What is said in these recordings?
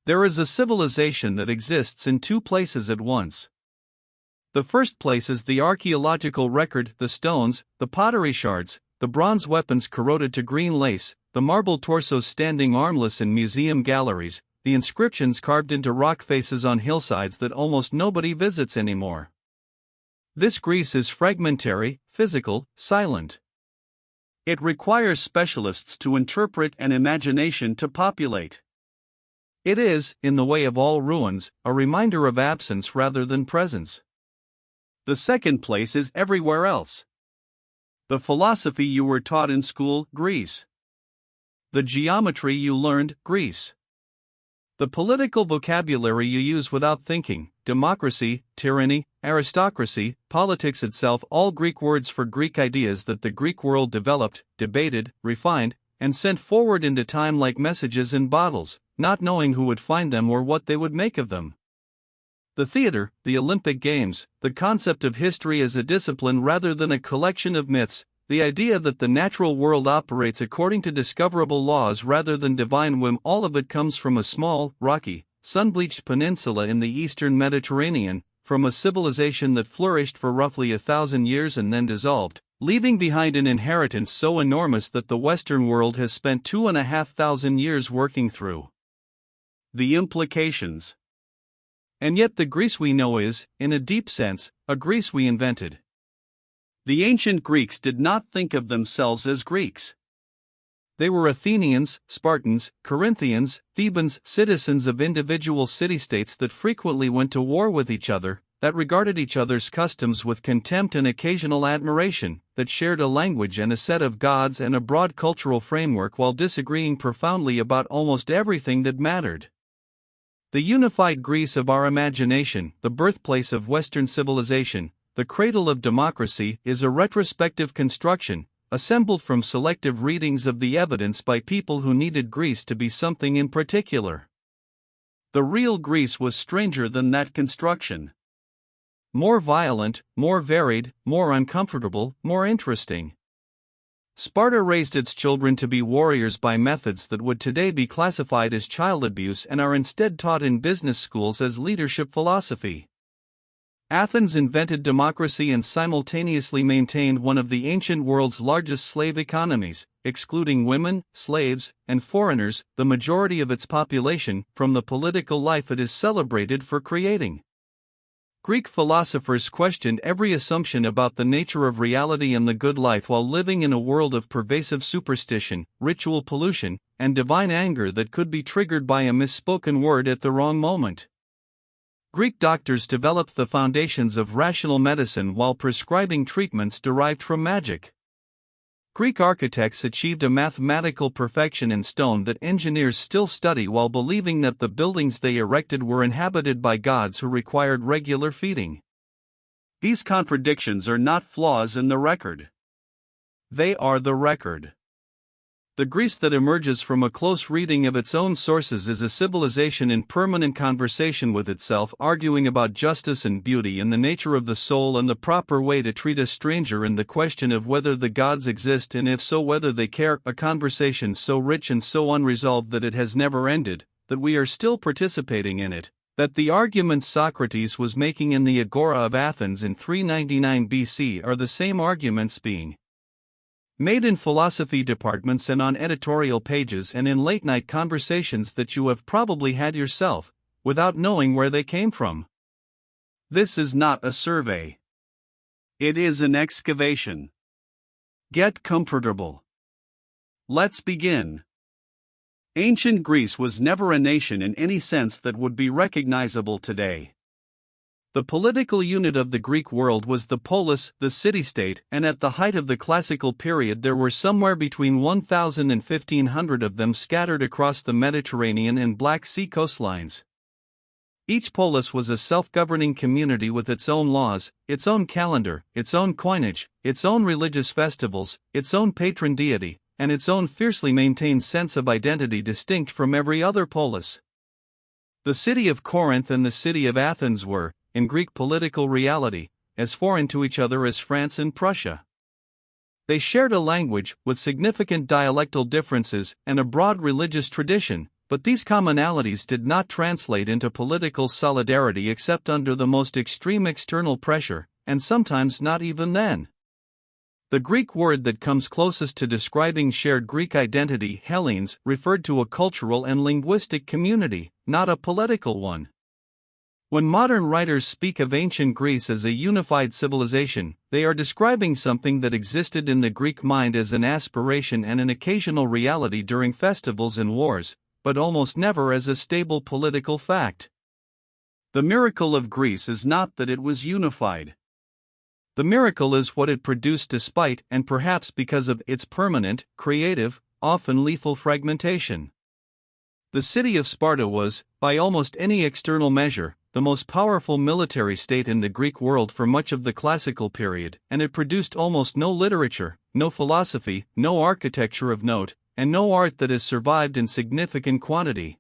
There is a civilization that exists in two places at once. The first place is the archaeological record, the stones, the pottery shards, the bronze weapons corroded to green lace, the marble torsos standing armless in museum galleries, the inscriptions carved into rock faces on hillsides that almost nobody visits anymore. This Greece is fragmentary, physical, silent. It requires specialists to interpret and imagination to populate. It is, in the way of all ruins, a reminder of absence rather than presence. The second place is everywhere else. The philosophy you were taught in school, Greece. The geometry you learned, Greece. The political vocabulary you use without thinking, democracy, tyranny, aristocracy, politics itself, all Greek words for Greek ideas that the Greek world developed, debated, refined, and sent forward into time like messages in bottles, not knowing who would find them or what they would make of them. The theater, the Olympic Games, the concept of history as a discipline rather than a collection of myths, the idea that the natural world operates according to discoverable laws rather than divine whim, all of it comes from a small, rocky, sun-bleached peninsula in the eastern Mediterranean, from a civilization that flourished for roughly 1,000 years and then dissolved, leaving behind an inheritance so enormous that the Western world has spent 2,500 years working through. The implications. And yet the Greece we know is, in a deep sense, a Greece we invented. The ancient Greeks did not think of themselves as Greeks. They were Athenians, Spartans, Corinthians, Thebans, citizens of individual city-states that frequently went to war with each other, that regarded each other's customs with contempt and occasional admiration, that shared a language and a set of gods and a broad cultural framework while disagreeing profoundly about almost everything that mattered. The unified Greece of our imagination, the birthplace of Western civilization, the cradle of democracy, is a retrospective construction, assembled from selective readings of the evidence by people who needed Greece to be something in particular. The real Greece was stranger than that construction. More violent, more varied, more uncomfortable, more interesting. Sparta raised its children to be warriors by methods that would today be classified as child abuse and are instead taught in business schools as leadership philosophy. Athens invented democracy and simultaneously maintained one of the ancient world's largest slave economies, excluding women, slaves, and foreigners, the majority of its population, from the political life it is celebrated for creating. Greek philosophers questioned every assumption about the nature of reality and the good life while living in a world of pervasive superstition, ritual pollution, and divine anger that could be triggered by a misspoken word at the wrong moment. Greek doctors developed the foundations of rational medicine while prescribing treatments derived from magic. Greek architects achieved a mathematical perfection in stone that engineers still study while believing that the buildings they erected were inhabited by gods who required regular feeding. These contradictions are not flaws in the record. They are the record. The Greece that emerges from a close reading of its own sources is a civilization in permanent conversation with itself, arguing about justice and beauty and the nature of the soul and the proper way to treat a stranger and the question of whether the gods exist and if so whether they care, a conversation so rich and so unresolved that it has never ended, that we are still participating in it, that the arguments Socrates was making in the Agora of Athens in 399 BC are the same arguments being made in philosophy departments and on editorial pages and in late-night conversations that you have probably had yourself, without knowing where they came from. This is not a survey. It is an excavation. Get comfortable. Let's begin. Ancient Greece was never a nation in any sense that would be recognizable today. The political unit of the Greek world was the polis, the city-state, and at the height of the classical period there were somewhere between 1,000 and 1,500 of them scattered across the Mediterranean and Black Sea coastlines. Each polis was a self-governing community with its own laws, its own calendar, its own coinage, its own religious festivals, its own patron deity, and its own fiercely maintained sense of identity distinct from every other polis. The city of Corinth and the city of Athens were, in Greek political reality, as foreign to each other as France and Prussia. They shared a language, with significant dialectal differences, and a broad religious tradition, but these commonalities did not translate into political solidarity except under the most extreme external pressure, and sometimes not even then. The Greek word that comes closest to describing shared Greek identity, Hellenes, referred to a cultural and linguistic community, not a political one. When modern writers speak of ancient Greece as a unified civilization, they are describing something that existed in the Greek mind as an aspiration and an occasional reality during festivals and wars, but almost never as a stable political fact. The miracle of Greece is not that it was unified. The miracle is what it produced despite and perhaps because of its permanent, creative, often lethal fragmentation. The city of Sparta was, by almost any external measure, the most powerful military state in the Greek world for much of the classical period, and it produced almost no literature, no philosophy, no architecture of note, and no art that has survived in significant quantity.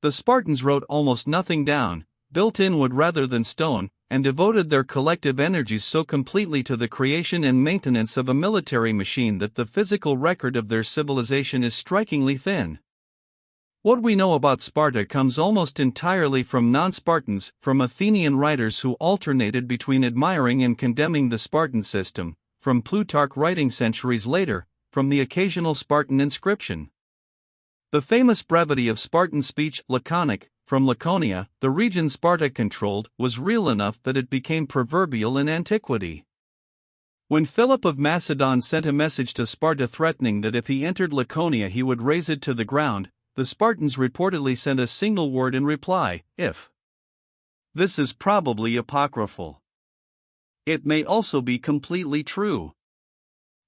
The Spartans wrote almost nothing down, built in wood rather than stone, and devoted their collective energies so completely to the creation and maintenance of a military machine that the physical record of their civilization is strikingly thin. What we know about Sparta comes almost entirely from non-Spartans, from Athenian writers who alternated between admiring and condemning the Spartan system, from Plutarch writing centuries later, from the occasional Spartan inscription. The famous brevity of Spartan speech, laconic, from Laconia, the region Sparta controlled, was real enough that it became proverbial in antiquity. When Philip of Macedon sent a message to Sparta threatening that if he entered Laconia he would raze it to the ground, the Spartans reportedly sent a single word in reply, if. This is probably apocryphal. It may also be completely true.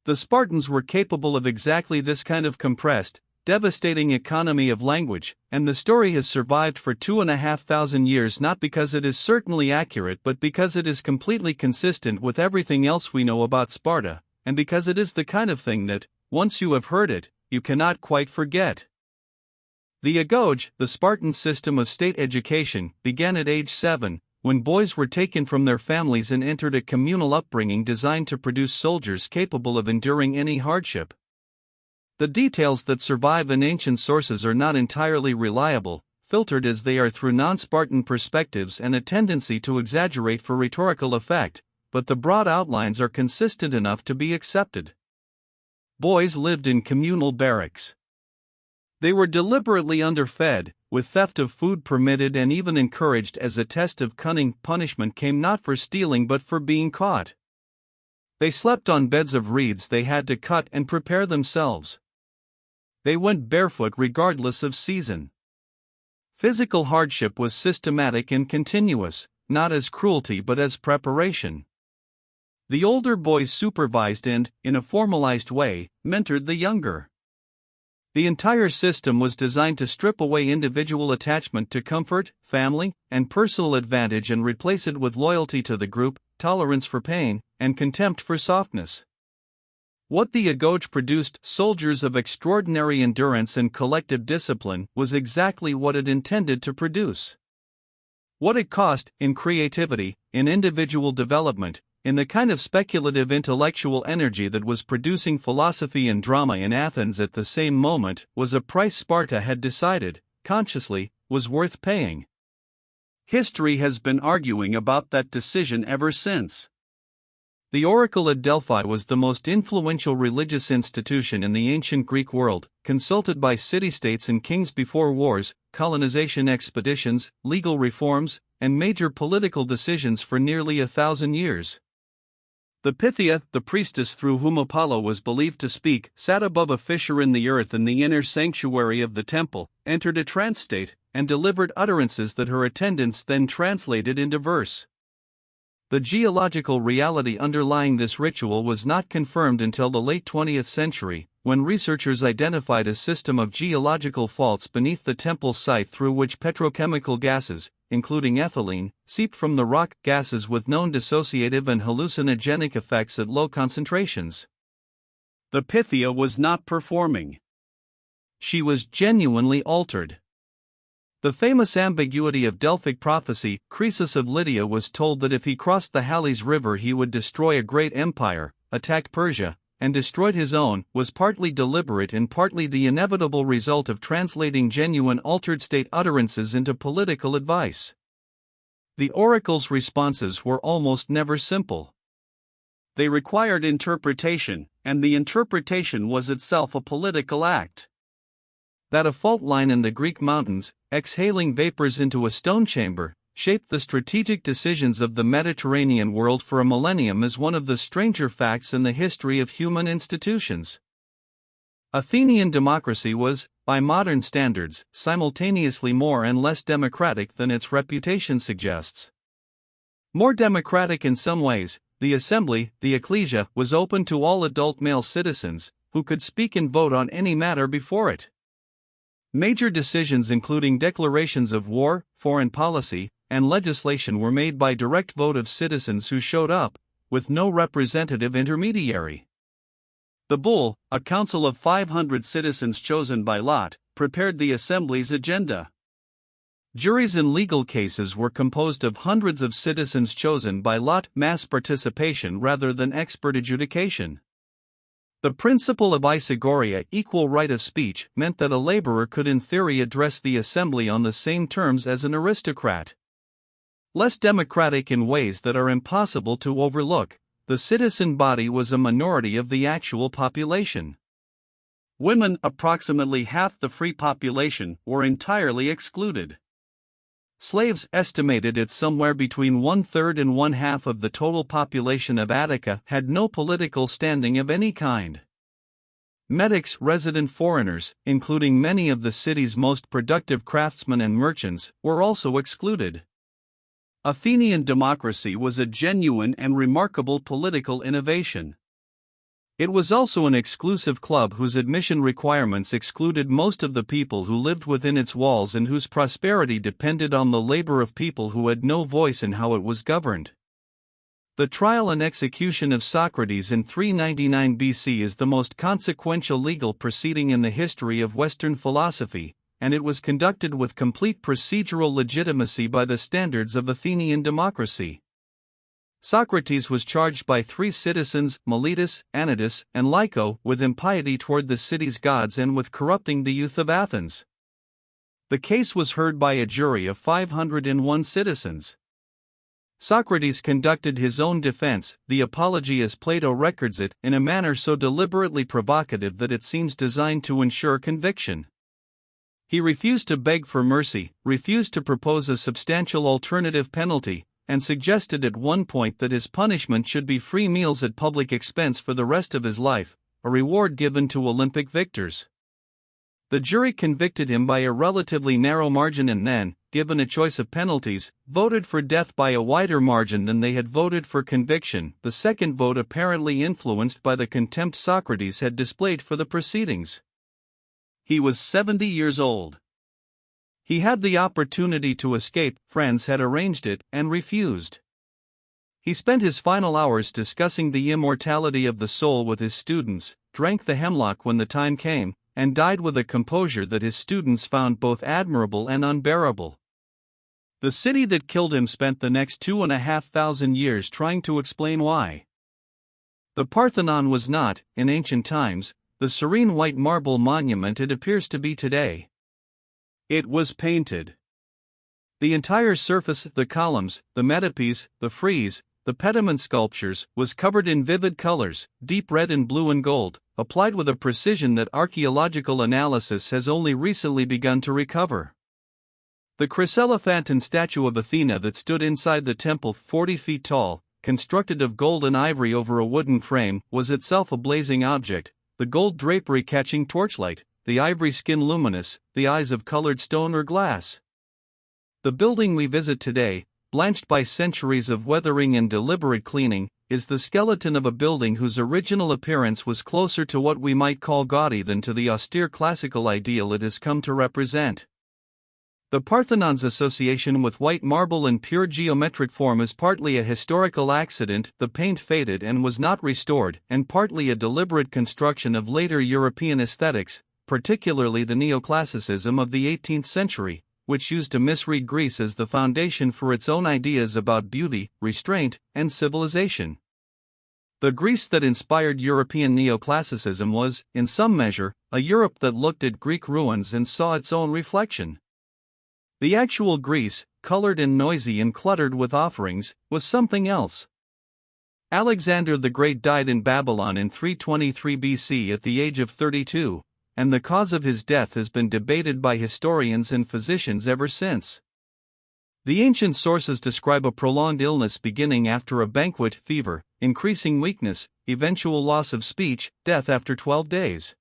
The Spartans were capable of exactly this kind of compressed, devastating economy of language, and the story has survived for 2,500 years not because it is certainly accurate but because it is completely consistent with everything else we know about Sparta, and because it is the kind of thing that, once you have heard it, you cannot quite forget. The agoge, the Spartan system of state education, began at age 7, when boys were taken from their families and entered a communal upbringing designed to produce soldiers capable of enduring any hardship. The details that survive in ancient sources are not entirely reliable, filtered as they are through non-Spartan perspectives and a tendency to exaggerate for rhetorical effect, but the broad outlines are consistent enough to be accepted. Boys lived in communal barracks. They were deliberately underfed, with theft of food permitted and even encouraged as a test of cunning. Punishment came not for stealing but for being caught. They slept on beds of reeds they had to cut and prepare themselves. They went barefoot regardless of season. Physical hardship was systematic and continuous, not as cruelty but as preparation. The older boys supervised and, in a formalized way, mentored the younger. The entire system was designed to strip away individual attachment to comfort, family, and personal advantage and replace it with loyalty to the group, tolerance for pain, and contempt for softness. What the agoge produced, soldiers of extraordinary endurance and collective discipline, was exactly what it intended to produce. What it cost, in creativity, in individual development, in the kind of speculative intellectual energy that was producing philosophy and drama in Athens at the same moment, was a price Sparta had decided, consciously, was worth paying. History has been arguing about that decision ever since. The oracle at Delphi was the most influential religious institution in the ancient Greek world, consulted by city-states and kings before wars, colonization expeditions, legal reforms, and major political decisions for nearly 1,000 years. The Pythia, the priestess through whom Apollo was believed to speak, sat above a fissure in the earth in the inner sanctuary of the temple, entered a trance state, and delivered utterances that her attendants then translated into verse. The geological reality underlying this ritual was not confirmed until the late 20th century, when researchers identified a system of geological faults beneath the temple site through which petrochemical gases, including ethylene, seeped from the rock, gases with known dissociative and hallucinogenic effects at low concentrations. The Pythia was not performing. She was genuinely altered. The famous ambiguity of Delphic prophecy, Croesus of Lydia was told that if he crossed the Halys River he would destroy a great empire, attack Persia, and destroyed his own, was partly deliberate and partly the inevitable result of translating genuine altered state utterances into political advice. The oracle's responses were almost never simple. They required interpretation, and the interpretation was itself a political act. That a fault line in the Greek mountains, exhaling vapors into a stone chamber, shaped the strategic decisions of the Mediterranean world for a millennium is one of the stranger facts in the history of human institutions. Athenian democracy was, by modern standards, simultaneously more and less democratic than its reputation suggests. More democratic in some ways, the assembly, the ecclesia, was open to all adult male citizens, who could speak and vote on any matter before it. Major decisions including declarations of war, foreign policy, and legislation were made by direct vote of citizens who showed up, with no representative intermediary. The bull, a council of 500 citizens chosen by lot, prepared the assembly's agenda. Juries in legal cases were composed of hundreds of citizens chosen by lot, mass participation rather than expert adjudication. The principle of isagoria, equal right of speech, meant that a laborer could in theory address the assembly on the same terms as an aristocrat. Less democratic in ways that are impossible to overlook, the citizen body was a minority of the actual population. Women, approximately half the free population, were entirely excluded. Slaves, estimated at somewhere between 1/3 and 1/2 of the total population of Attica, had no political standing of any kind. Metics, resident foreigners, including many of the city's most productive craftsmen and merchants, were also excluded. Athenian democracy was a genuine and remarkable political innovation. It was also an exclusive club whose admission requirements excluded most of the people who lived within its walls and whose prosperity depended on the labor of people who had no voice in how it was governed. The trial and execution of Socrates in 399 BC is the most consequential legal proceeding in the history of Western philosophy, and it was conducted with complete procedural legitimacy by the standards of Athenian democracy. Socrates was charged by 3 citizens, Miletus, Anytus, and Lyco, with impiety toward the city's gods and with corrupting the youth of Athens. The case was heard by a jury of 501 citizens. Socrates conducted his own defense, the apology as Plato records it, in a manner so deliberately provocative that it seems designed to ensure conviction. He refused to beg for mercy, refused to propose a substantial alternative penalty, and suggested at one point that his punishment should be free meals at public expense for the rest of his life, a reward given to Olympic victors. The jury convicted him by a relatively narrow margin and then, given a choice of penalties, voted for death by a wider margin than they had voted for conviction, the second vote apparently influenced by the contempt Socrates had displayed for the proceedings. He was 70 years old. He had the opportunity to escape, friends had arranged it, and refused. He spent his final hours discussing the immortality of the soul with his students, drank the hemlock when the time came, and died with a composure that his students found both admirable and unbearable. The city that killed him spent the next 2,500 years trying to explain why. The Parthenon was not, in ancient times, the serene white marble monument it appears to be today. It was painted. The entire surface, the columns, the metopes, the frieze, the pediment sculptures, was covered in vivid colors, deep red and blue and gold, applied with a precision that archaeological analysis has only recently begun to recover. The chryselephantine statue of Athena that stood inside the temple, 40 feet tall, constructed of gold and ivory over a wooden frame, was itself a blazing object, the gold drapery catching torchlight, the ivory skin luminous, the eyes of colored stone or glass. The building we visit today, blanched by centuries of weathering and deliberate cleaning, is the skeleton of a building whose original appearance was closer to what we might call gaudy than to the austere classical ideal it has come to represent. The Parthenon's association with white marble and pure geometric form is partly a historical accident, the paint faded and was not restored, and partly a deliberate construction of later European aesthetics, particularly the neoclassicism of the 18th century, which used to misread Greece as the foundation for its own ideas about beauty, restraint, and civilization. The Greece that inspired European neoclassicism was, in some measure, a Europe that looked at Greek ruins and saw its own reflection. The actual Greece, colored and noisy and cluttered with offerings, was something else. Alexander the Great died in Babylon in 323 BC at the age of 32, and the cause of his death has been debated by historians and physicians ever since. The ancient sources describe a prolonged illness beginning after a banquet, fever, increasing weakness, eventual loss of speech, death after 12 days.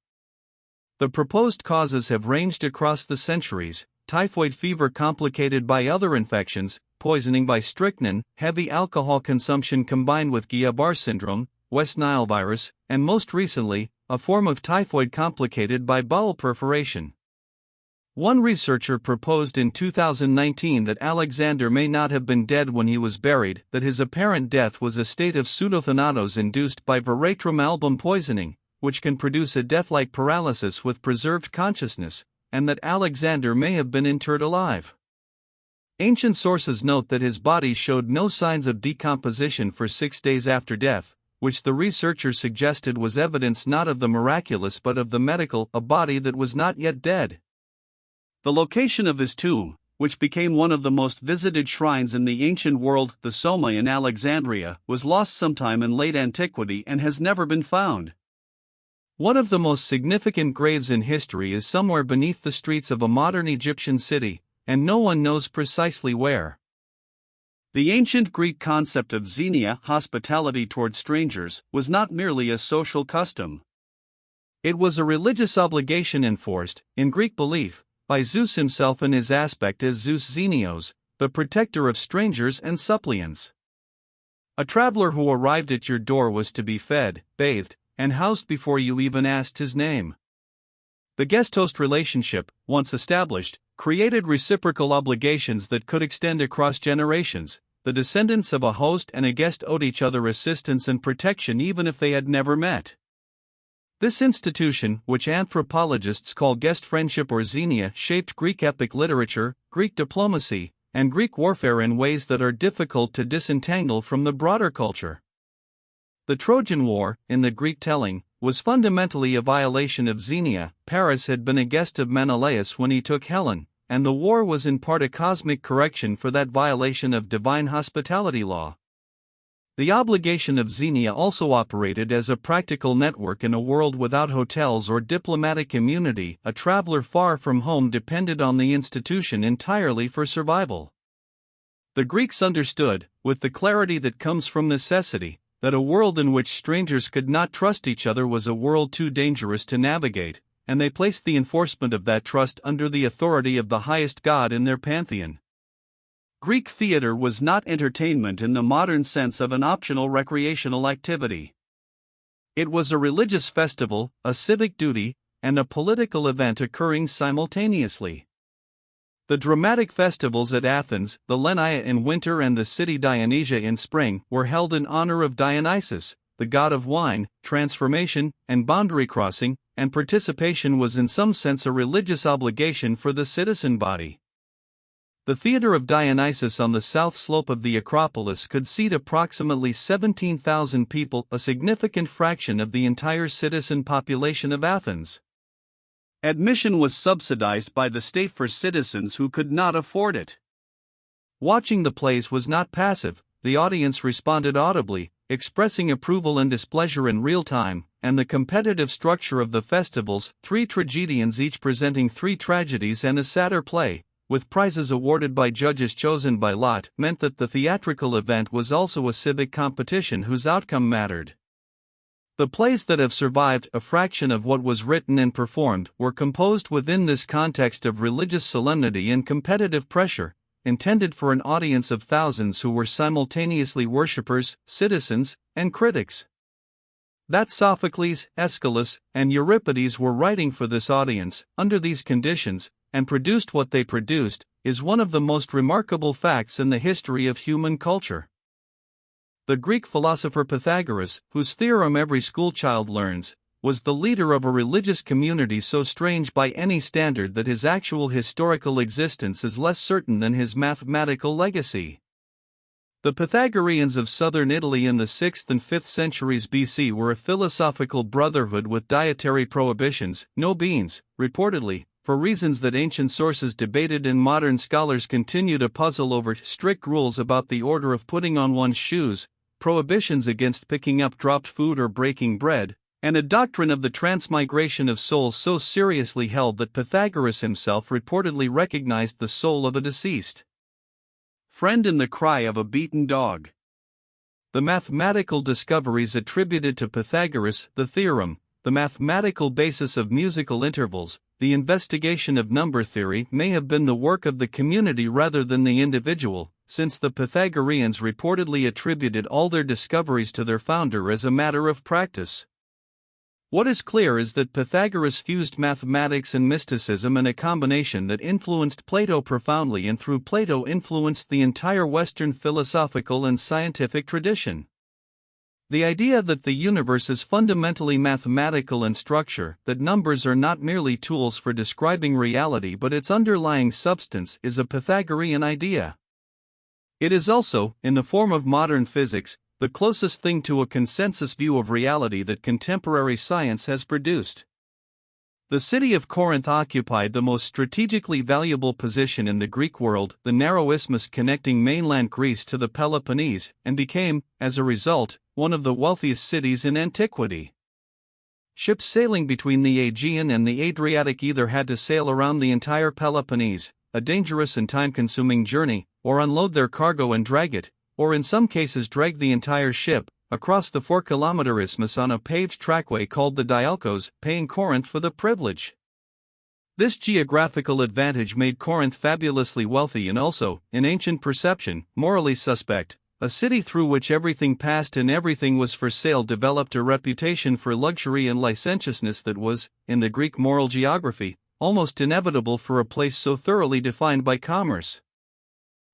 The proposed causes have ranged across the centuries: typhoid fever complicated by other infections, poisoning by strychnine, heavy alcohol consumption combined with Guillain-Barré syndrome, West Nile virus, and most recently, a form of typhoid complicated by bowel perforation. One researcher proposed in 2019 that Alexander may not have been dead when he was buried, that his apparent death was a state of pseudothanatos induced by veratrum album poisoning, which can produce a death-like paralysis with preserved consciousness, and that Alexander may have been interred alive. Ancient sources note that his body showed no signs of decomposition for 6 days after death, which the researcher suggested was evidence not of the miraculous but of the medical, a body that was not yet dead. The location of his tomb, which became one of the most visited shrines in the ancient world, the Soma in Alexandria, was lost sometime in late antiquity and has never been found. One of the most significant graves in history is somewhere beneath the streets of a modern Egyptian city, and no one knows precisely where. The ancient Greek concept of xenia, hospitality toward strangers, was not merely a social custom. It was a religious obligation enforced, in Greek belief, by Zeus himself in his aspect as Zeus Xenios, the protector of strangers and suppliants. A traveler who arrived at your door was to be fed, bathed, and housed before you even asked his name. The guest-host relationship, once established, created reciprocal obligations that could extend across generations. The descendants of a host and a guest owed each other assistance and protection even if they had never met. This institution, which anthropologists call guest friendship or xenia, shaped Greek epic literature, Greek diplomacy, and Greek warfare in ways that are difficult to disentangle from the broader culture. The Trojan War, in the Greek telling, was fundamentally a violation of xenia. Paris had been a guest of Menelaus when he took Helen, and the war was in part a cosmic correction for that violation of divine hospitality law. The obligation of xenia also operated as a practical network in a world without hotels or diplomatic immunity. A traveler far from home depended on the institution entirely for survival. The Greeks understood, with the clarity that comes from necessity, that a world in which strangers could not trust each other was a world too dangerous to navigate, and they placed the enforcement of that trust under the authority of the highest god in their pantheon. Greek theater was not entertainment in the modern sense of an optional recreational activity. It was a religious festival, a civic duty, and a political event occurring simultaneously. The dramatic festivals at Athens, the Lenia in winter and the city Dionysia in spring, were held in honor of Dionysus, the god of wine, transformation, and boundary crossing, and participation was in some sense a religious obligation for the citizen body. The theater of Dionysus on the south slope of the Acropolis could seat approximately 17,000 people, a significant fraction of the entire citizen population of Athens. Admission was subsidized by the state for citizens who could not afford it. Watching the plays was not passive, the audience responded audibly, expressing approval and displeasure in real time, and the competitive structure of the festivals, 3 tragedians each presenting 3 tragedies and a satyr play, with prizes awarded by judges chosen by lot, meant that the theatrical event was also a civic competition whose outcome mattered. The plays that have survived, a fraction of what was written and performed, were composed within this context of religious solemnity and competitive pressure, intended for an audience of thousands who were simultaneously worshippers, citizens, and critics. That Sophocles, Aeschylus, and Euripides were writing for this audience, under these conditions, and produced what they produced, is one of the most remarkable facts in the history of human culture. The Greek philosopher Pythagoras, whose theorem every schoolchild learns, was the leader of a religious community so strange by any standard that his actual historical existence is less certain than his mathematical legacy. The Pythagoreans of southern Italy in the 6th and 5th centuries BC were a philosophical brotherhood with dietary prohibitions, no beans, reportedly, for reasons that ancient sources debated and modern scholars continue to puzzle over, strict rules about the order of putting on one's shoes, prohibitions against picking up dropped food or breaking bread, and a doctrine of the transmigration of souls so seriously held that Pythagoras himself reportedly recognized the soul of a deceased friend in the cry of a beaten dog. The mathematical discoveries attributed to Pythagoras, the theorem, the mathematical basis of musical intervals, the investigation of number theory may have been the work of the community rather than the individual, since the Pythagoreans reportedly attributed all their discoveries to their founder as a matter of practice. What is clear is that Pythagoras fused mathematics and mysticism in a combination that influenced Plato profoundly, and through Plato influenced the entire Western philosophical and scientific tradition. The idea that the universe is fundamentally mathematical in structure, that numbers are not merely tools for describing reality but its underlying substance, is a Pythagorean idea. It is also, in the form of modern physics, the closest thing to a consensus view of reality that contemporary science has produced. The city of Corinth occupied the most strategically valuable position in the Greek world, the narrow isthmus connecting mainland Greece to the Peloponnese, and became, as a result, one of the wealthiest cities in antiquity. Ships sailing between the Aegean and the Adriatic either had to sail around the entire Peloponnese, a dangerous and time-consuming journey, or unload their cargo and drag it, or in some cases drag the entire ship, across the 4-kilometer isthmus on a paved trackway called the Dialkos, paying Corinth for the privilege. This geographical advantage made Corinth fabulously wealthy and also, in ancient perception, morally suspect. A city through which everything passed and everything was for sale developed a reputation for luxury and licentiousness that was, in the Greek moral geography, almost inevitable for a place so thoroughly defined by commerce.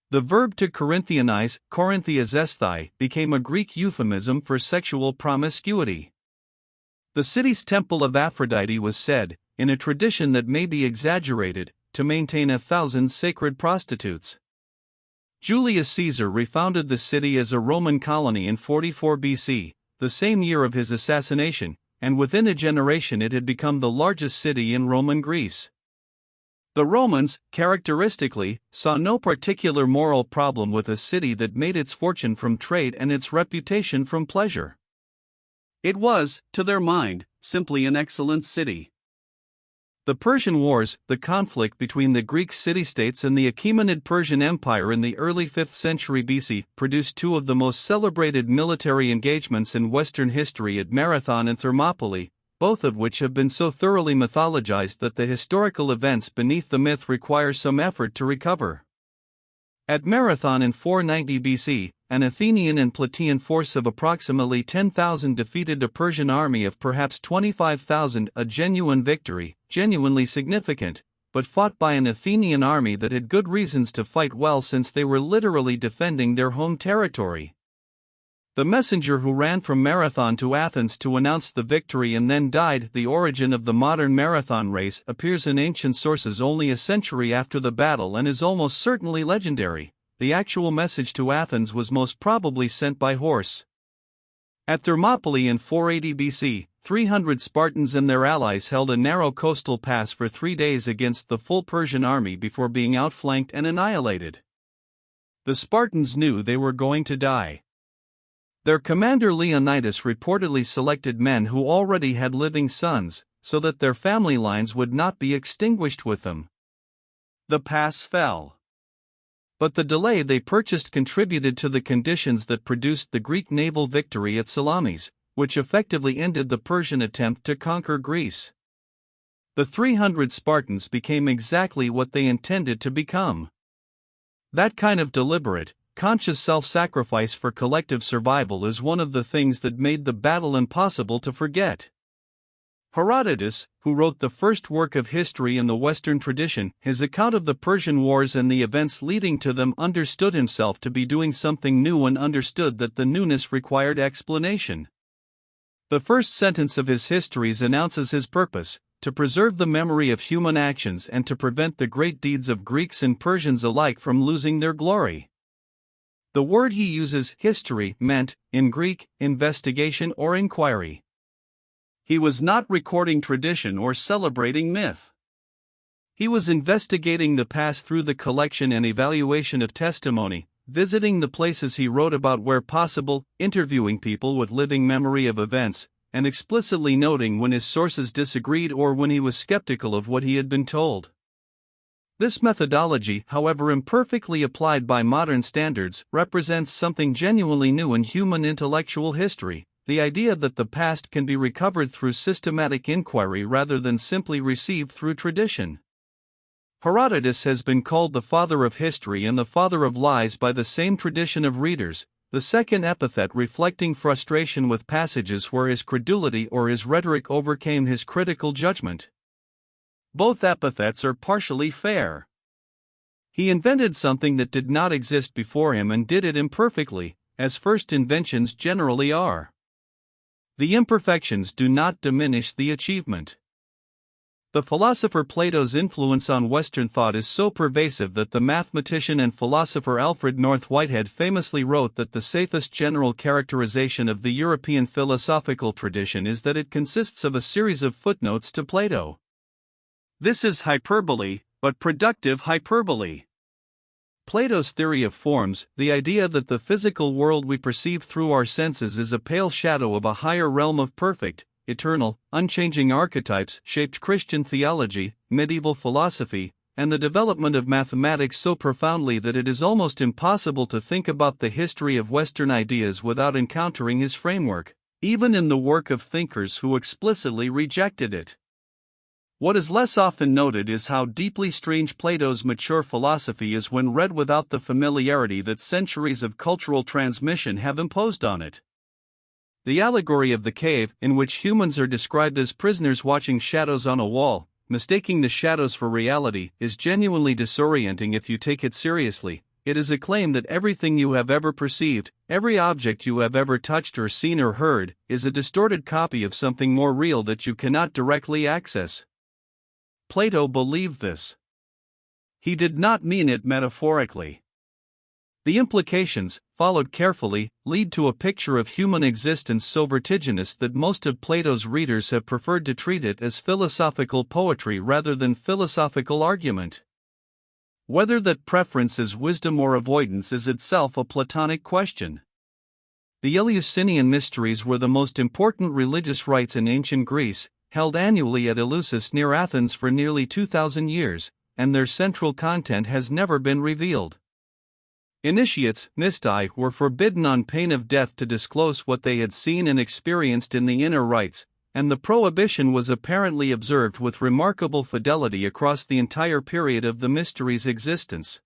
The verb to Corinthianize, Korinthiazesthai, became a Greek euphemism for sexual promiscuity. The city's temple of Aphrodite was said, in a tradition that may be exaggerated, to maintain 1,000 sacred prostitutes. Julius Caesar refounded the city as a Roman colony in 44 BC, the same year of his assassination, and within a generation it had become the largest city in Roman Greece. The Romans, characteristically, saw no particular moral problem with a city that made its fortune from trade and its reputation from pleasure. It was, to their mind, simply an excellent city. The Persian Wars, the conflict between the Greek city-states and the Achaemenid Persian Empire in the early 5th century BC, produced two of the most celebrated military engagements in Western history at Marathon and Thermopylae, both of which have been so thoroughly mythologized that the historical events beneath the myth require some effort to recover. At Marathon in 490 BC, an Athenian and Plataean force of approximately 10,000 defeated a Persian army of perhaps 25,000, a genuine victory, genuinely significant, but fought by an Athenian army that had good reasons to fight well since they were literally defending their home territory. The messenger who ran from Marathon to Athens to announce the victory and then died, the origin of the modern marathon race, appears in ancient sources only a century after the battle and is almost certainly legendary. The actual message to Athens was most probably sent by horse. At Thermopylae in 480 BC, 300 Spartans and their allies held a narrow coastal pass for 3 days against the full Persian army before being outflanked and annihilated. The Spartans knew they were going to die. Their commander Leonidas reportedly selected men who already had living sons, so that their family lines would not be extinguished with them. The pass fell. But the delay they purchased contributed to the conditions that produced the Greek naval victory at Salamis, which effectively ended the Persian attempt to conquer Greece. The 300 Spartans became exactly what they intended to become. That kind of deliberate, conscious self-sacrifice for collective survival is one of the things that made the battle impossible to forget. Herodotus, who wrote the first work of history in the Western tradition, his account of the Persian Wars and the events leading to them, understood himself to be doing something new and understood that the newness required explanation. The first sentence of his histories announces his purpose: to preserve the memory of human actions and to prevent the great deeds of Greeks and Persians alike from losing their glory. The word he uses, history, meant, in Greek, investigation or inquiry. He was not recording tradition or celebrating myth. He was investigating the past through the collection and evaluation of testimony, visiting the places he wrote about where possible, interviewing people with living memory of events, and explicitly noting when his sources disagreed or when he was skeptical of what he had been told. This methodology, however imperfectly applied by modern standards, represents something genuinely new in human intellectual history: the idea that the past can be recovered through systematic inquiry rather than simply received through tradition. Herodotus has been called the father of history and the father of lies by the same tradition of readers, the second epithet reflecting frustration with passages where his credulity or his rhetoric overcame his critical judgment. Both epithets are partially fair. He invented something that did not exist before him and did it imperfectly, as first inventions generally are. The imperfections do not diminish the achievement. The philosopher Plato's influence on Western thought is so pervasive that the mathematician and philosopher Alfred North Whitehead famously wrote that the safest general characterization of the European philosophical tradition is that it consists of a series of footnotes to Plato. This is hyperbole, but productive hyperbole. Plato's theory of forms, the idea that the physical world we perceive through our senses is a pale shadow of a higher realm of perfect, eternal, unchanging archetypes, shaped Christian theology, medieval philosophy, and the development of mathematics so profoundly that it is almost impossible to think about the history of Western ideas without encountering his framework, even in the work of thinkers who explicitly rejected it. What is less often noted is how deeply strange Plato's mature philosophy is when read without the familiarity that centuries of cultural transmission have imposed on it. The allegory of the cave, in which humans are described as prisoners watching shadows on a wall, mistaking the shadows for reality, is genuinely disorienting if you take it seriously. It is a claim that everything you have ever perceived, every object you have ever touched or seen or heard, is a distorted copy of something more real that you cannot directly access. Plato believed this. He did not mean it metaphorically. The implications, followed carefully, lead to a picture of human existence so vertiginous that most of Plato's readers have preferred to treat it as philosophical poetry rather than philosophical argument. Whether that preference is wisdom or avoidance is itself a Platonic question. The Eleusinian Mysteries were the most important religious rites in ancient Greece, held annually at Eleusis near Athens for nearly 2,000 years, and their central content has never been revealed. Initiates, mystai, were forbidden on pain of death to disclose what they had seen and experienced in the inner rites, and the prohibition was apparently observed with remarkable fidelity across the entire period of the mystery's existence.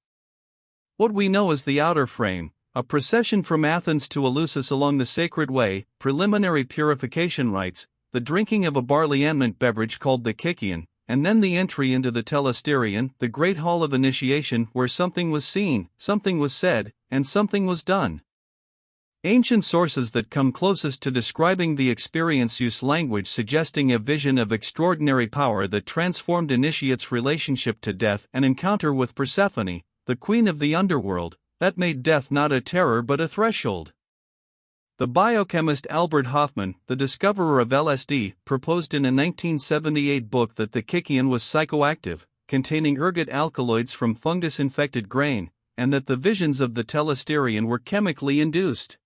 What we know as the outer frame, a procession from Athens to Eleusis along the sacred way, preliminary purification rites, the drinking of a barley-ament beverage called the Kykion, and then the entry into the telesterion, the great hall of initiation where something was seen, something was said, and something was done. Ancient sources that come closest to describing the experience use language suggesting a vision of extraordinary power that transformed initiates' relationship to death and encounter with Persephone, the queen of the underworld, that made death not a terror but a threshold. The biochemist Albert Hofmann, the discoverer of LSD, proposed in a 1978 book that the Kykion was psychoactive, containing ergot alkaloids from fungus-infected grain, and that the visions of the telesterion were chemically induced.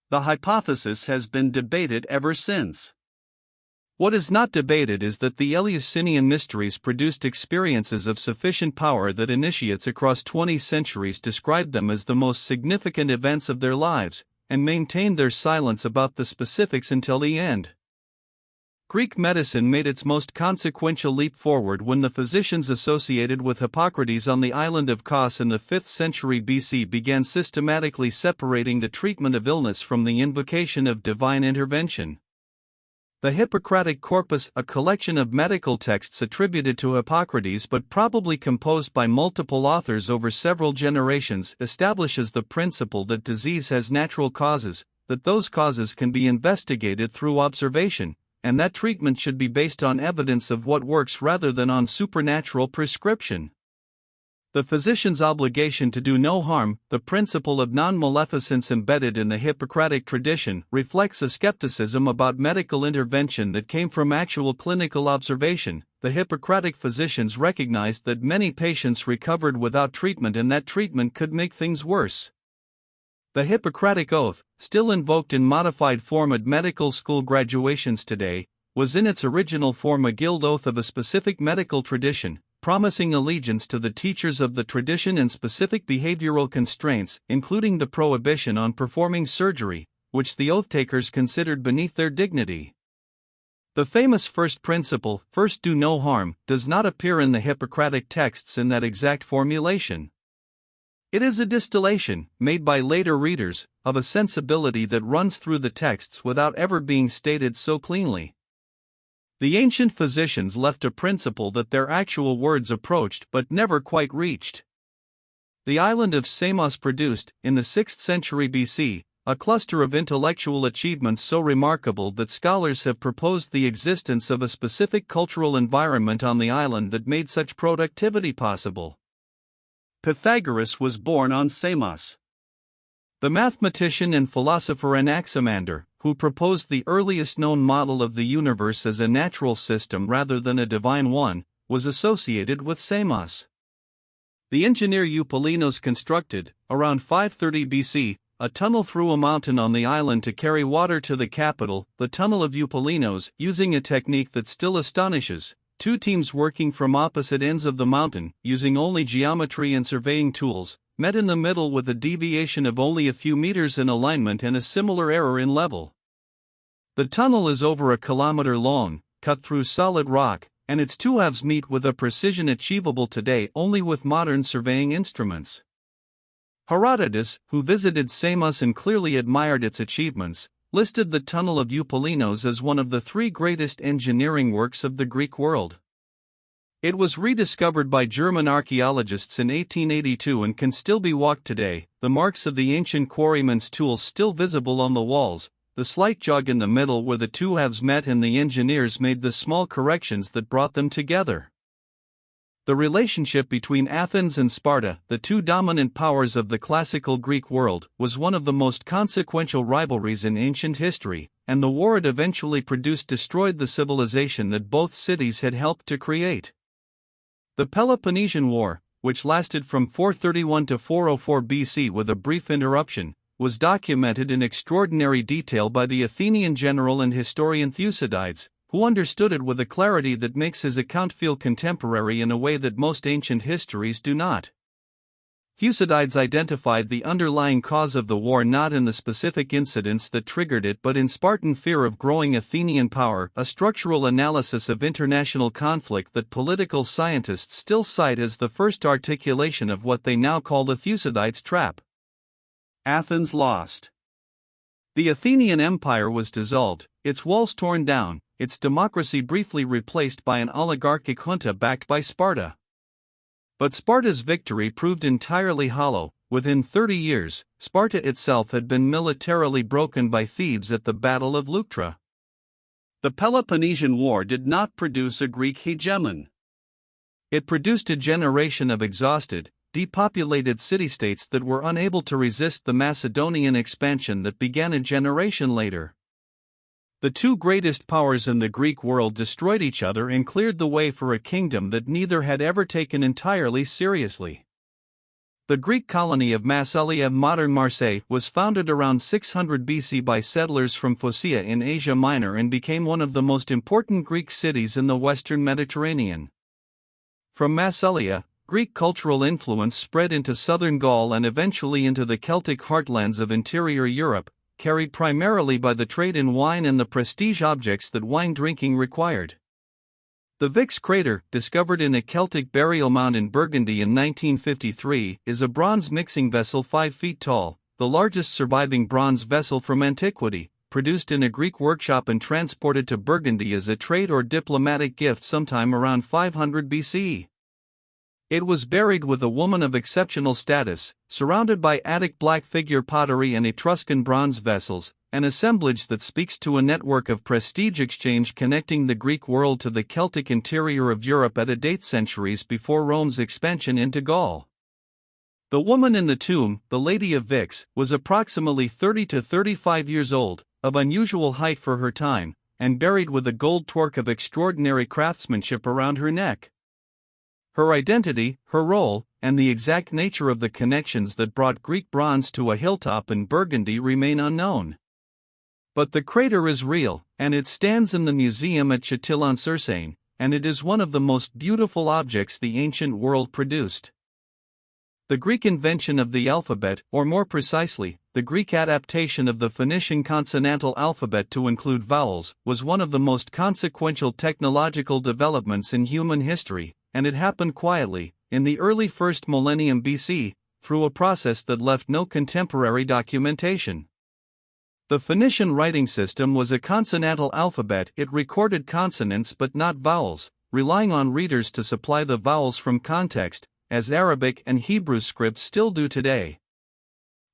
The hypothesis has been debated ever since. What is not debated is that the Eleusinian Mysteries produced experiences of sufficient power that initiates across 20 centuries described them as the most significant events of their lives, and maintained their silence about the specifics until the end. Greek medicine made its most consequential leap forward when the physicians associated with Hippocrates on the island of Kos in the 5th century BC began systematically separating the treatment of illness from the invocation of divine intervention. The Hippocratic Corpus, a collection of medical texts attributed to Hippocrates but probably composed by multiple authors over several generations, establishes the principle that disease has natural causes, that those causes can be investigated through observation, and that treatment should be based on evidence of what works rather than on supernatural prescription. The physician's obligation to do no harm, the principle of non-maleficence embedded in the Hippocratic tradition, reflects a skepticism about medical intervention that came from actual clinical observation. The Hippocratic physicians recognized that many patients recovered without treatment and that treatment could make things worse. The Hippocratic Oath, still invoked in modified form at medical school graduations today, was in its original form a guild oath of a specific medical tradition, promising allegiance to the teachers of the tradition and specific behavioral constraints, including the prohibition on performing surgery, which the oath-takers considered beneath their dignity. The famous first principle, "first do no harm," does not appear in the Hippocratic texts in that exact formulation. It is a distillation, made by later readers, of a sensibility that runs through the texts without ever being stated so cleanly. The ancient physicians left a principle that their actual words approached but never quite reached. The island of Samos produced, in the 6th century BC, a cluster of intellectual achievements so remarkable that scholars have proposed the existence of a specific cultural environment on the island that made such productivity possible. Pythagoras was born on Samos. The mathematician and philosopher Anaximander, who proposed the earliest known model of the universe as a natural system rather than a divine one, was associated with Samos. The engineer Eupalinos constructed, around 530 BC, a tunnel through a mountain on the island to carry water to the capital, the Tunnel of Eupalinos, using a technique that still astonishes. Two teams working from opposite ends of the mountain, using only geometry and surveying tools, met in the middle with a deviation of only a few meters in alignment and a similar error in level. The tunnel is over a kilometer long, cut through solid rock, and its two halves meet with a precision achievable today only with modern surveying instruments. Herodotus, who visited Samos and clearly admired its achievements, listed the Tunnel of Eupalinos as one of the three greatest engineering works of the Greek world. It was rediscovered by German archaeologists in 1882 and can still be walked today, the marks of the ancient quarryman's tools still visible on the walls, the slight jog in the middle where the two halves met and the engineers made the small corrections that brought them together. The relationship between Athens and Sparta, the two dominant powers of the classical Greek world, was one of the most consequential rivalries in ancient history, and the war it eventually produced destroyed the civilization that both cities had helped to create. The Peloponnesian War, which lasted from 431 to 404 BC with a brief interruption, was documented in extraordinary detail by the Athenian general and historian Thucydides, who understood it with a clarity that makes his account feel contemporary in a way that most ancient histories do not. Thucydides identified the underlying cause of the war not in the specific incidents that triggered it but in Spartan fear of growing Athenian power, a structural analysis of international conflict that political scientists still cite as the first articulation of what they now call the Thucydides trap. Athens lost. The Athenian Empire was dissolved, its walls torn down, its democracy briefly replaced by an oligarchic junta backed by Sparta. But Sparta's victory proved entirely hollow. Within 30 years, Sparta itself had been militarily broken by Thebes at the Battle of Leuctra. The Peloponnesian War did not produce a Greek hegemon. It produced a generation of exhausted, depopulated city-states that were unable to resist the Macedonian expansion that began a generation later. The two greatest powers in the Greek world destroyed each other and cleared the way for a kingdom that neither had ever taken entirely seriously. The Greek colony of Massalia, modern Marseille, was founded around 600 BC by settlers from Phocaea in Asia Minor and became one of the most important Greek cities in the western Mediterranean. From Massalia, Greek cultural influence spread into southern Gaul and eventually into the Celtic heartlands of interior Europe, carried primarily by the trade in wine and the prestige objects that wine drinking required. The Vix crater, discovered in a Celtic burial mound in Burgundy in 1953, is a bronze mixing vessel 5 feet tall, the largest surviving bronze vessel from antiquity, produced in a Greek workshop and transported to Burgundy as a trade or diplomatic gift sometime around 500 BCE. It was buried with a woman of exceptional status, surrounded by Attic black figure pottery and Etruscan bronze vessels, an assemblage that speaks to a network of prestige exchange connecting the Greek world to the Celtic interior of Europe at a date centuries before Rome's expansion into Gaul. The woman in the tomb, the Lady of Vix, was approximately 30 to 35 years old, of unusual height for her time, and buried with a gold torque of extraordinary craftsmanship around her neck. Her identity, her role, and the exact nature of the connections that brought Greek bronze to a hilltop in Burgundy remain unknown. But the crater is real, and it stands in the museum at Châtillon-sur-Seine, and it is one of the most beautiful objects the ancient world produced. The Greek invention of the alphabet, or more precisely, the Greek adaptation of the Phoenician consonantal alphabet to include vowels, was one of the most consequential technological developments in human history, and it happened quietly, in the early 1st millennium BC, through a process that left no contemporary documentation. The Phoenician writing system was a consonantal alphabet. It recorded consonants but not vowels, relying on readers to supply the vowels from context, as Arabic and Hebrew scripts still do today.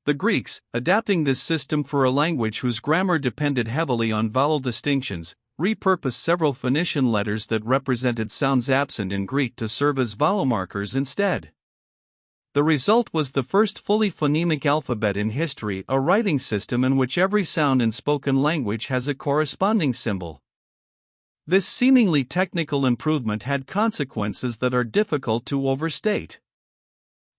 The Greeks, adapting this system for a language whose grammar depended heavily on vowel distinctions, repurposed several Phoenician letters that represented sounds absent in Greek to serve as vowel markers instead. The result was the first fully phonemic alphabet in history, a writing system in which every sound in spoken language has a corresponding symbol. This seemingly technical improvement had consequences that are difficult to overstate.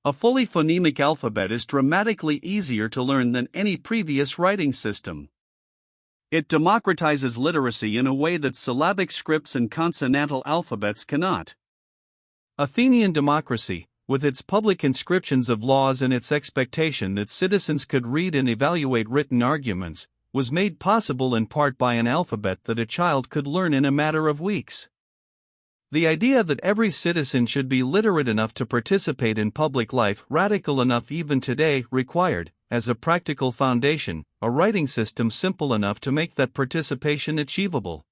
A fully phonemic alphabet is dramatically easier to learn than any previous writing system. It democratizes literacy in a way that syllabic scripts and consonantal alphabets cannot. Athenian democracy, with its public inscriptions of laws and its expectation that citizens could read and evaluate written arguments, was made possible in part by an alphabet that a child could learn in a matter of weeks. The idea that every citizen should be literate enough to participate in public life, radical enough even today, required, as a practical foundation, a writing system simple enough to make that participation achievable.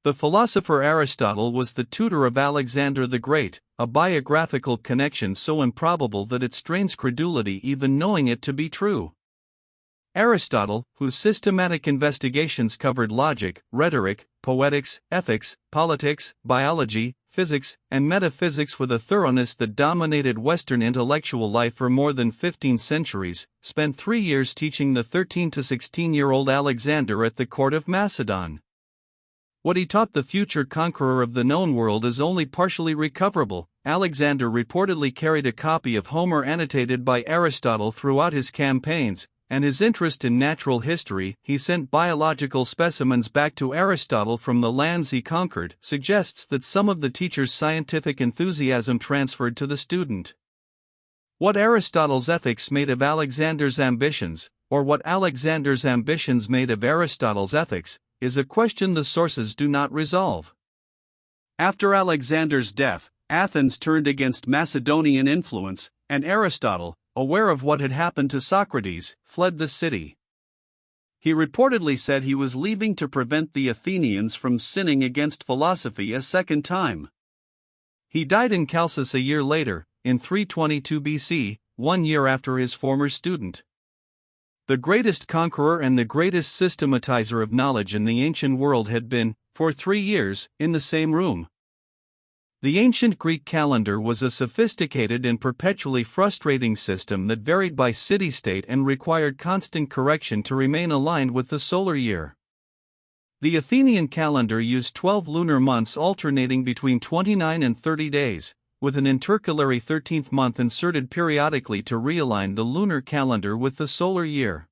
The philosopher Aristotle was the tutor of Alexander the Great, a biographical connection so improbable that it strains credulity even knowing it to be true. Aristotle, whose systematic investigations covered logic, rhetoric, poetics, ethics, politics, biology, physics, and metaphysics with a thoroughness that dominated Western intellectual life for more than 15 centuries, spent 3 years teaching the 13 to 16-year-old Alexander at the court of Macedon. What he taught the future conqueror of the known world is only partially recoverable. Alexander reportedly carried a copy of Homer annotated by Aristotle throughout his campaigns, and his interest in natural history, he sent biological specimens back to Aristotle from the lands he conquered, suggests that some of the teacher's scientific enthusiasm transferred to the student. What Aristotle's ethics made of Alexander's ambitions, or what Alexander's ambitions made of Aristotle's ethics, is a question the sources do not resolve. After Alexander's death, Athens turned against Macedonian influence, and Aristotle, aware of what had happened to Socrates, fled the city. He reportedly said he was leaving to prevent the Athenians from sinning against philosophy a second time. He died in Chalcis a year later, in 322 BC, 1 year after his former student. The greatest conqueror and the greatest systematizer of knowledge in the ancient world had been, for 3 years, in the same room. The ancient Greek calendar was a sophisticated and perpetually frustrating system that varied by city-state and required constant correction to remain aligned with the solar year. The Athenian calendar used 12 lunar months alternating between 29 and 30 days, with an intercalary 13th month inserted periodically to realign the lunar calendar with the solar year.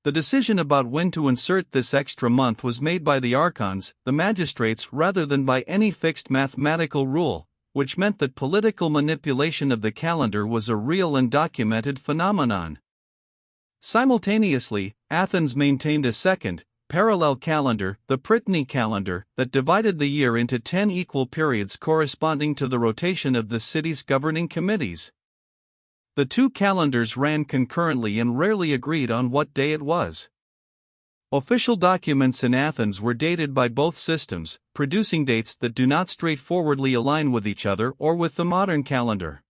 The decision about when to insert this extra month was made by the archons, the magistrates, rather than by any fixed mathematical rule, which meant that political manipulation of the calendar was a real and documented phenomenon. Simultaneously, Athens maintained a second, parallel calendar, the Prytany calendar, that divided the year into 10 equal periods corresponding to the rotation of the city's governing committees. The two calendars ran concurrently and rarely agreed on what day it was. Official documents in Athens were dated by both systems, producing dates that do not straightforwardly align with each other or with the modern calendar.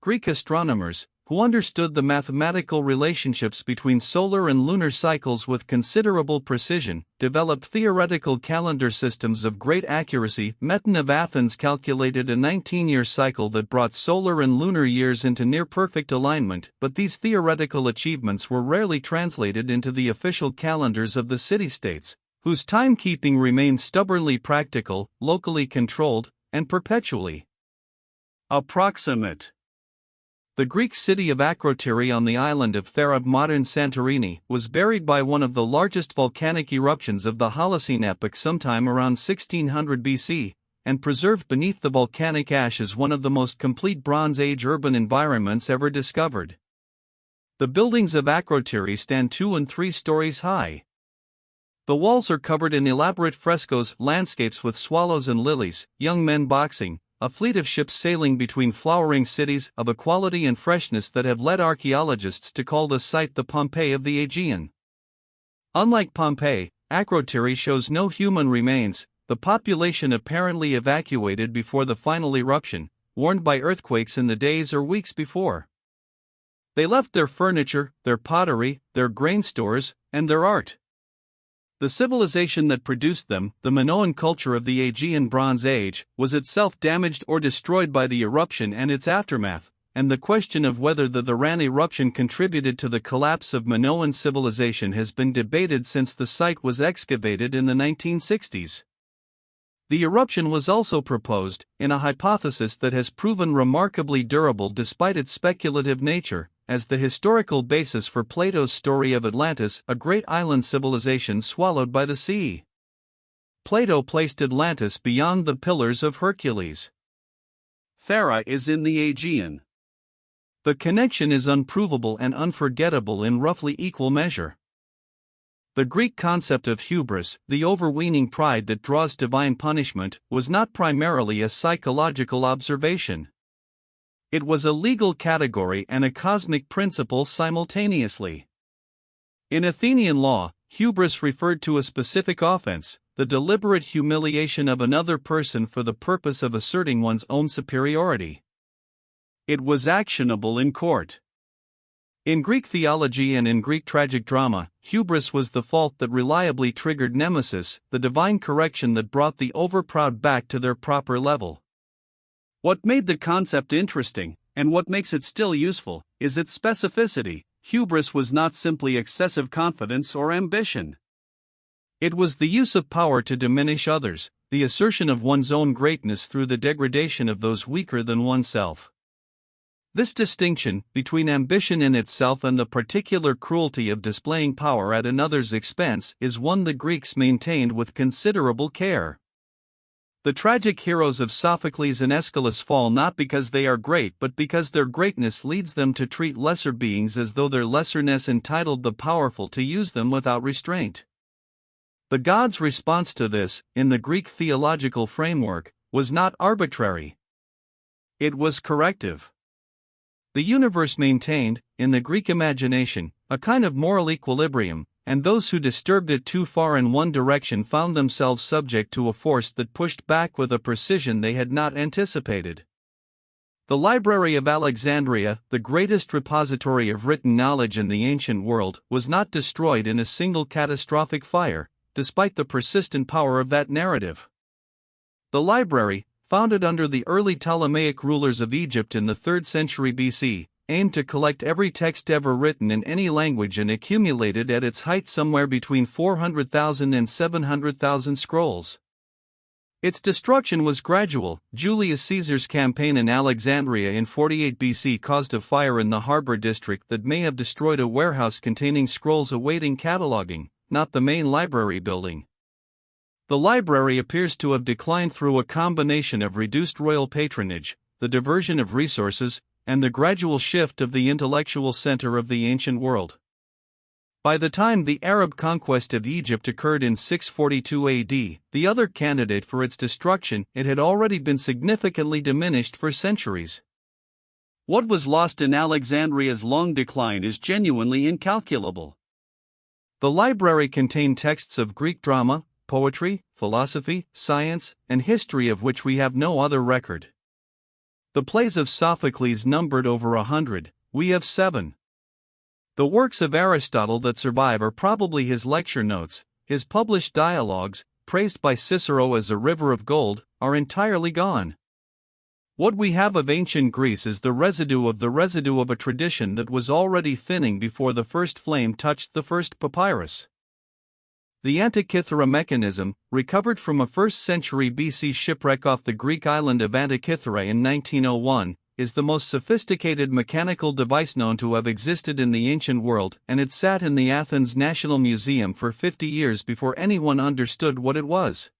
Greek astronomers, who understood the mathematical relationships between solar and lunar cycles with considerable precision, developed theoretical calendar systems of great accuracy. Meton of Athens calculated a 19-year cycle that brought solar and lunar years into near-perfect alignment, but these theoretical achievements were rarely translated into the official calendars of the city-states, whose timekeeping remained stubbornly practical, locally controlled, and perpetually approximate. The Greek city of Akrotiri on the island of Thera, modern Santorini, was buried by one of the largest volcanic eruptions of the Holocene epoch sometime around 1600 BC, and preserved beneath the volcanic ash as one of the most complete Bronze Age urban environments ever discovered. The buildings of Akrotiri stand 2 and 3 stories high. The walls are covered in elaborate frescoes, landscapes with swallows and lilies, young men boxing, a fleet of ships sailing between flowering cities of a quality and freshness that have led archaeologists to call the site the Pompeii of the Aegean. Unlike Pompeii, Akrotiri shows no human remains, the population apparently evacuated before the final eruption, warned by earthquakes in the days or weeks before. They left their furniture, their pottery, their grain stores, and their art. The civilization that produced them, the Minoan culture of the Aegean Bronze Age, was itself damaged or destroyed by the eruption and its aftermath, and the question of whether the Thuran eruption contributed to the collapse of Minoan civilization has been debated since the site was excavated in the 1960s. The eruption was also proposed, in a hypothesis that has proven remarkably durable despite its speculative nature, as the historical basis for Plato's story of Atlantis, a great island civilization swallowed by the sea. Plato placed Atlantis beyond the Pillars of Hercules. Thera is in the Aegean. The connection is unprovable and unforgettable in roughly equal measure. The Greek concept of hubris, the overweening pride that draws divine punishment, was not primarily a psychological observation. It was a legal category and a cosmic principle simultaneously. In Athenian law, hubris referred to a specific offense, the deliberate humiliation of another person for the purpose of asserting one's own superiority. It was actionable in court. In Greek theology and in Greek tragic drama, hubris was the fault that reliably triggered nemesis, the divine correction that brought the overproud back to their proper level. What made the concept interesting, and what makes it still useful, is its specificity. Hubris was not simply excessive confidence or ambition. It was the use of power to diminish others, the assertion of one's own greatness through the degradation of those weaker than oneself. This distinction, between ambition in itself and the particular cruelty of displaying power at another's expense, is one the Greeks maintained with considerable care. The tragic heroes of Sophocles and Aeschylus fall not because they are great but because their greatness leads them to treat lesser beings as though their lesserness entitled the powerful to use them without restraint. The gods' response to this, in the Greek theological framework, was not arbitrary. It was corrective. The universe maintained, in the Greek imagination, a kind of moral equilibrium, and those who disturbed it too far in one direction found themselves subject to a force that pushed back with a precision they had not anticipated. The Library of Alexandria, the greatest repository of written knowledge in the ancient world, was not destroyed in a single catastrophic fire, despite the persistent power of that narrative. The library, founded under the early Ptolemaic rulers of Egypt in the 3rd century BC, aimed to collect every text ever written in any language and accumulated at its height somewhere between 400,000 and 700,000 scrolls. Its destruction was gradual. Julius Caesar's campaign in Alexandria in 48 BC caused a fire in the harbor district that may have destroyed a warehouse containing scrolls awaiting cataloging, not the main library building. The library appears to have declined through a combination of reduced royal patronage, the diversion of resources, and the gradual shift of the intellectual center of the ancient world. By the time the Arab conquest of Egypt occurred in 642 AD, the other candidate for its destruction, it had already been significantly diminished for centuries. What was lost in Alexandria's long decline is genuinely incalculable. The library contained texts of Greek drama, poetry, philosophy, science, and history of which we have no other record. The plays of Sophocles numbered over 100, We have 7. The works of Aristotle that survive are probably his lecture notes. His published dialogues, praised by Cicero as a river of gold, are entirely gone. What we have of ancient Greece is the residue of a tradition that was already thinning before the first flame touched the first papyrus. The Antikythera mechanism, recovered from a 1st century BC shipwreck off the Greek island of Antikythera in 1901, is the most sophisticated mechanical device known to have existed in the ancient world, and it sat in the Athens National Museum for 50 years before anyone understood what it was.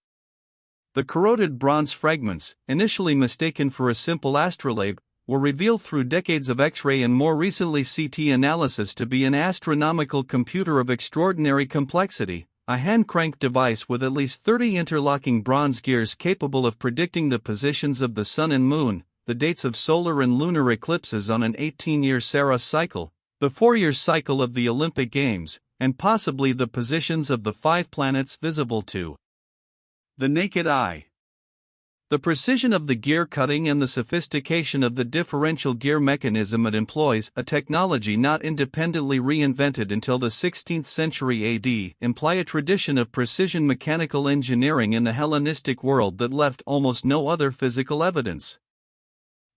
The corroded bronze fragments, initially mistaken for a simple astrolabe, were revealed through decades of X-ray and more recently CT analysis to be an astronomical computer of extraordinary complexity, a hand-cranked device with at least 30 interlocking bronze gears capable of predicting the positions of the sun and moon, the dates of solar and lunar eclipses on an 18-year Saros cycle, the 4-year cycle of the Olympic Games, and possibly the positions of the 5 planets visible to the naked eye. The precision of the gear cutting and the sophistication of the differential gear mechanism it employs, a technology not independently reinvented until the 16th century AD, imply a tradition of precision mechanical engineering in the Hellenistic world that left almost no other physical evidence.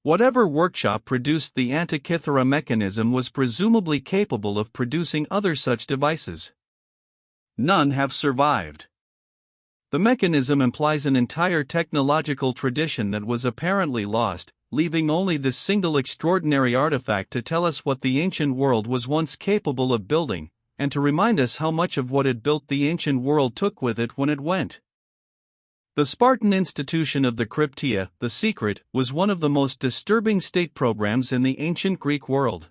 Whatever workshop produced the Antikythera mechanism was presumably capable of producing other such devices. None have survived. The mechanism implies an entire technological tradition that was apparently lost, leaving only this single extraordinary artifact to tell us what the ancient world was once capable of building, and to remind us how much of what it built the ancient world took with it when it went. The Spartan institution of the Crypteia, the secret, was one of the most disturbing state programs in the ancient Greek world.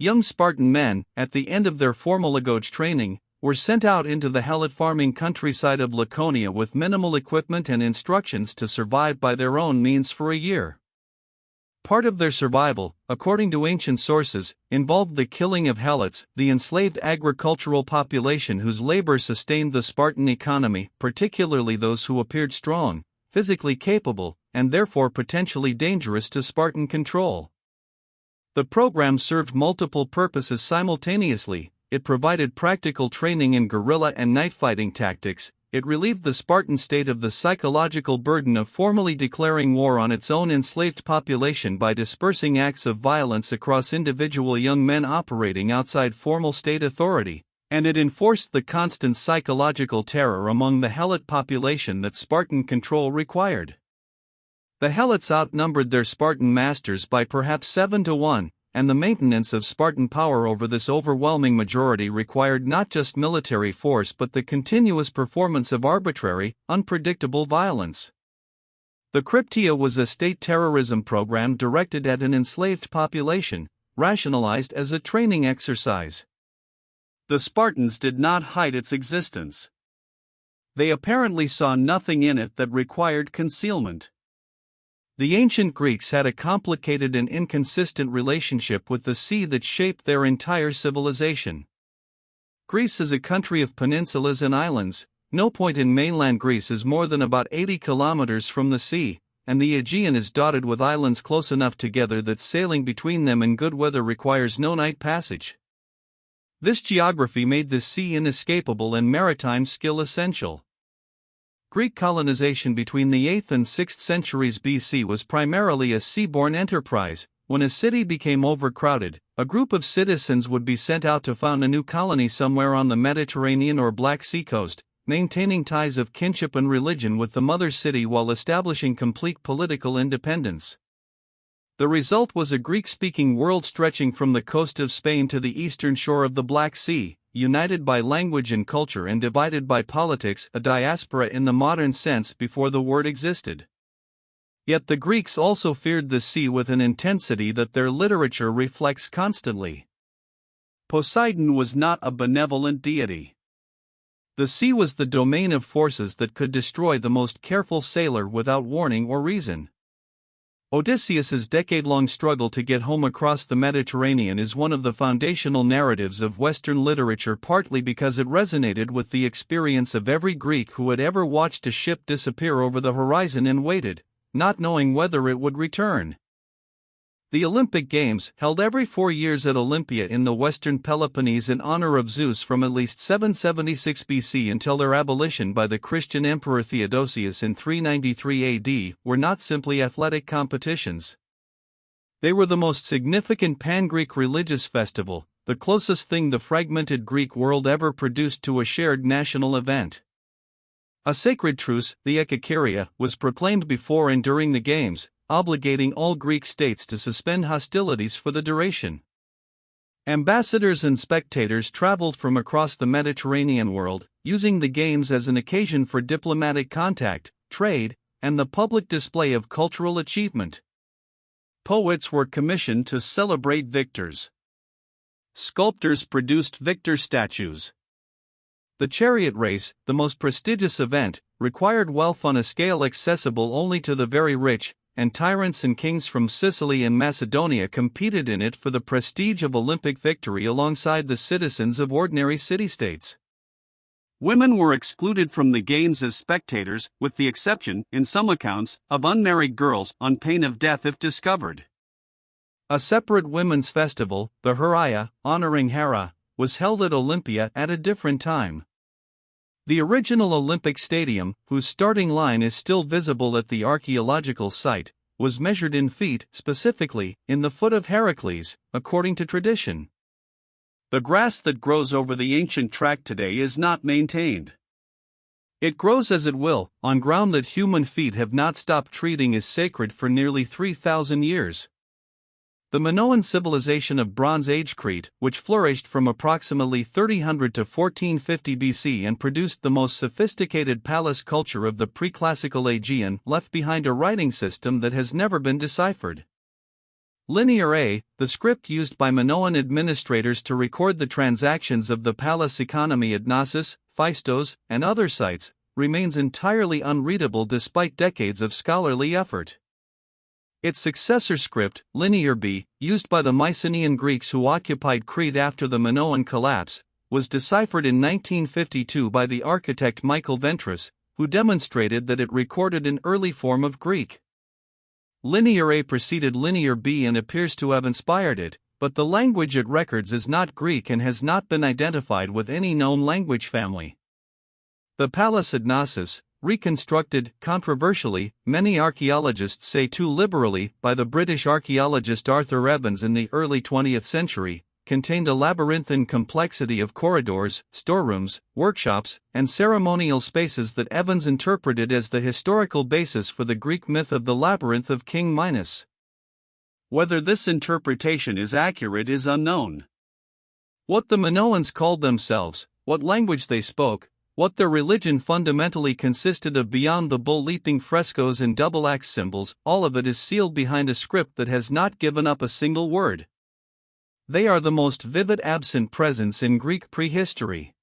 Young Spartan men, at the end of their formalagoge training, were sent out into the Helot farming countryside of Laconia with minimal equipment and instructions to survive by their own means for a year. Part of their survival, according to ancient sources, involved the killing of Helots, the enslaved agricultural population whose labor sustained the Spartan economy, particularly those who appeared strong, physically capable, and therefore potentially dangerous to Spartan control. The program served multiple purposes simultaneously. It provided practical training in guerrilla and night fighting tactics. It relieved the Spartan state of the psychological burden of formally declaring war on its own enslaved population by dispersing acts of violence across individual young men operating outside formal state authority, and it enforced the constant psychological terror among the Helot population that Spartan control required. The Helots outnumbered their Spartan masters by perhaps 7 to 1. And the maintenance of Spartan power over this overwhelming majority required not just military force but the continuous performance of arbitrary, unpredictable violence. The Crypteia was a state terrorism program directed at an enslaved population, rationalized as a training exercise. The Spartans did not hide its existence. They apparently saw nothing in it that required concealment. The ancient Greeks had a complicated and inconsistent relationship with the sea that shaped their entire civilization. Greece is a country of peninsulas and islands. No point in mainland Greece is more than about 80 kilometers from the sea, and the Aegean is dotted with islands close enough together that sailing between them in good weather requires no night passage. This geography made the sea inescapable and maritime skill essential. Greek colonization between the 8th and 6th centuries BC was primarily a seaborne enterprise. When a city became overcrowded, a group of citizens would be sent out to found a new colony somewhere on the Mediterranean or Black Sea coast, maintaining ties of kinship and religion with the mother city while establishing complete political independence. The result was a Greek-speaking world stretching from the coast of Spain to the eastern shore of the Black Sea, united by language and culture and divided by politics, a diaspora in the modern sense before the word existed. Yet the Greeks also feared the sea with an intensity that their literature reflects constantly. Poseidon was not a benevolent deity. The sea was the domain of forces that could destroy the most careful sailor without warning or reason. Odysseus's decade-long struggle to get home across the Mediterranean is one of the foundational narratives of Western literature, partly because it resonated with the experience of every Greek who had ever watched a ship disappear over the horizon and waited, not knowing whether it would return. The Olympic Games, held every 4 years at Olympia in the western Peloponnese in honor of Zeus from at least 776 BC until their abolition by the Christian Emperor Theodosius in 393 AD, were not simply athletic competitions. They were the most significant pan-Greek religious festival, the closest thing the fragmented Greek world ever produced to a shared national event. A sacred truce, the ekakeria, was proclaimed before and during the Games, obligating all Greek states to suspend hostilities for the duration. Ambassadors and spectators traveled from across the Mediterranean world, using the Games as an occasion for diplomatic contact, trade, and the public display of cultural achievement. Poets were commissioned to celebrate victors. Sculptors produced victor statues. The chariot race, the most prestigious event, required wealth on a scale accessible only to the very rich, and tyrants and kings from Sicily and Macedonia competed in it for the prestige of Olympic victory alongside the citizens of ordinary city-states. Women were excluded from the Games as spectators, with the exception, in some accounts, of unmarried girls on pain of death if discovered. A separate women's festival, the Heraia, honoring Hera, was held at Olympia at a different time. The original Olympic Stadium, whose starting line is still visible at the archaeological site, was measured in feet, specifically, in the foot of Heracles, according to tradition. The grass that grows over the ancient track today is not maintained. It grows as it will, on ground that human feet have not stopped treating as sacred for nearly 3,000 years. The Minoan civilization of Bronze Age Crete, which flourished from approximately 300 to 1450 BC and produced the most sophisticated palace culture of the pre-classical Aegean, left behind a writing system that has never been deciphered. Linear A, the script used by Minoan administrators to record the transactions of the palace economy at Knossos, Phaistos, and other sites, remains entirely unreadable despite decades of scholarly effort. Its successor script, Linear B, used by the Mycenaean Greeks who occupied Crete after the Minoan collapse, was deciphered in 1952 by the architect Michael Ventris, who demonstrated that it recorded an early form of Greek. Linear A preceded Linear B and appears to have inspired it, but the language it records is not Greek and has not been identified with any known language family. The palace at Knossos, reconstructed, controversially, many archaeologists say too liberally, by the British archaeologist Arthur Evans in the early 20th century, contained a labyrinthine complexity of corridors, storerooms, workshops, and ceremonial spaces that Evans interpreted as the historical basis for the Greek myth of the labyrinth of King Minos. Whether this interpretation is accurate is unknown. What the Minoans called themselves, what language they spoke, what their religion fundamentally consisted of beyond the bull-leaping frescoes and double-axe symbols, all of it is sealed behind a script that has not given up a single word. They are the most vivid absent presence in Greek prehistory.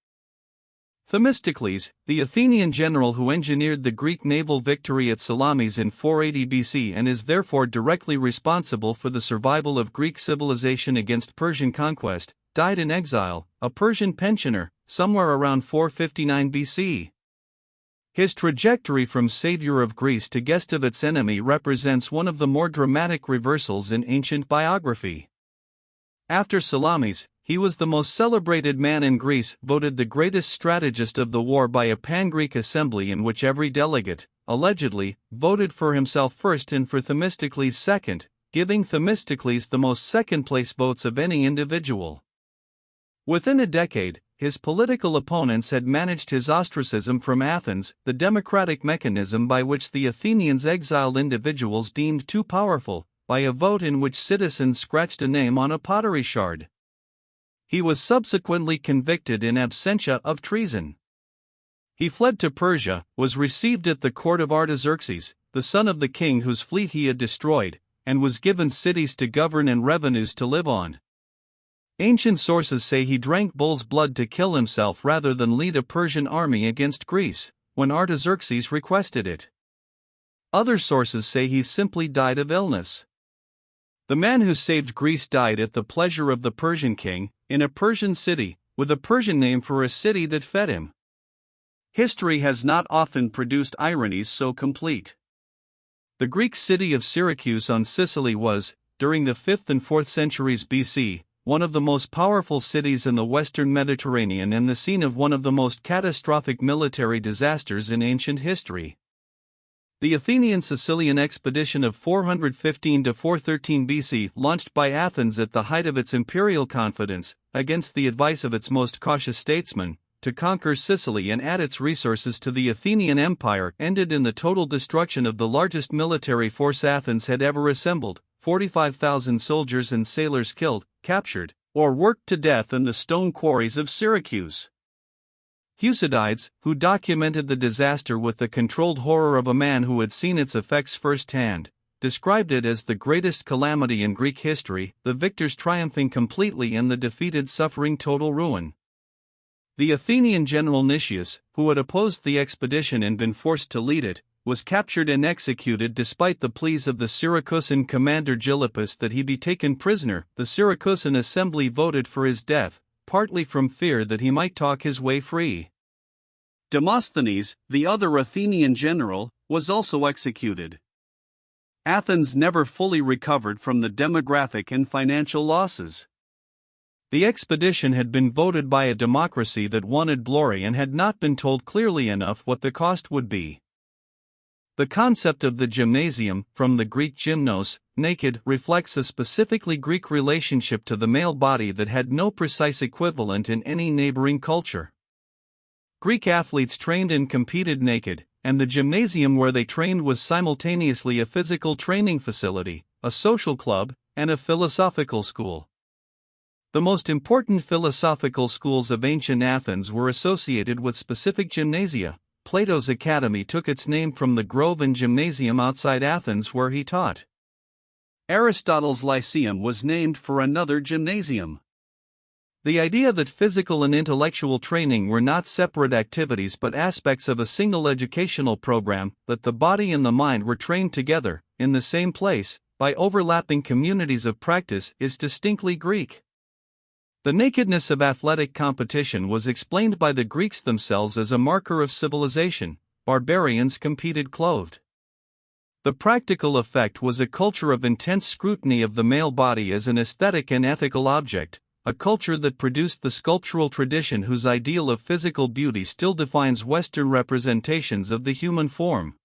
Themistocles, the Athenian general who engineered the Greek naval victory at Salamis in 480 BC and is therefore directly responsible for the survival of Greek civilization against Persian conquest, died in exile, a Persian pensioner, somewhere around 459 BC. His trajectory from savior of Greece to guest of its enemy represents one of the more dramatic reversals in ancient biography. After Salamis, he was the most celebrated man in Greece, voted the greatest strategist of the war by a pan-Greek assembly in which every delegate, allegedly, voted for himself first and for Themistocles second, giving Themistocles the most second-place votes of any individual. Within a decade, his political opponents had managed his ostracism from Athens, the democratic mechanism by which the Athenians exiled individuals deemed too powerful, by a vote in which citizens scratched a name on a pottery shard. He was subsequently convicted in absentia of treason. He fled to Persia, was received at the court of Artaxerxes, the son of the king whose fleet he had destroyed, and was given cities to govern and revenues to live on. Ancient sources say he drank bull's blood to kill himself rather than lead a Persian army against Greece, when Artaxerxes requested it. Other sources say he simply died of illness. The man who saved Greece died at the pleasure of the Persian king, in a Persian city, with a Persian name for a city that fed him. History has not often produced ironies so complete. The Greek city of Syracuse on Sicily was, during the 5th and 4th centuries BC, one of the most powerful cities in the western Mediterranean and the scene of one of the most catastrophic military disasters in ancient history. The Athenian Sicilian expedition of 415 to 413 BC, launched by Athens at the height of its imperial confidence, against the advice of its most cautious statesmen, to conquer Sicily and add its resources to the Athenian Empire, ended in the total destruction of the largest military force Athens had ever assembled, 45,000 soldiers and sailors killed, captured, or worked to death in the stone quarries of Syracuse. Thucydides, who documented the disaster with the controlled horror of a man who had seen its effects firsthand, described it as the greatest calamity in Greek history, the victors triumphing completely and the defeated suffering total ruin. The Athenian general Nicias, who had opposed the expedition and been forced to lead it, was captured and executed despite the pleas of the Syracusan commander Gylippus that he be taken prisoner. The Syracusan assembly voted for his death, partly from fear that he might talk his way free. Demosthenes, the other Athenian general, was also executed. Athens never fully recovered from the demographic and financial losses. The expedition had been voted by a democracy that wanted glory and had not been told clearly enough what the cost would be. The concept of the gymnasium, from the Greek gymnos, naked, reflects a specifically Greek relationship to the male body that had no precise equivalent in any neighboring culture. Greek athletes trained and competed naked, and the gymnasium where they trained was simultaneously a physical training facility, a social club, and a philosophical school. The most important philosophical schools of ancient Athens were associated with specific gymnasia. Plato's academy took its name from the grove and gymnasium outside Athens where he taught. Aristotle's Lyceum was named for another gymnasium. The idea that physical and intellectual training were not separate activities but aspects of a single educational program, that the body and the mind were trained together, in the same place, by overlapping communities of practice, is distinctly Greek. The nakedness of athletic competition was explained by the Greeks themselves as a marker of civilization. Barbarians competed clothed. The practical effect was a culture of intense scrutiny of the male body as an aesthetic and ethical object, a culture that produced the sculptural tradition whose ideal of physical beauty still defines Western representations of the human form.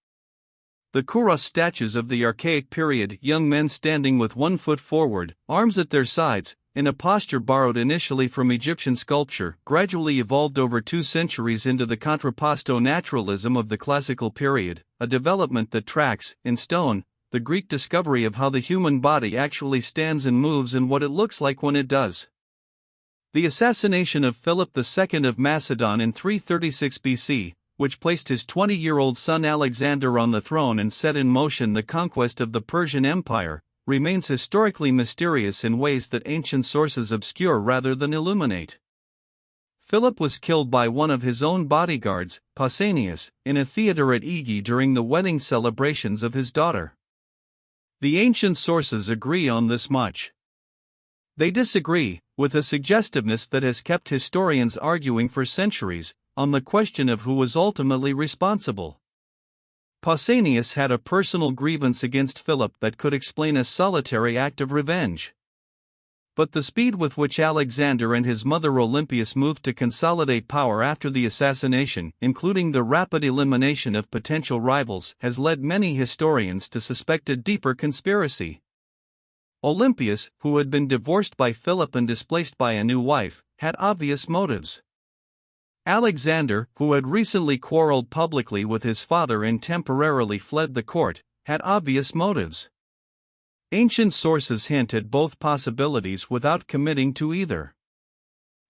The Kouros statues of the archaic period, young men standing with one foot forward, arms at their sides, in a posture borrowed initially from Egyptian sculpture, gradually evolved over 2 centuries into the contrapposto naturalism of the classical period, a development that tracks, in stone, the Greek discovery of how the human body actually stands and moves and what it looks like when it does. The assassination of Philip II of Macedon in 336 BC, which placed his 20-year-old son Alexander on the throne and set in motion the conquest of the Persian Empire, remains historically mysterious in ways that ancient sources obscure rather than illuminate. Philip was killed by one of his own bodyguards, Pausanias, in a theater at Aegae during the wedding celebrations of his daughter. The ancient sources agree on this much. They disagree, with a suggestiveness that has kept historians arguing for centuries, on the question of who was ultimately responsible. Pausanias had a personal grievance against Philip that could explain a solitary act of revenge. But the speed with which Alexander and his mother Olympias moved to consolidate power after the assassination, including the rapid elimination of potential rivals, has led many historians to suspect a deeper conspiracy. Olympias, who had been divorced by Philip and displaced by a new wife, had obvious motives. Alexander, who had recently quarreled publicly with his father and temporarily fled the court, had obvious motives. Ancient sources hint at both possibilities without committing to either.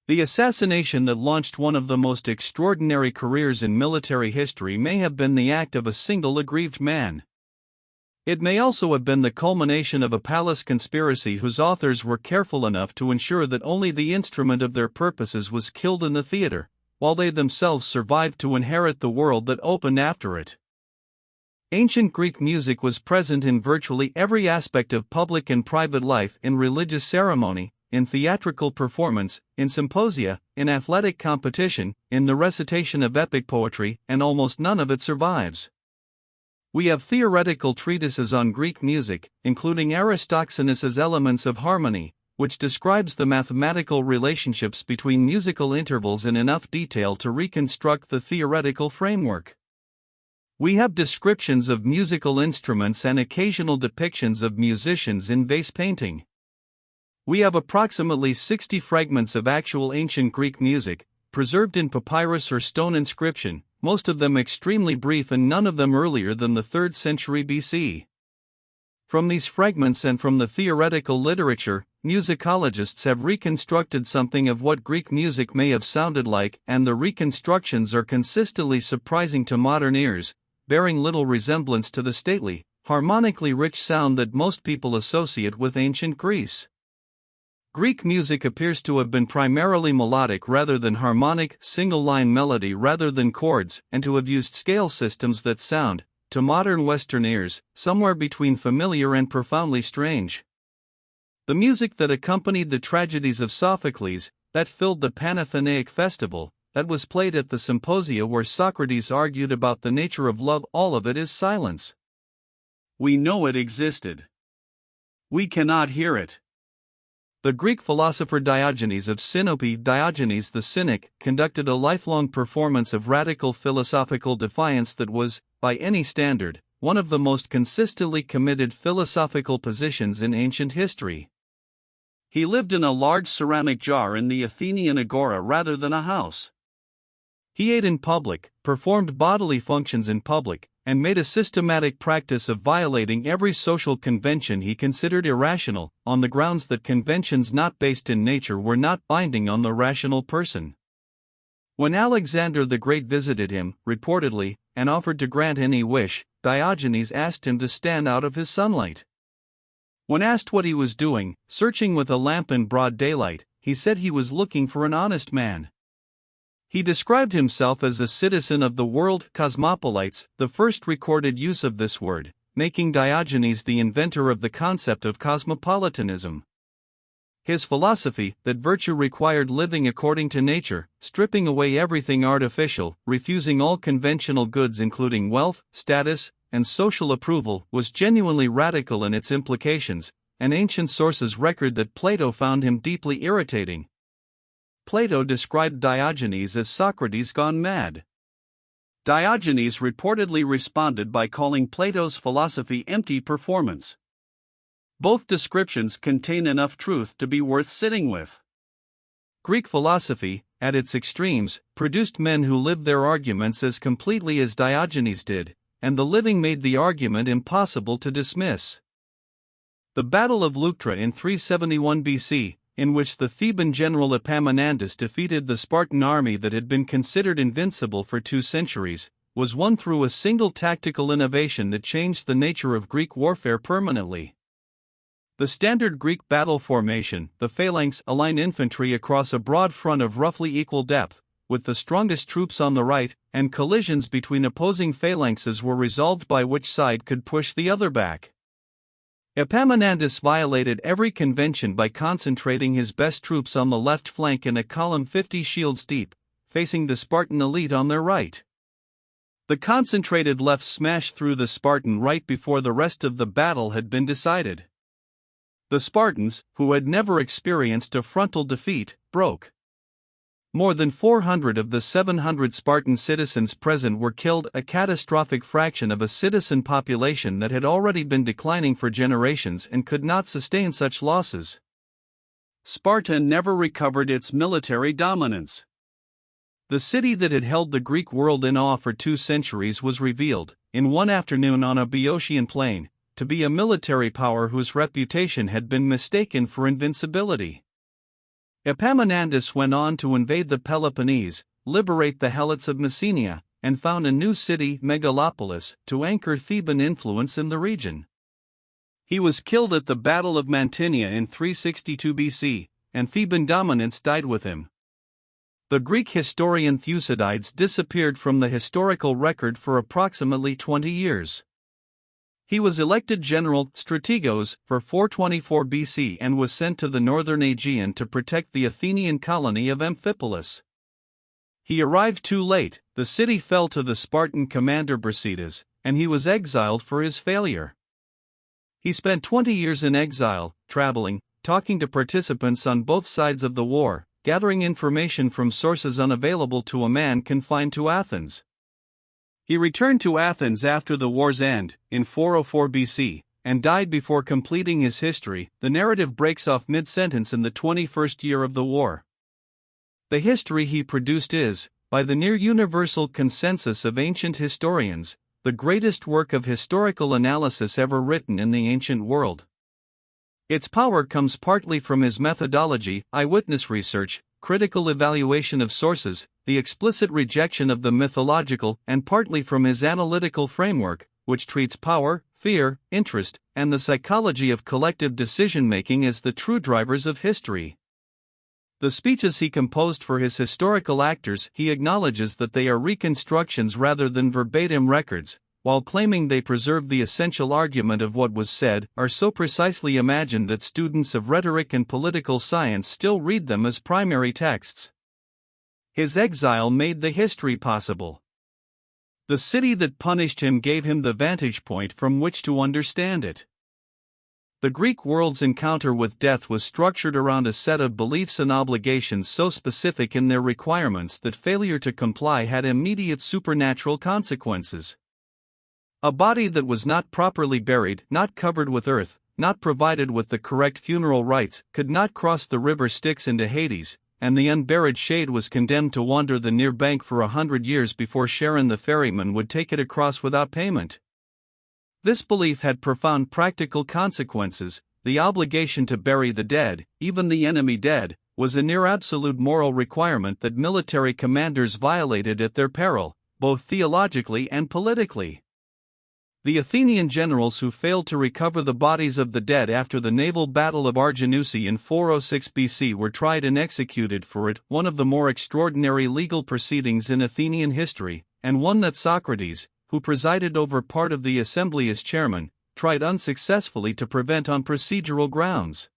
The assassination that launched one of the most extraordinary careers in military history may have been the act of a single aggrieved man. It may also have been the culmination of a palace conspiracy whose authors were careful enough to ensure that only the instrument of their purposes was killed in the theater, while they themselves survived to inherit the world that opened after it. Ancient Greek music was present in virtually every aspect of public and private life, in religious ceremony, in theatrical performance, in symposia, in athletic competition, in the recitation of epic poetry, and almost none of it survives. We have theoretical treatises on Greek music, including Aristoxenus's Elements of Harmony, which describes the mathematical relationships between musical intervals in enough detail to reconstruct the theoretical framework. We have descriptions of musical instruments and occasional depictions of musicians in vase painting. We have approximately 60 fragments of actual ancient Greek music, preserved in papyrus or stone inscription, most of them extremely brief and none of them earlier than the 3rd century BC. From these fragments and from the theoretical literature, musicologists have reconstructed something of what Greek music may have sounded like, and the reconstructions are consistently surprising to modern ears, bearing little resemblance to the stately, harmonically rich sound that most people associate with ancient Greece. Greek music appears to have been primarily melodic rather than harmonic, single-line melody rather than chords, and to have used scale systems that sound, to modern Western ears, somewhere between familiar and profoundly strange. The music that accompanied the tragedies of Sophocles, that filled the Panathenaic festival, that was played at the symposia where Socrates argued about the nature of love, all of it is silence. We know it existed. We cannot hear it. The Greek philosopher Diogenes of Sinope, Diogenes the Cynic, conducted a lifelong performance of radical philosophical defiance that was, by any standard, one of the most consistently committed philosophical positions in ancient history. He lived in a large ceramic jar in the Athenian agora rather than a house. He ate in public, performed bodily functions in public, and made a systematic practice of violating every social convention he considered irrational, on the grounds that conventions not based in nature were not binding on the rational person. When Alexander the Great visited him, reportedly, and offered to grant any wish, Diogenes asked him to stand out of his sunlight. When asked what he was doing, searching with a lamp in broad daylight, he said he was looking for an honest man. He described himself as a citizen of the world, cosmopolites, the first recorded use of this word, making Diogenes the inventor of the concept of cosmopolitanism. His philosophy, that virtue required living according to nature, stripping away everything artificial, refusing all conventional goods including wealth, status, and social approval, was genuinely radical in its implications, and ancient sources record that Plato found him deeply irritating. Plato described Diogenes as Socrates gone mad. Diogenes reportedly responded by calling Plato's philosophy empty performance. Both descriptions contain enough truth to be worth sitting with. Greek philosophy, at its extremes, produced men who lived their arguments as completely as Diogenes did, and the living made the argument impossible to dismiss. The Battle of Leuctra in 371 BC, in which the Theban general Epaminondas defeated the Spartan army that had been considered invincible for 2 centuries, was won through a single tactical innovation that changed the nature of Greek warfare permanently. The standard Greek battle formation, the phalanx, aligned infantry across a broad front of roughly equal depth, with the strongest troops on the right, and collisions between opposing phalanxes were resolved by which side could push the other back. Epaminondas violated every convention by concentrating his best troops on the left flank in a column 50 shields deep, facing the Spartan elite on their right. The concentrated left smashed through the Spartan right before the rest of the battle had been decided. The Spartans, who had never experienced a frontal defeat, broke. More than 400 of the 700 Spartan citizens present were killed, a catastrophic fraction of a citizen population that had already been declining for generations and could not sustain such losses. Sparta never recovered its military dominance. The city that had held the Greek world in awe for 2 centuries was revealed, in one afternoon on a Boeotian plain, to be a military power whose reputation had been mistaken for invincibility. Epaminondas went on to invade the Peloponnese, liberate the Helots of Messenia, and found a new city, Megalopolis, to anchor Theban influence in the region. He was killed at the Battle of Mantinea in 362 BC, and Theban dominance died with him. The Greek historian Thucydides disappeared from the historical record for approximately 20 years. He was elected general strategos for 424 BC and was sent to the northern Aegean to protect the Athenian colony of Amphipolis. He arrived too late, the city fell to the Spartan commander Brasidas, and he was exiled for his failure. He spent 20 years in exile, traveling, talking to participants on both sides of the war, gathering information from sources unavailable to a man confined to Athens. He returned to Athens after the war's end, in 404 BC, and died before completing his history. The narrative breaks off mid-sentence in the 21st year of the war. The history he produced is, by the near-universal consensus of ancient historians, the greatest work of historical analysis ever written in the ancient world. Its power comes partly from his methodology, eyewitness research, critical evaluation of sources, the explicit rejection of the mythological, and partly from his analytical framework, which treats power, fear, interest, and the psychology of collective decision-making as the true drivers of history. The speeches he composed for his historical actors, he acknowledges that they are reconstructions rather than verbatim records, while claiming they preserve the essential argument of what was said, are so precisely imagined that students of rhetoric and political science still read them as primary texts. His exile made the history possible. The city that punished him gave him the vantage point from which to understand it. The Greek world's encounter with death was structured around a set of beliefs and obligations so specific in their requirements that failure to comply had immediate supernatural consequences. A body that was not properly buried, not covered with earth, not provided with the correct funeral rites, could not cross the river Styx into Hades, and the unburied shade was condemned to wander the near bank for 100 years before Charon the ferryman would take it across without payment. This belief had profound practical consequences. The obligation to bury the dead, even the enemy dead, was a near-absolute moral requirement that military commanders violated at their peril, both theologically and politically. The Athenian generals who failed to recover the bodies of the dead after the naval battle of Arginusi in 406 BC were tried and executed for it, one of the more extraordinary legal proceedings in Athenian history, and one that Socrates, who presided over part of the assembly as chairman, tried unsuccessfully to prevent on procedural grounds.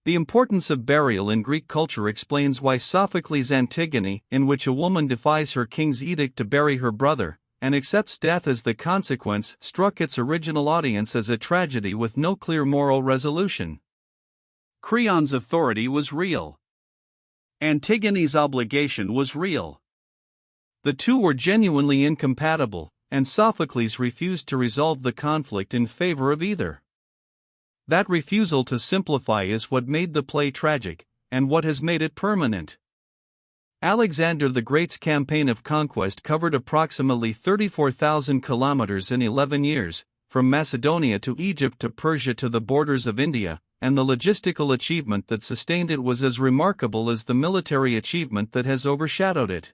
The importance of burial in Greek culture explains why Sophocles' Antigone, in which a woman defies her king's edict to bury her brother, and accepts death as the consequence, struck its original audience as a tragedy with no clear moral resolution. Creon's authority was real. Antigone's obligation was real. The two were genuinely incompatible, and Sophocles refused to resolve the conflict in favor of either. That refusal to simplify is what made the play tragic, and what has made it permanent. Alexander the Great's campaign of conquest covered approximately 34,000 kilometers in 11 years, from Macedonia to Egypt to Persia to the borders of India, and the logistical achievement that sustained it was as remarkable as the military achievement that has overshadowed it.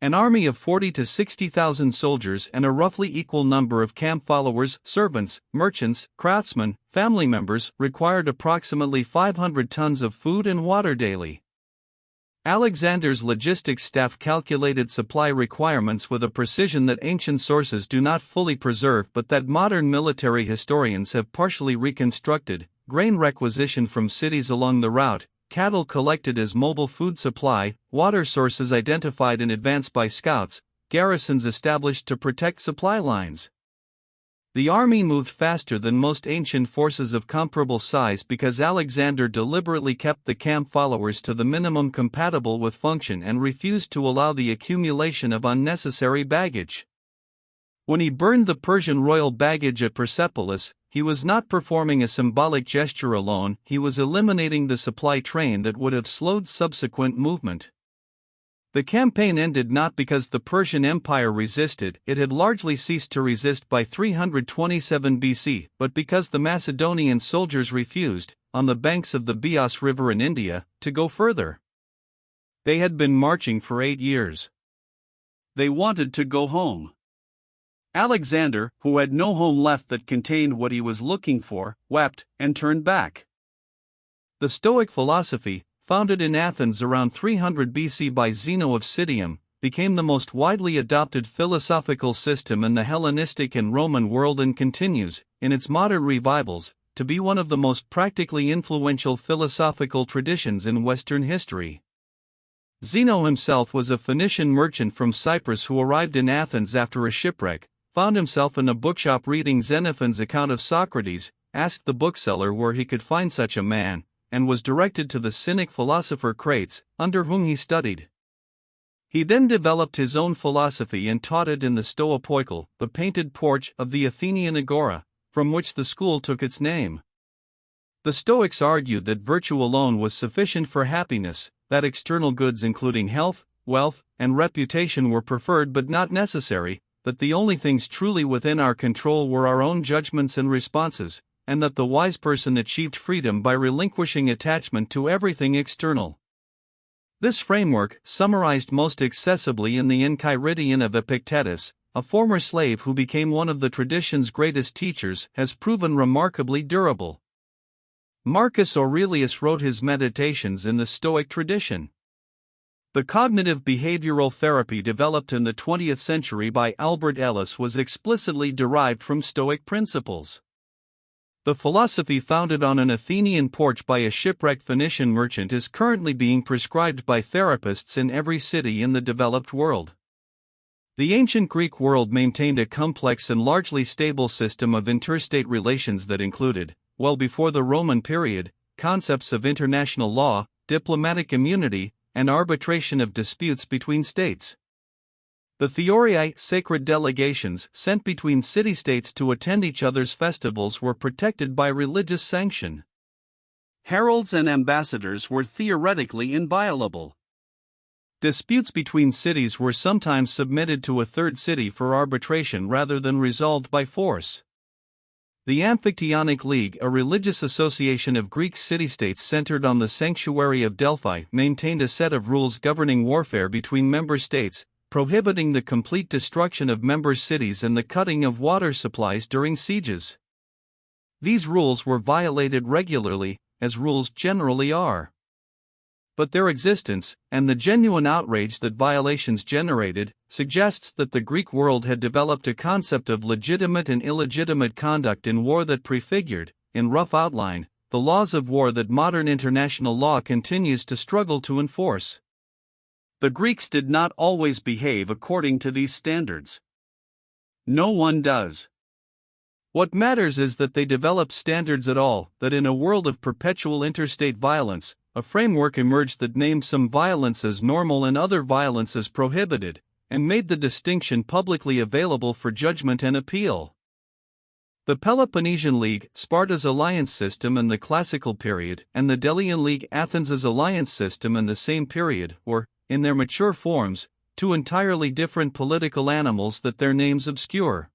An army of 40 to 60,000 soldiers and a roughly equal number of camp followers, servants, merchants, craftsmen, family members required approximately 500 tons of food and water daily. Alexander's logistics staff calculated supply requirements with a precision that ancient sources do not fully preserve but that modern military historians have partially reconstructed: grain requisitioned from cities along the route, cattle collected as mobile food supply, water sources identified in advance by scouts, garrisons established to protect supply lines. The army moved faster than most ancient forces of comparable size because Alexander deliberately kept the camp followers to the minimum compatible with function and refused to allow the accumulation of unnecessary baggage. When he burned the Persian royal baggage at Persepolis, he was not performing a symbolic gesture alone, he was eliminating the supply train that would have slowed subsequent movement. The campaign ended not because the Persian Empire resisted, it had largely ceased to resist by 327 BC, but because the Macedonian soldiers refused, on the banks of the Bias River in India, to go further. They had been marching for 8 years. They wanted to go home. Alexander, who had no home left that contained what he was looking for, wept and turned back. The Stoic philosophy, founded in Athens around 300 BC by Zeno of Citium, became the most widely adopted philosophical system in the Hellenistic and Roman world and continues, in its modern revivals, to be one of the most practically influential philosophical traditions in Western history. Zeno himself was a Phoenician merchant from Cyprus who arrived in Athens after a shipwreck, found himself in a bookshop reading Xenophon's account of Socrates, asked the bookseller where he could find such a man, and was directed to the cynic philosopher Crates, under whom he studied. He then developed his own philosophy and taught it in the Stoa, the painted porch of the Athenian agora, from which the school took its name. The Stoics argued that virtue alone was sufficient for happiness, that external goods including health, wealth, and reputation were preferred but not necessary, that the only things truly within our control were our own judgments and responses, and that the wise person achieved freedom by relinquishing attachment to everything external. This framework, summarized most accessibly in the Enchiridion of Epictetus, a former slave who became one of the tradition's greatest teachers, has proven remarkably durable. Marcus Aurelius wrote his Meditations in the Stoic tradition. The cognitive behavioral therapy developed in the 20th century by Albert Ellis was explicitly derived from Stoic principles. The philosophy founded on an Athenian porch by a shipwrecked Phoenician merchant is currently being prescribed by therapists in every city in the developed world. The ancient Greek world maintained a complex and largely stable system of interstate relations that included, well before the Roman period, concepts of international law, diplomatic immunity, and arbitration of disputes between states. The theoriae, sacred delegations sent between city-states to attend each other's festivals, were protected by religious sanction. Heralds and ambassadors were theoretically inviolable. Disputes between cities were sometimes submitted to a third city for arbitration rather than resolved by force. The Amphictyonic League, a religious association of Greek city-states centered on the sanctuary of Delphi, maintained a set of rules governing warfare between member states, prohibiting the complete destruction of member cities and the cutting of water supplies during sieges. These rules were violated regularly, as rules generally are. But their existence, and the genuine outrage that violations generated, suggests that the Greek world had developed a concept of legitimate and illegitimate conduct in war that prefigured, in rough outline, the laws of war that modern international law continues to struggle to enforce. The Greeks did not always behave according to these standards. No one does. What matters is that they developed standards at all, that in a world of perpetual interstate violence, a framework emerged that named some violence as normal and other violence as prohibited, and made the distinction publicly available for judgment and appeal. The Peloponnesian League, Sparta's alliance system in the classical period, and the Delian League, Athens's alliance system in the same period, were, in their mature forms, two entirely different political animals that their names obscure.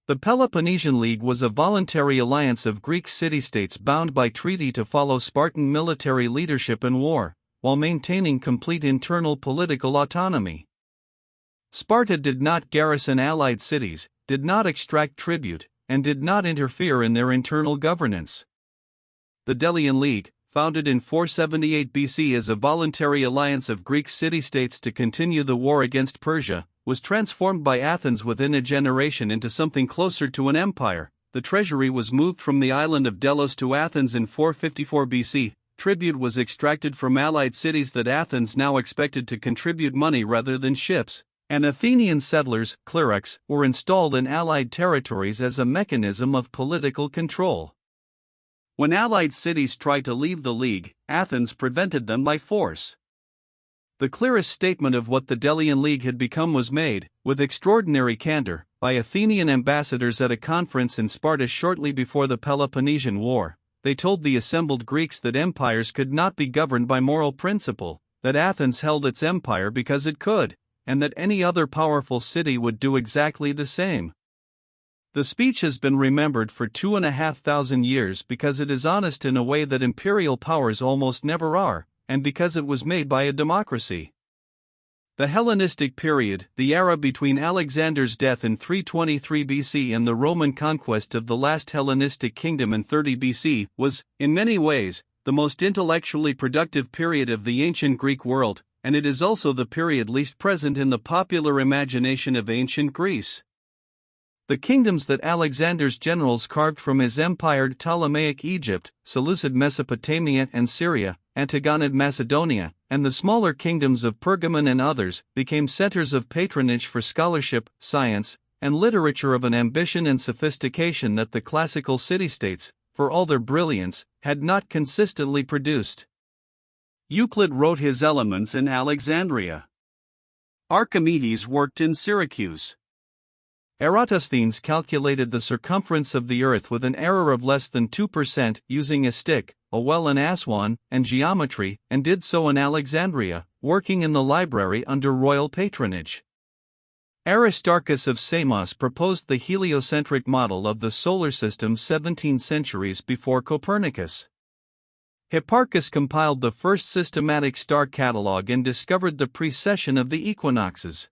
The Peloponnesian League was a voluntary alliance of Greek city-states bound by treaty to follow Spartan military leadership in war, while maintaining complete internal political autonomy. Sparta did not garrison allied cities, did not extract tribute, and did not interfere in their internal governance. The Delian League, founded in 478 BC as a voluntary alliance of Greek city-states to continue the war against Persia, was transformed by Athens within a generation into something closer to an empire. The treasury was moved from the island of Delos to Athens in 454 BC. Tribute was extracted from allied cities that Athens now expected to contribute money rather than ships, and Athenian settlers, clerics, were installed in allied territories as a mechanism of political control. When allied cities tried to leave the League, Athens prevented them by force. The clearest statement of what the Delian League had become was made, with extraordinary candor, by Athenian ambassadors at a conference in Sparta shortly before the Peloponnesian War. They told the assembled Greeks that empires could not be governed by moral principle, that Athens held its empire because it could, and that any other powerful city would do exactly the same. The speech has been remembered for 2,500 years because it is honest in a way that imperial powers almost never are, and because it was made by a democracy. The Hellenistic period, the era between Alexander's death in 323 BC and the Roman conquest of the last Hellenistic kingdom in 30 BC, was, in many ways, the most intellectually productive period of the ancient Greek world, and it is also the period least present in the popular imagination of ancient Greece. The kingdoms that Alexander's generals carved from his empired Ptolemaic Egypt, Seleucid Mesopotamia and Syria, Antigonid Macedonia, and the smaller kingdoms of Pergamon and others, became centers of patronage for scholarship, science, and literature of an ambition and sophistication that the classical city-states, for all their brilliance, had not consistently produced. Euclid wrote his Elements in Alexandria. Archimedes worked in Syracuse. Eratosthenes calculated the circumference of the Earth with an error of less than 2% using a stick, a well in Aswan, and geometry, and did so in Alexandria, working in the library under royal patronage. Aristarchus of Samos proposed the heliocentric model of the solar system 17 centuries before Copernicus. Hipparchus compiled the first systematic star catalogue and discovered the precession of the equinoxes.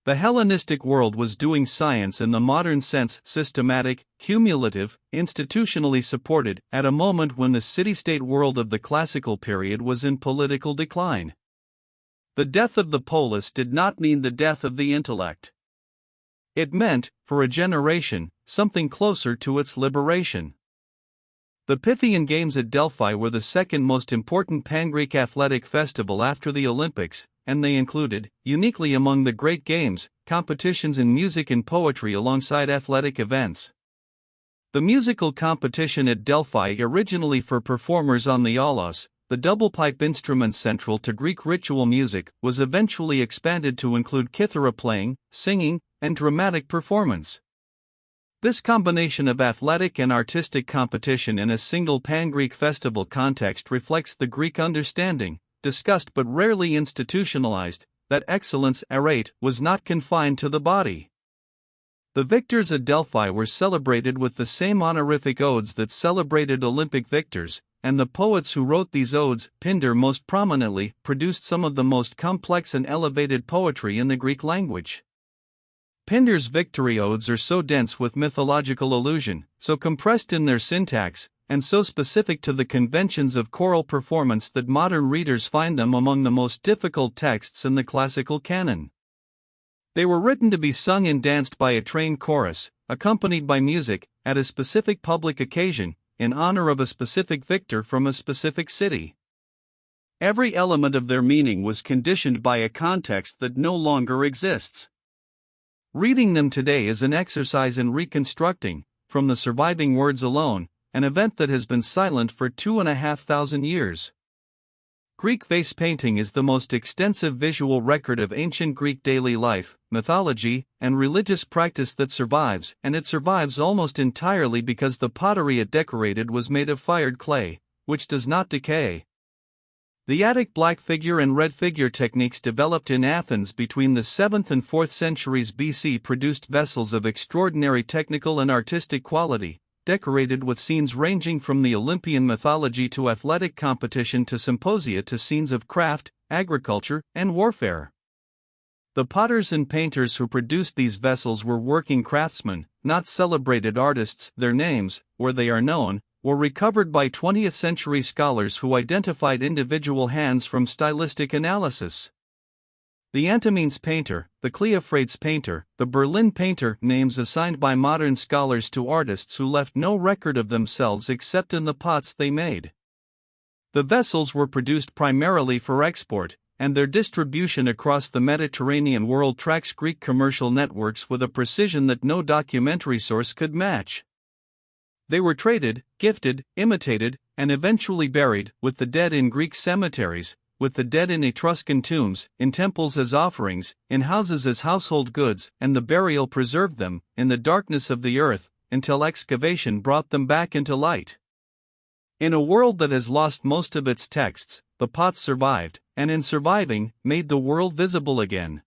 The Hellenistic world was doing science in the modern sense, systematic, cumulative, institutionally supported, at a moment when the city-state world of the classical period was in political decline. The death of the polis did not mean the death of the intellect. It meant, for a generation, something closer to its liberation. The Pythian Games at Delphi were the second most important pan-Greek athletic festival after the Olympics, and they included, uniquely among the great games, competitions in music and poetry alongside athletic events. The musical competition at Delphi, originally for performers on the aulos, the double pipe instrument central to Greek ritual music, was eventually expanded to include kithara playing, singing, and dramatic performance. This combination of athletic and artistic competition in a single pan-Greek festival context reflects the Greek understanding, discussed but rarely institutionalized, that excellence arete was not confined to the body. The victors at Delphi were celebrated with the same honorific odes that celebrated Olympic victors, and the poets who wrote these odes, Pindar most prominently, produced some of the most complex and elevated poetry in the Greek language. Pindar's victory odes are so dense with mythological allusion, so compressed in their syntax, and so specific to the conventions of choral performance that modern readers find them among the most difficult texts in the classical canon. They were written to be sung and danced by a trained chorus, accompanied by music, at a specific public occasion, in honor of a specific victor from a specific city. Every element of their meaning was conditioned by a context that no longer exists. Reading them today is an exercise in reconstructing, from the surviving words alone, an event that has been silent for 2,500 years. Greek vase painting is the most extensive visual record of ancient Greek daily life, mythology, and religious practice that survives, and it survives almost entirely because the pottery it decorated was made of fired clay, which does not decay. The Attic black figure and red figure techniques developed in Athens between the 7th and 4th centuries BC produced vessels of extraordinary technical and artistic quality, decorated with scenes ranging from the Olympian mythology to athletic competition to symposia to scenes of craft, agriculture, and warfare. The potters and painters who produced these vessels were working craftsmen, not celebrated artists. Their names, where they are known, were recovered by 20th century scholars who identified individual hands from stylistic analysis. The Antimenes painter, the Cleophrades painter, the Berlin painter, names assigned by modern scholars to artists who left no record of themselves except in the pots they made. The vessels were produced primarily for export, and their distribution across the Mediterranean world tracks Greek commercial networks with a precision that no documentary source could match. They were traded, gifted, imitated, and eventually buried, with the dead in Greek cemeteries, with the dead in Etruscan tombs, in temples as offerings, in houses as household goods, and the burial preserved them, in the darkness of the earth, until excavation brought them back into light. In a world that has lost most of its texts, the pots survived, and in surviving, made the world visible again.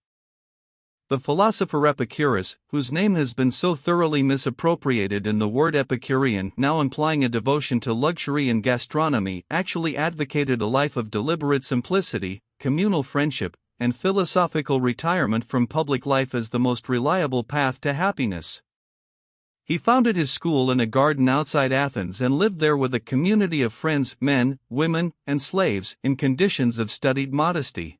The philosopher Epicurus, whose name has been so thoroughly misappropriated in the word Epicurean, now implying a devotion to luxury and gastronomy, actually advocated a life of deliberate simplicity, communal friendship, and philosophical retirement from public life as the most reliable path to happiness. He founded his school in a garden outside Athens and lived there with a community of friends, men, women, and slaves, in conditions of studied modesty.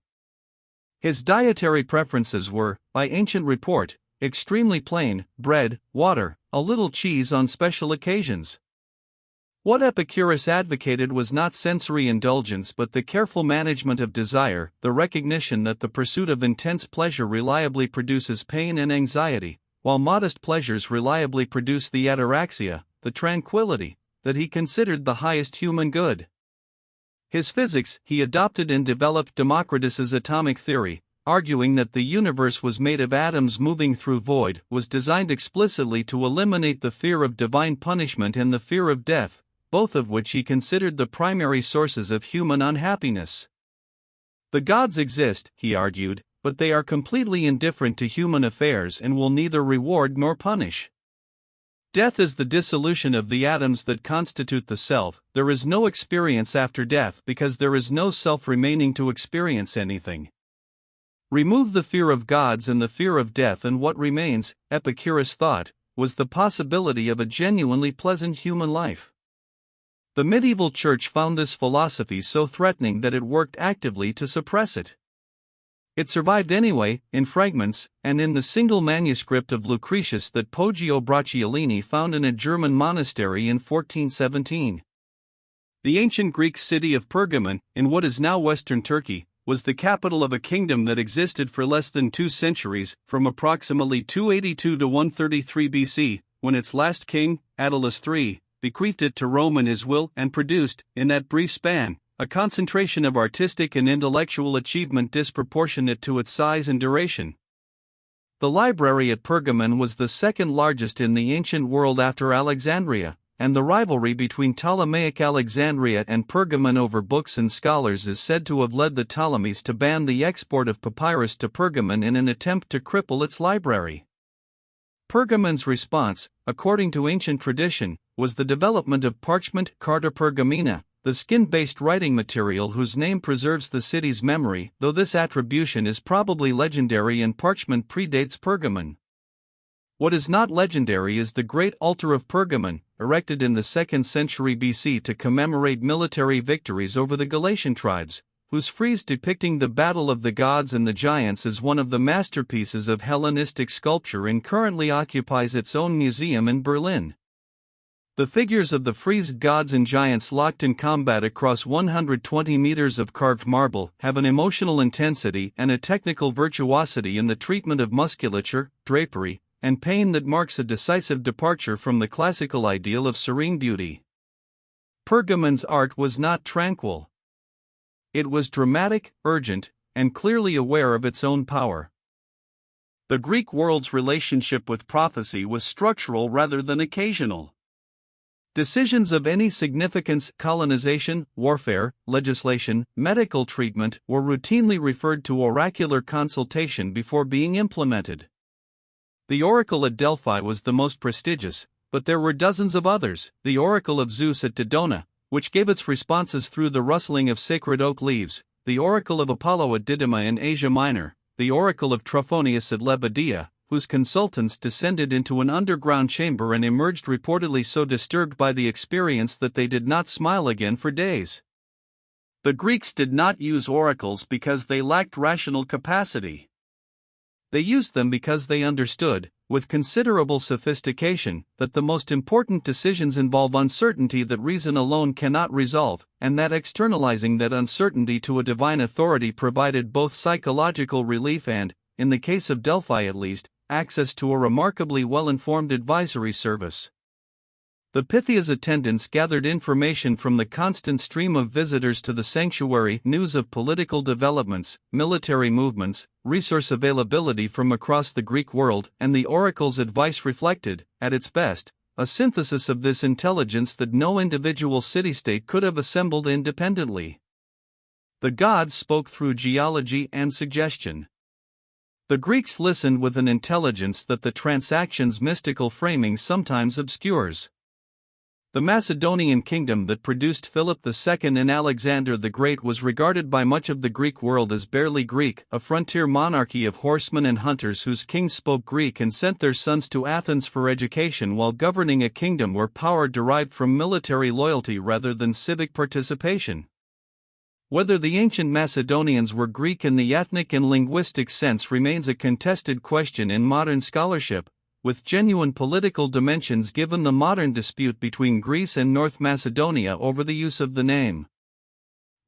His dietary preferences were, by ancient report, extremely plain: bread, water, a little cheese on special occasions. What Epicurus advocated was not sensory indulgence but the careful management of desire, the recognition that the pursuit of intense pleasure reliably produces pain and anxiety, while modest pleasures reliably produce the ataraxia, the tranquility, that he considered the highest human good. His physics he adopted and developed Democritus's atomic theory, arguing that the universe was made of atoms moving through void, was designed explicitly to eliminate the fear of divine punishment and the fear of death, both of which he considered the primary sources of human unhappiness. The gods exist, he argued, but they are completely indifferent to human affairs and will neither reward nor punish. Death is the dissolution of the atoms that constitute the self. There is no experience after death because there is no self remaining to experience anything. Remove the fear of gods and the fear of death, and what remains, Epicurus thought, was the possibility of a genuinely pleasant human life. The medieval church found this philosophy so threatening that it worked actively to suppress it. It survived anyway, in fragments, and in the single manuscript of Lucretius that Poggio Bracciolini found in a German monastery in 1417. The ancient Greek city of Pergamon, in what is now western Turkey, was the capital of a kingdom that existed for less than 2 centuries, from approximately 282 to 133 BC, when its last king, Attalus III, bequeathed it to Rome in his will and produced, in that brief span, a concentration of artistic and intellectual achievement disproportionate to its size and duration. The library at Pergamon was the second largest in the ancient world after Alexandria, and the rivalry between Ptolemaic Alexandria and Pergamon over books and scholars is said to have led the Ptolemies to ban the export of papyrus to Pergamon in an attempt to cripple its library. Pergamon's response, according to ancient tradition, was the development of parchment, carta pergamena, the skin-based writing material whose name preserves the city's memory, though this attribution is probably legendary and parchment predates Pergamon. What is not legendary is the Great Altar of Pergamon, erected in the 2nd century BC to commemorate military victories over the Galatian tribes, whose frieze depicting the Battle of the Gods and the Giants is one of the masterpieces of Hellenistic sculpture and currently occupies its own museum in Berlin. The figures of the friezed gods and giants locked in combat across 120 meters of carved marble have an emotional intensity and a technical virtuosity in the treatment of musculature, drapery, and pain that marks a decisive departure from the classical ideal of serene beauty. Pergamon's art was not tranquil. It was dramatic, urgent, and clearly aware of its own power. The Greek world's relationship with prophecy was structural rather than occasional. Decisions of any significance, colonization, warfare, legislation, medical treatment, were routinely referred to oracular consultation before being implemented. The oracle at Delphi was the most prestigious, but there were dozens of others. The oracle of Zeus at Dodona, which gave its responses through the rustling of sacred oak leaves, the oracle of Apollo at Didyma in Asia Minor, the oracle of Trophonius at Lebedia, whose consultants descended into an underground chamber and emerged reportedly so disturbed by the experience that they did not smile again for days. The Greeks did not use oracles because they lacked rational capacity. They used them because they understood, with considerable sophistication, that the most important decisions involve uncertainty that reason alone cannot resolve, and that externalizing that uncertainty to a divine authority provided both psychological relief and, in the case of Delphi at least, access to a remarkably well-informed advisory service. The Pythia's attendants gathered information from the constant stream of visitors to the sanctuary, news of political developments, military movements, resource availability from across the Greek world, and the oracle's advice reflected, at its best, a synthesis of this intelligence that no individual city-state could have assembled independently. The gods spoke through geology and suggestion. The Greeks listened with an intelligence that the transaction's mystical framing sometimes obscures. The Macedonian kingdom that produced Philip II and Alexander the Great was regarded by much of the Greek world as barely Greek, a frontier monarchy of horsemen and hunters whose kings spoke Greek and sent their sons to Athens for education while governing a kingdom where power derived from military loyalty rather than civic participation. Whether the ancient Macedonians were Greek in the ethnic and linguistic sense remains a contested question in modern scholarship, with genuine political dimensions given the modern dispute between Greece and North Macedonia over the use of the name.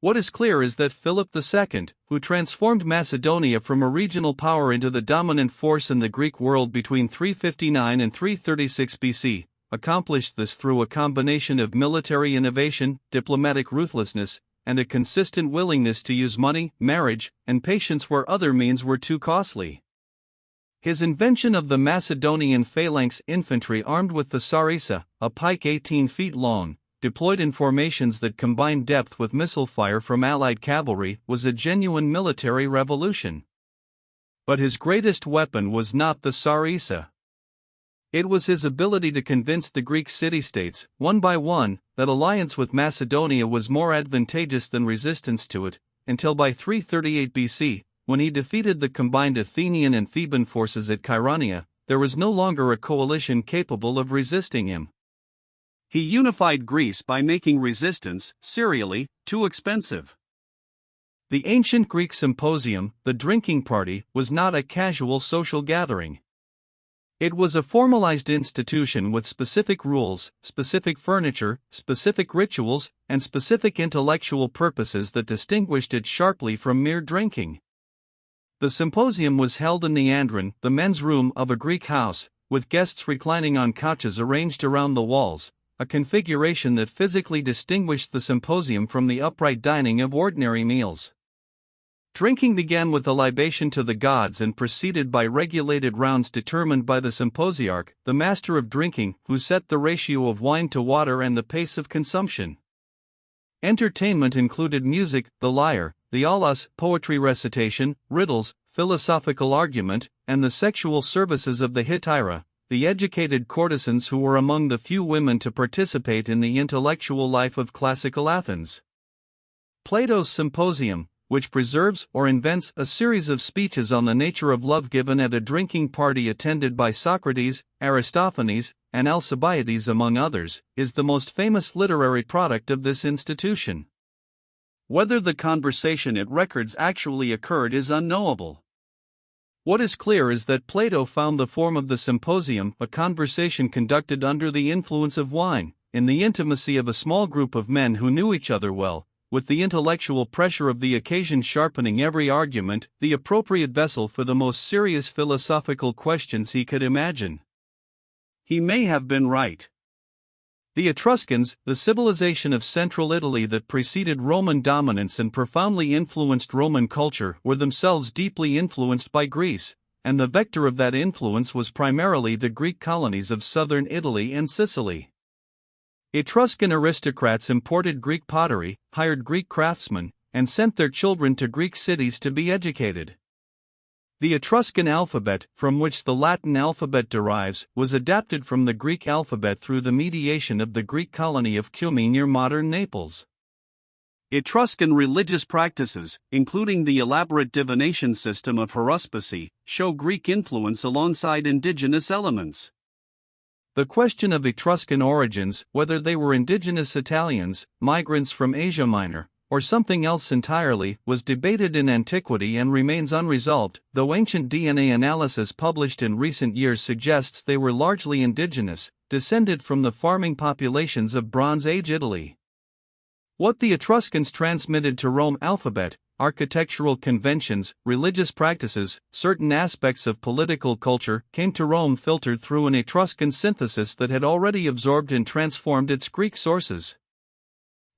What is clear is that Philip II, who transformed Macedonia from a regional power into the dominant force in the Greek world between 359 and 336 BC, accomplished this through a combination of military innovation, diplomatic ruthlessness, and a consistent willingness to use money, marriage, and patience where other means were too costly. His invention of the Macedonian phalanx infantry armed with the sarissa, a pike 18 feet long, deployed in formations that combined depth with missile fire from Allied cavalry, was a genuine military revolution. But his greatest weapon was not the sarissa. It was his ability to convince the Greek city-states, one by one, that alliance with Macedonia was more advantageous than resistance to it, until by 338 BC, when he defeated the combined Athenian and Theban forces at Chaeronea, there was no longer a coalition capable of resisting him. He unified Greece by making resistance, serially, too expensive. The ancient Greek symposium, the drinking party, was not a casual social gathering. It was a formalized institution with specific rules, specific furniture, specific rituals, and specific intellectual purposes that distinguished it sharply from mere drinking. The symposium was held in the andron, the men's room of a Greek house, with guests reclining on couches arranged around the walls, a configuration that physically distinguished the symposium from the upright dining of ordinary meals. Drinking began with a libation to the gods and preceded by regulated rounds determined by the symposiarch, the master of drinking, who set the ratio of wine to water and the pace of consumption. Entertainment included music, the lyre, the aulos, poetry recitation, riddles, philosophical argument, and the sexual services of the hetaira, the educated courtesans who were among the few women to participate in the intellectual life of classical Athens. Plato's Symposium, which preserves or invents a series of speeches on the nature of love given at a drinking party attended by Socrates, Aristophanes, and Alcibiades among others, is the most famous literary product of this institution. Whether the conversation it records actually occurred is unknowable. What is clear is that Plato found the form of the symposium a conversation conducted under the influence of wine, in the intimacy of a small group of men who knew each other well, with the intellectual pressure of the occasion sharpening every argument, the appropriate vessel for the most serious philosophical questions he could imagine. He may have been right. The Etruscans, the civilization of central Italy that preceded Roman dominance and profoundly influenced Roman culture, were themselves deeply influenced by Greece, and the vector of that influence was primarily the Greek colonies of southern Italy and Sicily. Etruscan aristocrats imported Greek pottery, hired Greek craftsmen, and sent their children to Greek cities to be educated. The Etruscan alphabet, from which the Latin alphabet derives, was adapted from the Greek alphabet through the mediation of the Greek colony of Cumae near modern Naples. Etruscan religious practices, including the elaborate divination system of haruspicy, show Greek influence alongside indigenous elements. The question of Etruscan origins, whether they were indigenous Italians, migrants from Asia Minor, or something else entirely, was debated in antiquity and remains unresolved, though ancient DNA analysis published in recent years suggests they were largely indigenous, descended from the farming populations of Bronze Age Italy. What the Etruscans transmitted to Rome: alphabet, architectural conventions, religious practices, certain aspects of political culture, came to Rome filtered through an Etruscan synthesis that had already absorbed and transformed its Greek sources.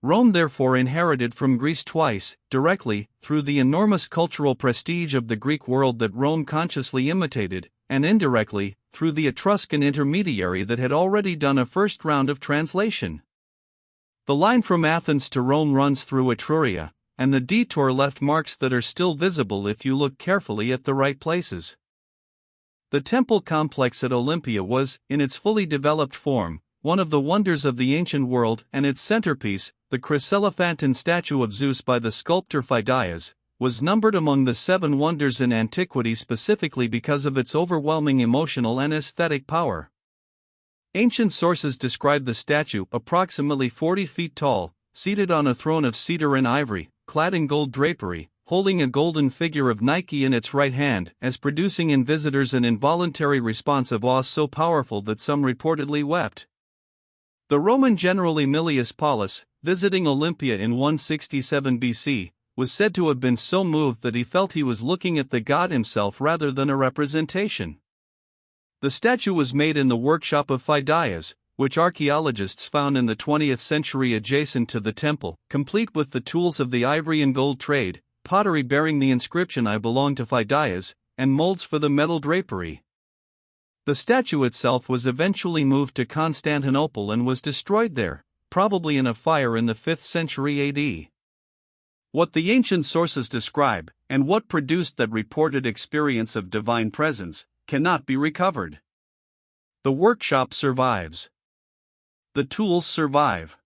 Rome therefore inherited from Greece twice, directly, through the enormous cultural prestige of the Greek world that Rome consciously imitated, and indirectly, through the Etruscan intermediary that had already done a first round of translation. The line from Athens to Rome runs through Etruria, and the detour left marks that are still visible if you look carefully at the right places. The temple complex at Olympia was, in its fully developed form, one of the wonders of the ancient world, and its centerpiece, the chryselephantine statue of Zeus by the sculptor Phidias, was numbered among the 7 wonders in antiquity specifically because of its overwhelming emotional and aesthetic power. Ancient sources describe the statue, approximately 40 feet tall, seated on a throne of cedar and ivory, clad in gold drapery, holding a golden figure of Nike in its right hand, as producing in visitors an involuntary response of awe so powerful that some reportedly wept. The Roman general Aemilius Paulus, visiting Olympia in 167 BC, was said to have been so moved that he felt he was looking at the god himself rather than a representation. The statue was made in the workshop of Phidias, which archaeologists found in the 20th century adjacent to the temple, complete with the tools of the ivory and gold trade, pottery bearing the inscription "I belong to Phidias," and molds for the metal drapery. The statue itself was eventually moved to Constantinople and was destroyed there, probably in a fire in the 5th century AD. What the ancient sources describe, and what produced that reported experience of divine presence, cannot be recovered. The workshop survives. The tools survive.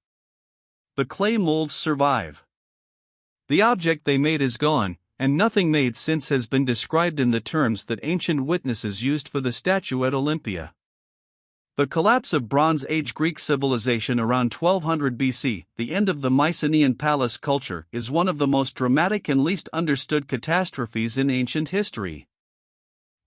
The clay molds survive. The object they made is gone, and nothing made since has been described in the terms that ancient witnesses used for the statue at Olympia. The collapse of Bronze Age Greek civilization around 1200 BC, the end of the Mycenaean palace culture, is one of the most dramatic and least understood catastrophes in ancient history.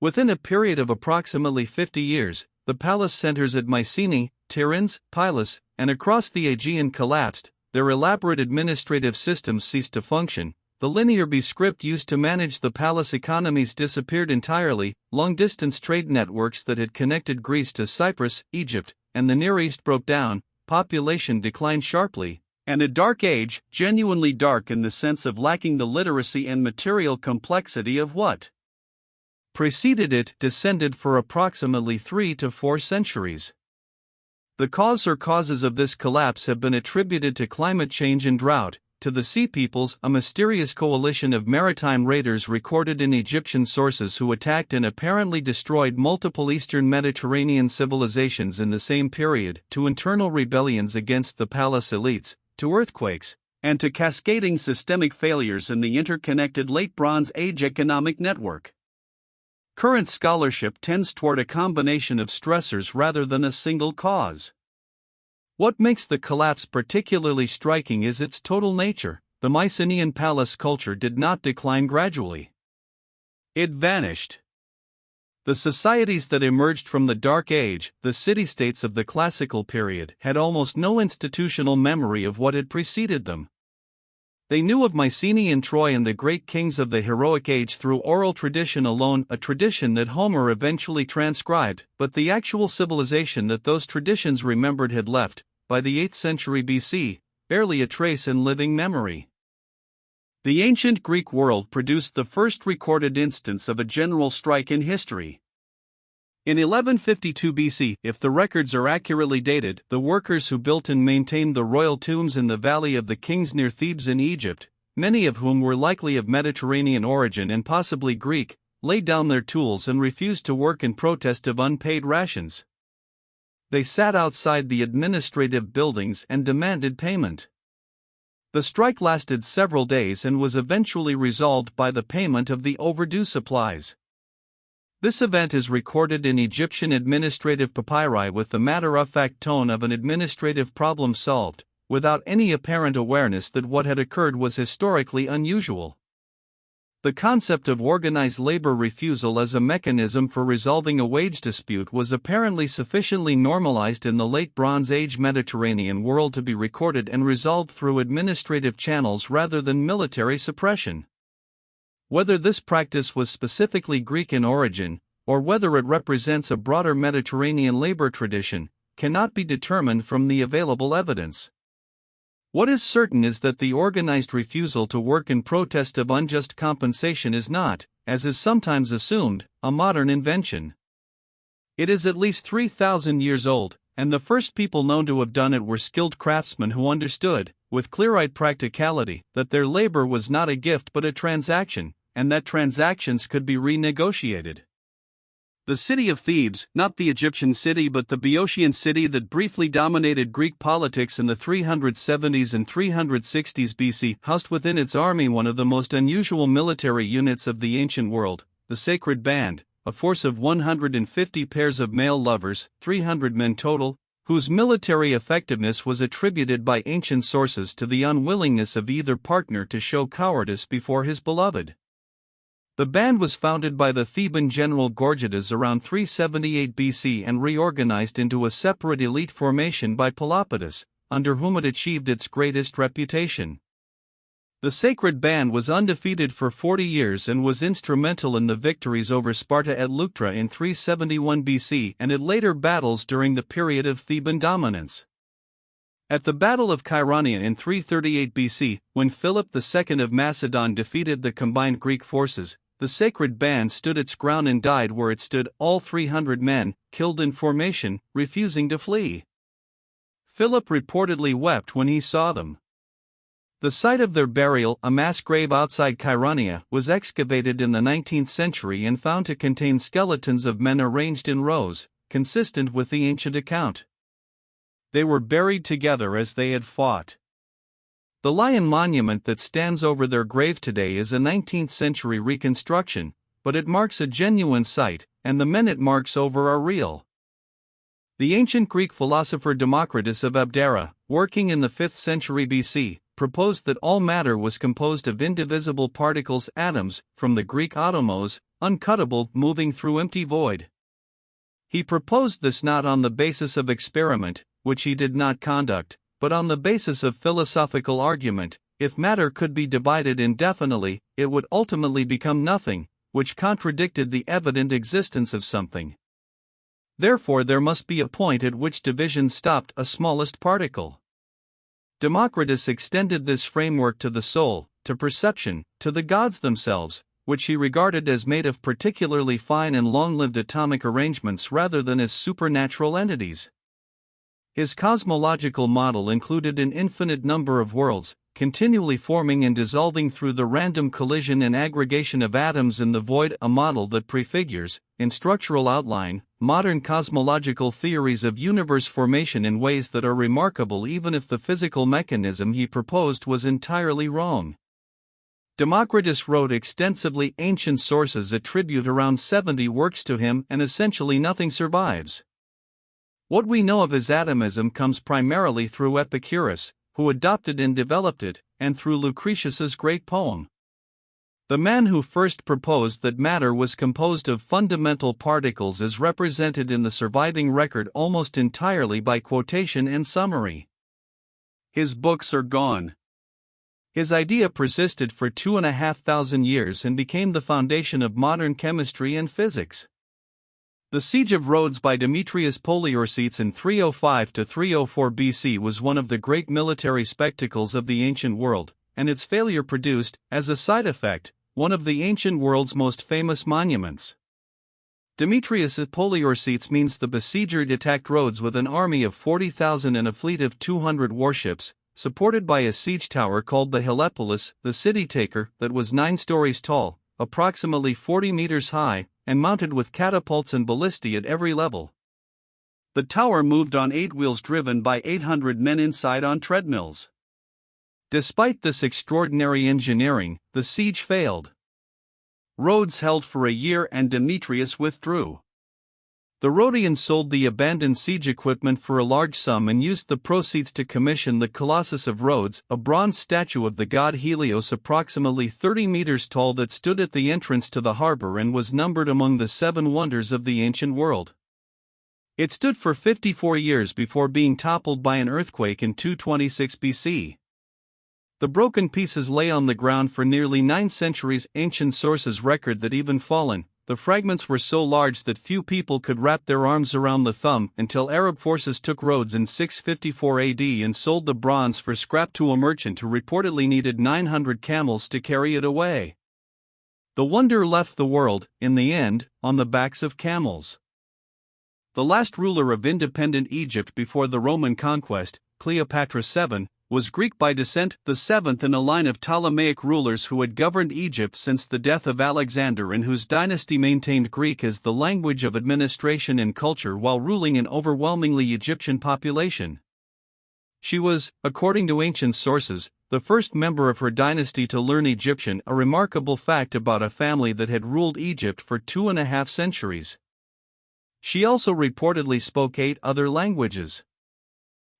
Within a period of approximately 50 years, the palace centers at Mycenae, Tiryns, Pylos, and across the Aegean collapsed, their elaborate administrative systems ceased to function, the linear B script used to manage the palace economies disappeared entirely, long-distance trade networks that had connected Greece to Cyprus, Egypt, and the Near East broke down, population declined sharply, and a dark age, genuinely dark in the sense of lacking the literacy and material complexity of what preceded it, descended for approximately 3 to 4 centuries. The cause or causes of this collapse have been attributed to climate change and drought, to the Sea Peoples, a mysterious coalition of maritime raiders recorded in Egyptian sources who attacked and apparently destroyed multiple Eastern Mediterranean civilizations in the same period, to internal rebellions against the palace elites, to earthquakes, and to cascading systemic failures in the interconnected Late Bronze Age economic network. Current scholarship tends toward a combination of stressors rather than a single cause. What makes the collapse particularly striking is its total nature. The Mycenaean palace culture did not decline gradually. It vanished. The societies that emerged from the Dark Age, the city-states of the classical period, had almost no institutional memory of what had preceded them. They knew of Mycenae and Troy and the great kings of the heroic age through oral tradition alone, a tradition that Homer eventually transcribed, but the actual civilization that those traditions remembered had left, by the 8th century BC, barely a trace in living memory. The ancient Greek world produced the first recorded instance of a general strike in history. In 1152 BC, if the records are accurately dated, the workers who built and maintained the royal tombs in the Valley of the Kings near Thebes in Egypt, many of whom were likely of Mediterranean origin and possibly Greek, laid down their tools and refused to work in protest of unpaid rations. They sat outside the administrative buildings and demanded payment. The strike lasted several days and was eventually resolved by the payment of the overdue supplies. This event is recorded in Egyptian administrative papyri with the matter-of-fact tone of an administrative problem solved, without any apparent awareness that what had occurred was historically unusual. The concept of organized labor refusal as a mechanism for resolving a wage dispute was apparently sufficiently normalized in the Late Bronze Age Mediterranean world to be recorded and resolved through administrative channels rather than military suppression. Whether this practice was specifically Greek in origin, or whether it represents a broader Mediterranean labor tradition, cannot be determined from the available evidence. What is certain is that the organized refusal to work in protest of unjust compensation is not, as is sometimes assumed, a modern invention. It is at least 3,000 years old, and the first people known to have done it were skilled craftsmen who understood, with clear-eyed practicality, that their labor was not a gift but a transaction, and that transactions could be renegotiated. The city of Thebes, not the Egyptian city but the Boeotian city that briefly dominated Greek politics in the 370s and 360s BC, housed within its army one of the most unusual military units of the ancient world, the Sacred Band, a force of 150 pairs of male lovers, 300 men total, whose military effectiveness was attributed by ancient sources to the unwillingness of either partner to show cowardice before his beloved. The band was founded by the Theban general Gorgidas around 378 BC and reorganized into a separate elite formation by Pelopidas, under whom it achieved its greatest reputation. The sacred band was undefeated for 40 years and was instrumental in the victories over Sparta at Leuctra in 371 BC and in later battles during the period of Theban dominance. At the Battle of Chaeronea in 338 BC, when Philip II of Macedon defeated the combined Greek forces, the sacred band stood its ground and died where it stood, all 300 men, killed in formation, refusing to flee. Philip reportedly wept when he saw them. The site of their burial, a mass grave outside Chaeronea, was excavated in the 19th century and found to contain skeletons of men arranged in rows, consistent with the ancient account. They were buried together as they had fought. The lion monument that stands over their grave today is a 19th century reconstruction, but it marks a genuine site, and the men it marks over are real. The ancient Greek philosopher Democritus of Abdera, working in the 5th century BC, proposed that all matter was composed of indivisible particles, atoms, from the Greek atomos, uncuttable, moving through empty void. He proposed this not on the basis of experiment, which he did not conduct, but on the basis of philosophical argument. If matter could be divided indefinitely, it would ultimately become nothing, which contradicted the evident existence of something. Therefore there must be a point at which division stopped a smallest particle. Democritus extended this framework to the soul, to perception, to the gods themselves, which he regarded as made of particularly fine and long-lived atomic arrangements rather than as supernatural entities. His cosmological model included an infinite number of worlds, continually forming and dissolving through the random collision and aggregation of atoms in the void, a model that prefigures, in structural outline, modern cosmological theories of universe formation in ways that are remarkable even if the physical mechanism he proposed was entirely wrong. Democritus wrote extensively. Ancient sources attribute around 70 works to him, and essentially nothing survives. What we know of his atomism comes primarily through Epicurus, who adopted and developed it, and through Lucretius's great poem. The man who first proposed that matter was composed of fundamental particles is represented in the surviving record almost entirely by quotation and summary. His books are gone. His idea persisted for 2,500 years and became the foundation of modern chemistry and physics. The siege of Rhodes by Demetrius Poliorcetes in 305 to 304 BC was one of the great military spectacles of the ancient world, and its failure produced, as a side effect, one of the ancient world's most famous monuments. Demetrius Poliorcetes means the besieger attacked Rhodes with an army of 40,000 and a fleet of 200 warships, supported by a siege tower called the Helepolis, the city-taker, that was 9 stories tall, approximately 40 meters high, and mounted with catapults and ballistae at every level. The tower moved on 8 wheels driven by 800 men inside on treadmills. Despite this extraordinary engineering, the siege failed. Rhodes held for a year and Demetrius withdrew. The Rhodians sold the abandoned siege equipment for a large sum and used the proceeds to commission the Colossus of Rhodes, a bronze statue of the god Helios approximately 30 meters tall that stood at the entrance to the harbor and was numbered among the 7 wonders of the ancient world. It stood for 54 years before being toppled by an earthquake in 226 BC. The broken pieces lay on the ground for nearly 9 centuries. Ancient sources record that even fallen, the fragments were so large that few people could wrap their arms around the thumb until Arab forces took Rhodes in 654 AD and sold the bronze for scrap to a merchant who reportedly needed 900 camels to carry it away. The wonder left the world, in the end, on the backs of camels. The last ruler of independent Egypt before the Roman conquest, Cleopatra VII, was Greek by descent, the 7th in a line of Ptolemaic rulers who had governed Egypt since the death of Alexander and whose dynasty maintained Greek as the language of administration and culture while ruling an overwhelmingly Egyptian population. She was, according to ancient sources, the first member of her dynasty to learn Egyptian, a remarkable fact about a family that had ruled Egypt for 2.5 centuries. She also reportedly spoke 8 other languages.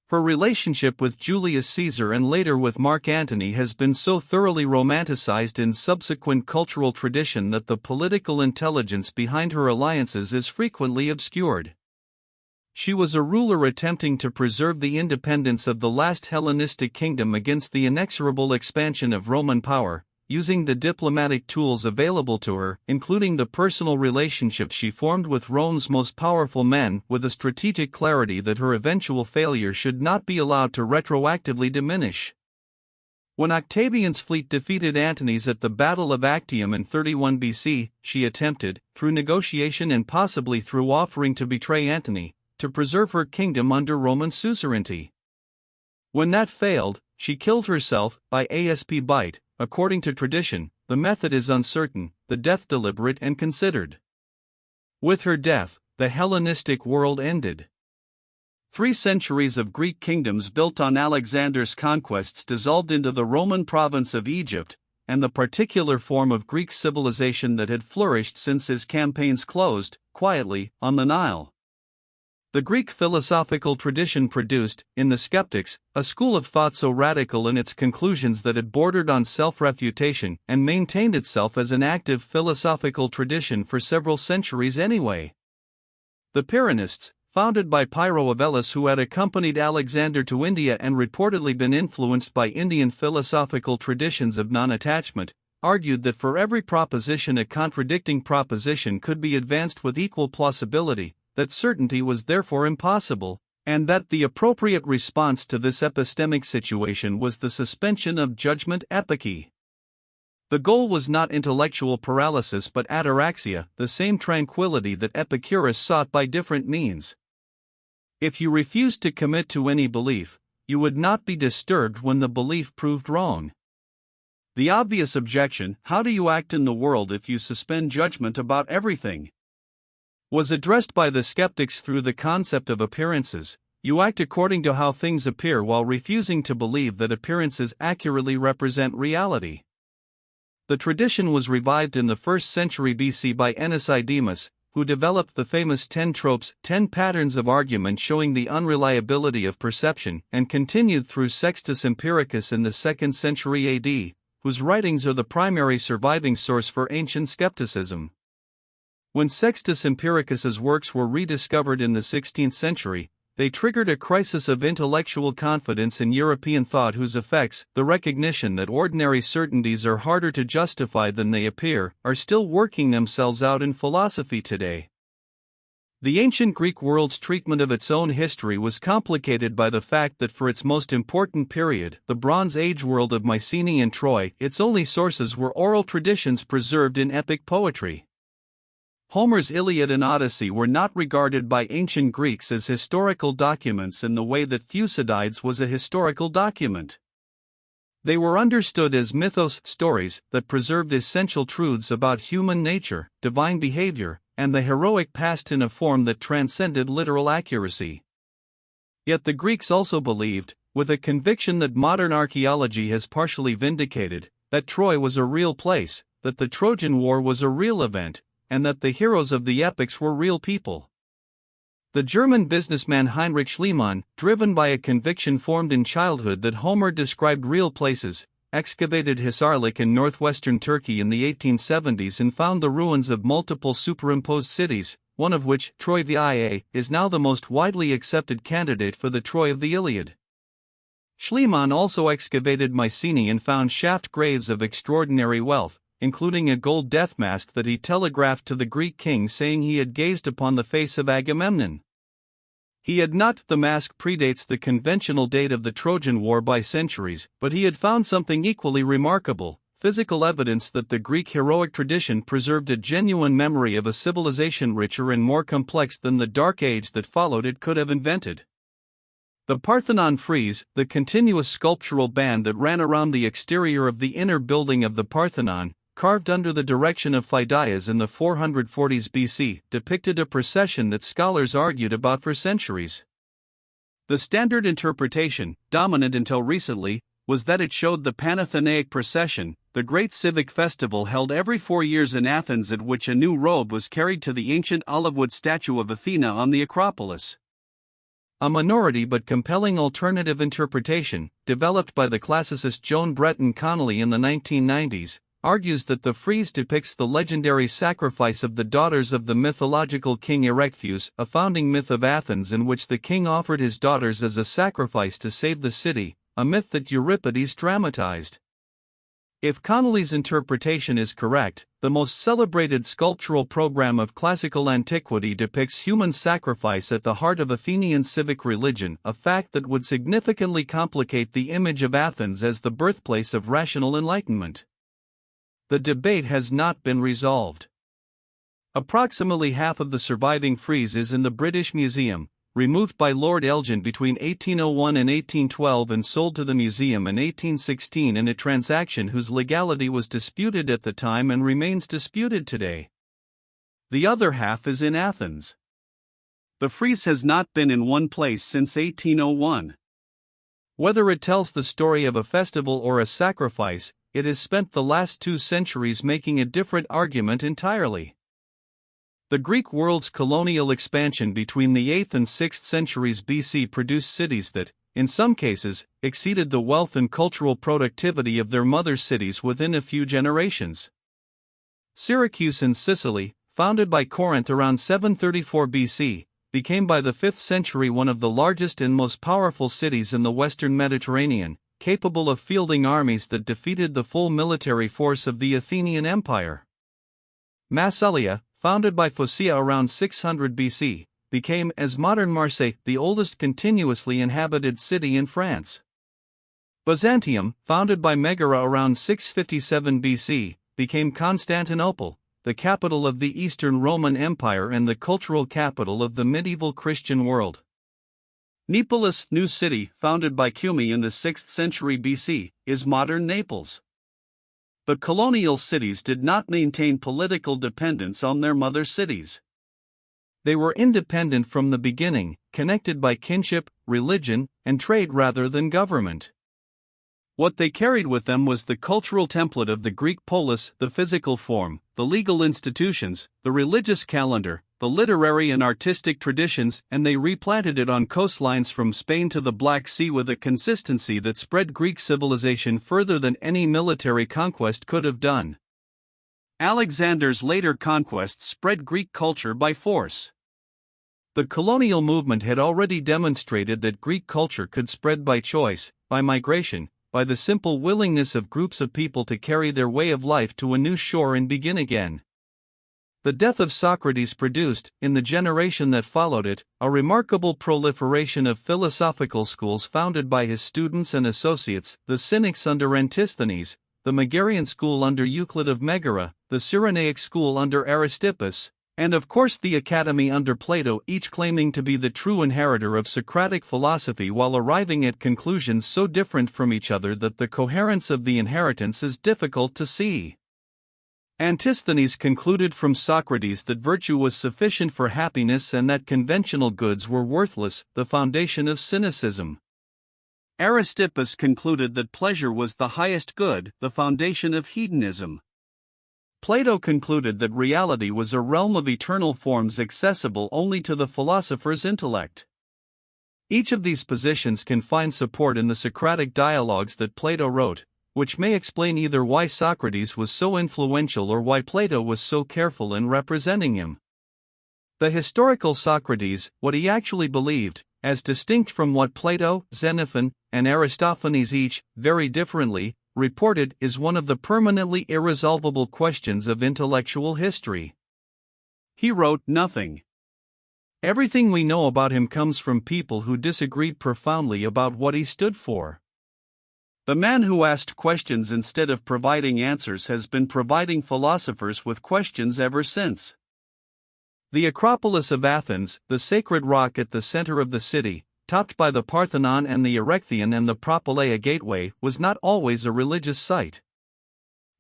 Her relationship with Julius Caesar and later with Mark Antony has been so thoroughly romanticized in subsequent cultural tradition that the political intelligence behind her alliances is frequently obscured. She was a ruler attempting to preserve the independence of the last Hellenistic kingdom against the inexorable expansion of Roman power, using the diplomatic tools available to her, including the personal relationships she formed with Rome's most powerful men, with a strategic clarity that her eventual failure should not be allowed to retroactively diminish. When Octavian's fleet defeated Antony's at the Battle of Actium in 31 BC, she attempted, through negotiation and possibly through offering to betray Antony, to preserve her kingdom under Roman suzerainty. When that failed, she killed herself by asp bite. According to tradition, the method is uncertain, the death deliberate and considered. With her death, the Hellenistic world ended. 3 centuries of Greek kingdoms built on Alexander's conquests dissolved into the Roman province of Egypt, and the particular form of Greek civilization that had flourished since his campaigns closed, quietly, on the Nile. The Greek philosophical tradition produced, in the skeptics, a school of thought so radical in its conclusions that it bordered on self-refutation and maintained itself as an active philosophical tradition for several centuries anyway. The Pyrrhonists, founded by Pyrrho of Elis, who had accompanied Alexander to India and reportedly been influenced by Indian philosophical traditions of non-attachment, argued that for every proposition a contradicting proposition could be advanced with equal plausibility, that certainty was therefore impossible, and that the appropriate response to this epistemic situation was the suspension of judgment epiche. The goal was not intellectual paralysis but ataraxia, the same tranquility that Epicurus sought by different means. If you refused to commit to any belief, you would not be disturbed when the belief proved wrong. The obvious objection, how do you act in the world if you suspend judgment about everything, was addressed by the skeptics through the concept of appearances. You act according to how things appear while refusing to believe that appearances accurately represent reality. The tradition was revived in the 1st century BC by Eniesidemus, who developed the famous 10 tropes, 10 patterns of argument showing the unreliability of perception, and continued through Sextus Empiricus in the 2nd century AD, whose writings are the primary surviving source for ancient skepticism. When Sextus Empiricus's works were rediscovered in the 16th century, they triggered a crisis of intellectual confidence in European thought whose effects, the recognition that ordinary certainties are harder to justify than they appear, are still working themselves out in philosophy today. The ancient Greek world's treatment of its own history was complicated by the fact that for its most important period, the Bronze Age world of Mycenae and Troy, its only sources were oral traditions preserved in epic poetry. Homer's Iliad and Odyssey were not regarded by ancient Greeks as historical documents in the way that Thucydides was a historical document. They were understood as mythos stories that preserved essential truths about human nature, divine behavior, and the heroic past in a form that transcended literal accuracy. Yet the Greeks also believed, with a conviction that modern archaeology has partially vindicated, that Troy was a real place, that the Trojan War was a real event, and that the heroes of the epics were real people. The German businessman Heinrich Schliemann, driven by a conviction formed in childhood that Homer described real places, excavated Hisarlik in northwestern Turkey in the 1870s and found the ruins of multiple superimposed cities, one of which, Troy VIA, is now the most widely accepted candidate for the Troy of the Iliad. Schliemann also excavated Mycenae and found shaft graves of extraordinary wealth, including a gold death mask that he telegraphed to the Greek king saying he had gazed upon the face of Agamemnon. He had not. The mask predates the conventional date of the Trojan War by centuries, but he had found something equally remarkable, physical evidence that the Greek heroic tradition preserved a genuine memory of a civilization richer and more complex than the dark age that followed it could have invented. The Parthenon frieze, the continuous sculptural band that ran around the exterior of the inner building of the Parthenon, carved under the direction of Phidias in the 440s BC, depicted a procession that scholars argued about for centuries. The standard interpretation, dominant until recently, was that it showed the Panathenaic procession, the great civic festival held every 4 years in Athens at which a new robe was carried to the ancient olive wood statue of Athena on the Acropolis. A minority but compelling alternative interpretation, developed by the classicist Joan Breton Connolly in the 1990s, argues that the frieze depicts the legendary sacrifice of the daughters of the mythological king Erechtheus, a founding myth of Athens in which the king offered his daughters as a sacrifice to save the city, a myth that Euripides dramatized. If Connolly's interpretation is correct, the most celebrated sculptural program of classical antiquity depicts human sacrifice at the heart of Athenian civic religion, a fact that would significantly complicate the image of Athens as the birthplace of rational enlightenment. The debate has not been resolved. Approximately half of the surviving frieze is in the British Museum, removed by Lord Elgin between 1801 and 1812 and sold to the museum in 1816 in a transaction whose legality was disputed at the time and remains disputed today. The other half is in Athens. The frieze has not been in one place since 1801. Whether it tells the story of a festival or a sacrifice, it has spent the last 2 centuries making a different argument entirely. The Greek world's colonial expansion between the 8th and 6th centuries BC produced cities that, in some cases, exceeded the wealth and cultural productivity of their mother cities within a few generations. Syracuse in Sicily, founded by Corinth around 734 BC, became by the 5th century one of the largest and most powerful cities in the western Mediterranean, capable of fielding armies that defeated the full military force of the Athenian Empire. Massalia, founded by Phocea around 600 BC, became, as modern Marseille, the oldest continuously inhabited city in France. Byzantium, founded by Megara around 657 BC, became Constantinople, the capital of the Eastern Roman Empire and the cultural capital of the medieval Christian world. Neapolis, new city, founded by Cumae in the 6th century BC, is modern Naples. The colonial cities did not maintain political dependence on their mother cities. They were independent from the beginning, connected by kinship, religion, and trade rather than government. What they carried with them was the cultural template of the Greek polis, the physical form, the legal institutions, the religious calendar, the literary and artistic traditions, and they replanted it on coastlines from Spain to the Black Sea with a consistency that spread Greek civilization further than any military conquest could have done. Alexander's later conquests spread Greek culture by force. The colonial movement had already demonstrated that Greek culture could spread by choice, by migration, by the simple willingness of groups of people to carry their way of life to a new shore and begin again. The death of Socrates produced, in the generation that followed it, a remarkable proliferation of philosophical schools founded by his students and associates, the Cynics under Antisthenes, the Megarian school under Euclid of Megara, the Chaeroneic school under Aristippus, and of course the Academy under Plato, each claiming to be the true inheritor of Socratic philosophy while arriving at conclusions so different from each other that the coherence of the inheritance is difficult to see. Antisthenes concluded from Socrates that virtue was sufficient for happiness and that conventional goods were worthless, the foundation of cynicism. Aristippus concluded that pleasure was the highest good, the foundation of hedonism. Plato concluded that reality was a realm of eternal forms accessible only to the philosopher's intellect. Each of these positions can find support in the Socratic dialogues that Plato wrote, which may explain either why Socrates was so influential or why Plato was so careful in representing him. The historical Socrates, what he actually believed, as distinct from what Plato, Xenophon, and Aristophanes each, very differently, reported, is one of the permanently irresolvable questions of intellectual history. He wrote, "Nothing. Everything we know about him comes from people who disagreed profoundly about what he stood for." The man who asked questions instead of providing answers has been providing philosophers with questions ever since. The Acropolis of Athens, the sacred rock at the center of the city, topped by the Parthenon and the Erechtheion and the Propylaea gateway, was not always a religious site.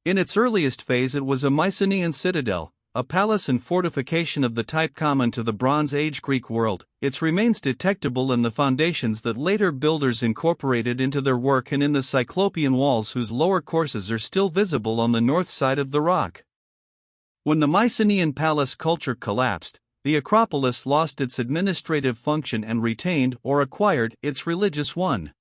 In its earliest phase it was a Mycenaean citadel, a palace and fortification of the type common to the Bronze Age Greek world, its remains detectable in the foundations that later builders incorporated into their work and in the Cyclopean walls whose lower courses are still visible on the north side of the rock. When the Mycenaean palace culture collapsed, the Acropolis lost its administrative function and retained or acquired its religious one.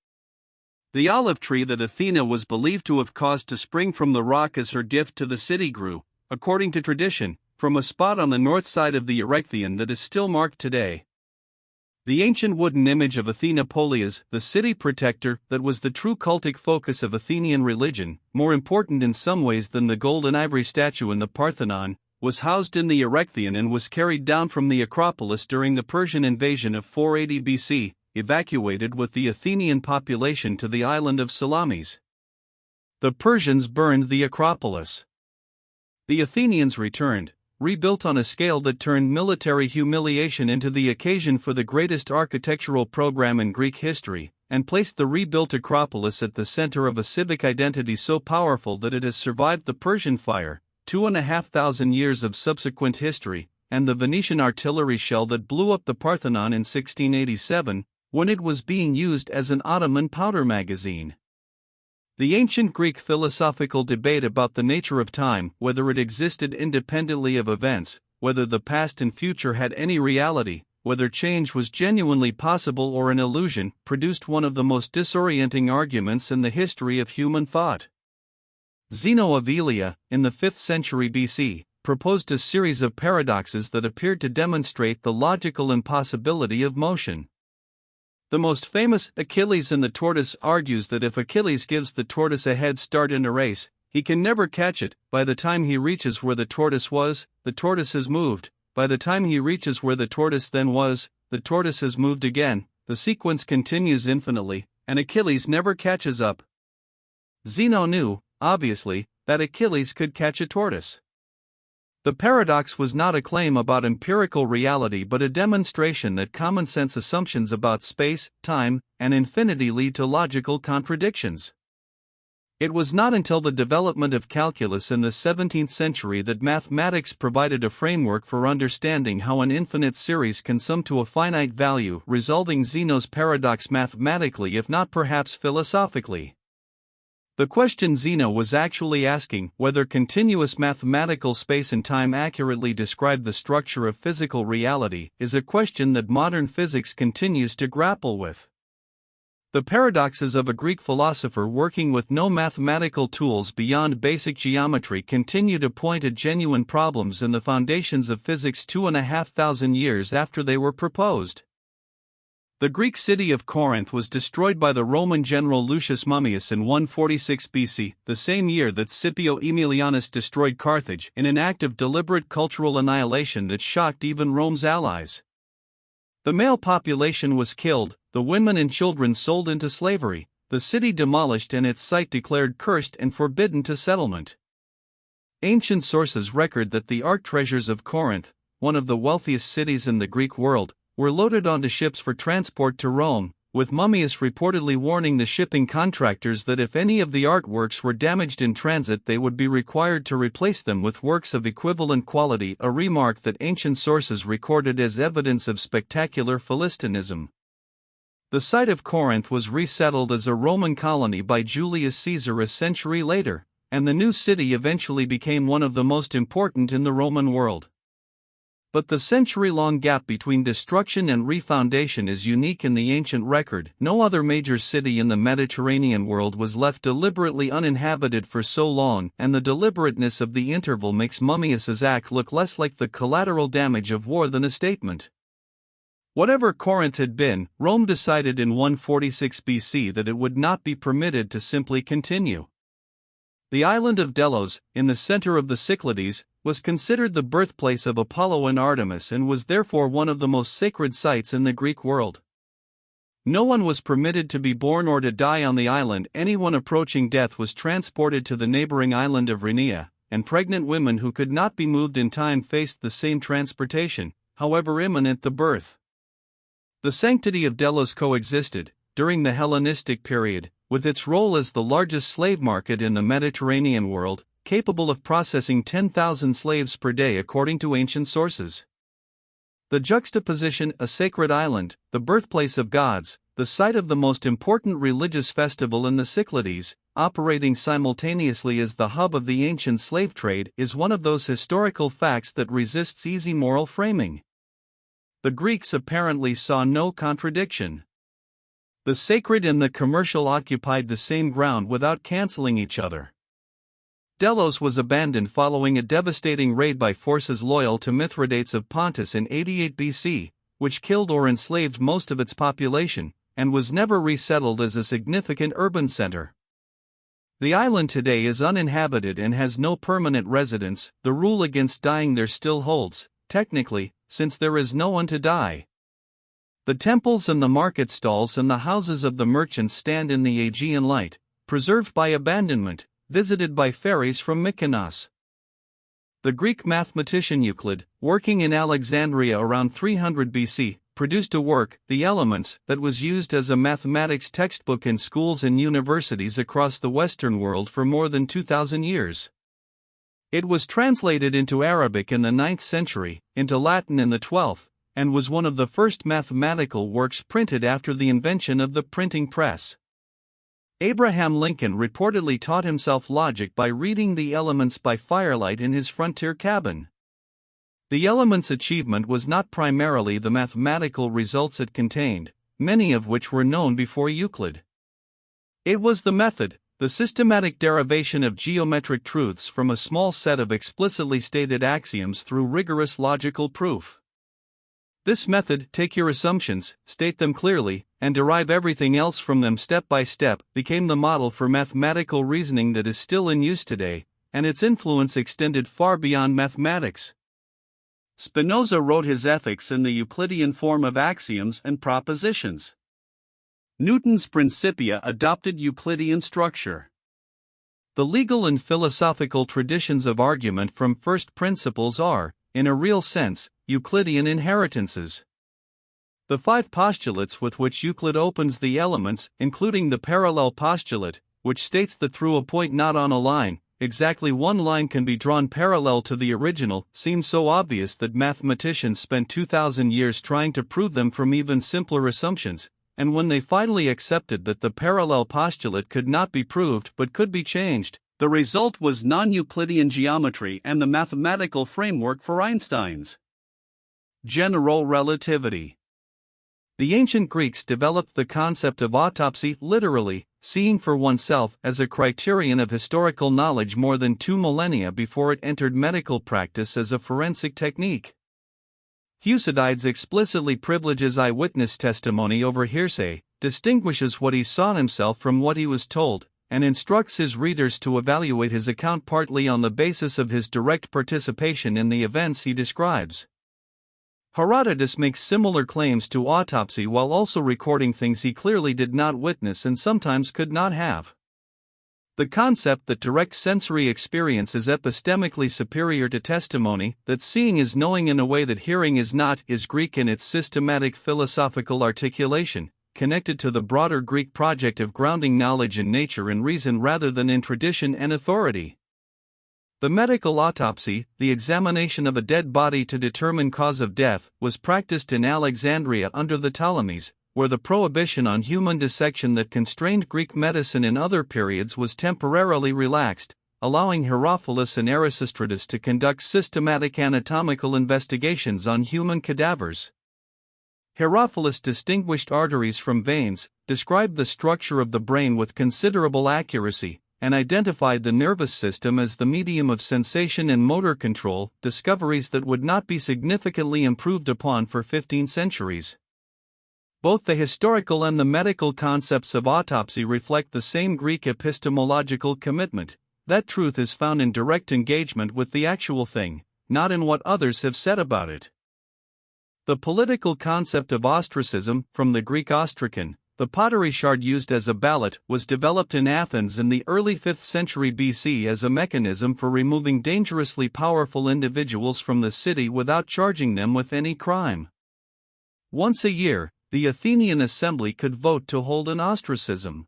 The olive tree that Athena was believed to have caused to spring from the rock as her gift to the city grew, according to tradition, from a spot on the north side of the Erechtheion that is still marked today. The ancient wooden image of Athena Polias, the city protector that was the true cultic focus of Athenian religion, more important in some ways than the gold and ivory statue in the Parthenon, was housed in the Erechtheion and was carried down from the Acropolis during the Persian invasion of 480 BC, evacuated with the Athenian population to the island of Salamis. The Persians burned the Acropolis. The Athenians returned, rebuilt on a scale that turned military humiliation into the occasion for the greatest architectural program in Greek history, and placed the rebuilt Acropolis at the center of a civic identity so powerful that it has survived the Persian fire, 2,500 years of subsequent history, and the Venetian artillery shell that blew up the Parthenon in 1687, when it was being used as an Ottoman powder magazine. The ancient Greek philosophical debate about the nature of time, whether it existed independently of events, whether the past and future had any reality, whether change was genuinely possible or an illusion, produced one of the most disorienting arguments in the history of human thought. Zeno of Elea, in the 5th century BC, proposed a series of paradoxes that appeared to demonstrate the logical impossibility of motion. The most famous, Achilles and the tortoise, argues that if Achilles gives the tortoise a head start in a race, he can never catch it. By the time he reaches where the tortoise was, the tortoise has moved. By the time he reaches where the tortoise then was, the tortoise has moved again. The sequence continues infinitely, and Achilles never catches up. Zeno knew, obviously, that Achilles could catch a tortoise. The paradox was not a claim about empirical reality but a demonstration that common-sense assumptions about space, time, and infinity lead to logical contradictions. It was not until the development of calculus in the 17th century that mathematics provided a framework for understanding how an infinite series can sum to a finite value, resolving Zeno's paradox mathematically if not perhaps philosophically. The question Zeno was actually asking, whether continuous mathematical space and time accurately describe the structure of physical reality, is a question that modern physics continues to grapple with. The paradoxes of a Greek philosopher working with no mathematical tools beyond basic geometry continue to point at genuine problems in the foundations of physics 2,500 years after they were proposed. The Greek city of Corinth was destroyed by the Roman general Lucius Mummius in 146 BC, the same year that Scipio Aemilianus destroyed Carthage, in an act of deliberate cultural annihilation that shocked even Rome's allies. The male population was killed, the women and children sold into slavery, the city demolished and its site declared cursed and forbidden to settlement. Ancient sources record that the art treasures of Corinth, one of the wealthiest cities in the Greek world, were loaded onto ships for transport to Rome, with Mummius reportedly warning the shipping contractors that if any of the artworks were damaged in transit they would be required to replace them with works of equivalent quality, a remark that ancient sources recorded as evidence of spectacular Philistinism. The site of Corinth was resettled as a Roman colony by Julius Caesar a century later, and the new city eventually became one of the most important in the Roman world. But the century-long gap between destruction and refoundation is unique in the ancient record. No other major city in the Mediterranean world was left deliberately uninhabited for so long, and the deliberateness of the interval makes Mummius's act look less like the collateral damage of war than a statement. Whatever Corinth had been, Rome decided in 146 BC that it would not be permitted to simply continue. The island of Delos, in the center of the Cyclades, was considered the birthplace of Apollo and Artemis and was therefore one of the most sacred sites in the Greek world. No one was permitted to be born or to die on the island. Anyone approaching death was transported to the neighboring island of Chaeronea, and pregnant women who could not be moved in time faced the same transportation, however imminent the birth. The sanctity of Delos coexisted, during the Hellenistic period, with its role as the largest slave market in the Mediterranean world, capable of processing 10,000 slaves per day according to ancient sources. The juxtaposition, a sacred island, the birthplace of gods, the site of the most important religious festival in the Cyclades, operating simultaneously as the hub of the ancient slave trade, is one of those historical facts that resists easy moral framing. The Greeks apparently saw no contradiction. The sacred and the commercial occupied the same ground without cancelling each other. Delos was abandoned following a devastating raid by forces loyal to Mithridates of Pontus in 88 BC, which killed or enslaved most of its population, and was never resettled as a significant urban center. The island today is uninhabited and has no permanent residents. The rule against dying there still holds, technically, since there is no one to die. The temples and the market stalls and the houses of the merchants stand in the Aegean light, preserved by abandonment, visited by ferries from Mykonos. The Greek mathematician Euclid, working in Alexandria around 300 BC, produced a work, The Elements, that was used as a mathematics textbook in schools and universities across the Western world for more than 2,000 years. It was translated into Arabic in the 9th century, into Latin in the 12th, and was one of the first mathematical works printed after the invention of the printing press. Abraham Lincoln reportedly taught himself logic by reading The Elements by firelight in his frontier cabin. The Elements' achievement was not primarily the mathematical results it contained, many of which were known before Euclid. It was the method, the systematic derivation of geometric truths from a small set of explicitly stated axioms through rigorous logical proof. This method, take your assumptions, state them clearly, and derive everything else from them step by step, became the model for mathematical reasoning that is still in use today, and its influence extended far beyond mathematics. Spinoza wrote his Ethics in the Euclidean form of axioms and propositions. Newton's Principia adopted Euclidean structure. The legal and philosophical traditions of argument from first principles are, in a real sense, Euclidean inheritances. The 5 postulates with which Euclid opens The Elements, including the parallel postulate, which states that through a point not on a line, exactly one line can be drawn parallel to the original, seem so obvious that mathematicians spent 2,000 years trying to prove them from even simpler assumptions, and when they finally accepted that the parallel postulate could not be proved but could be changed, the result was non-Euclidean geometry and the mathematical framework for Einstein's general relativity. The ancient Greeks developed the concept of autopsy, literally, seeing for oneself, as a criterion of historical knowledge more than 2 millennia before it entered medical practice as a forensic technique. Thucydides explicitly privileges eyewitness testimony over hearsay, distinguishes what he saw himself from what he was told, and instructs his readers to evaluate his account partly on the basis of his direct participation in the events he describes. Herodotus makes similar claims to autopsy while also recording things he clearly did not witness and sometimes could not have. The concept that direct sensory experience is epistemically superior to testimony, that seeing is knowing in a way that hearing is not, is Greek in its systematic philosophical articulation, connected to the broader Greek project of grounding knowledge in nature and reason rather than in tradition and authority. The medical autopsy, the examination of a dead body to determine cause of death, was practiced in Alexandria under the Ptolemies, where the prohibition on human dissection that constrained Greek medicine in other periods was temporarily relaxed, allowing Herophilus and Erasistratus to conduct systematic anatomical investigations on human cadavers. Herophilus distinguished arteries from veins, described the structure of the brain with considerable accuracy, and identified the nervous system as the medium of sensation and motor control, discoveries that would not be significantly improved upon for 15 centuries. Both the historical and the medical concepts of autopsy reflect the same Greek epistemological commitment, that truth is found in direct engagement with the actual thing, not in what others have said about it. The political concept of ostracism, from the Greek ostracon, the pottery shard used as a ballot, was developed in Athens in the early 5th century BC as a mechanism for removing dangerously powerful individuals from the city without charging them with any crime. Once a year, the Athenian assembly could vote to hold an ostracism.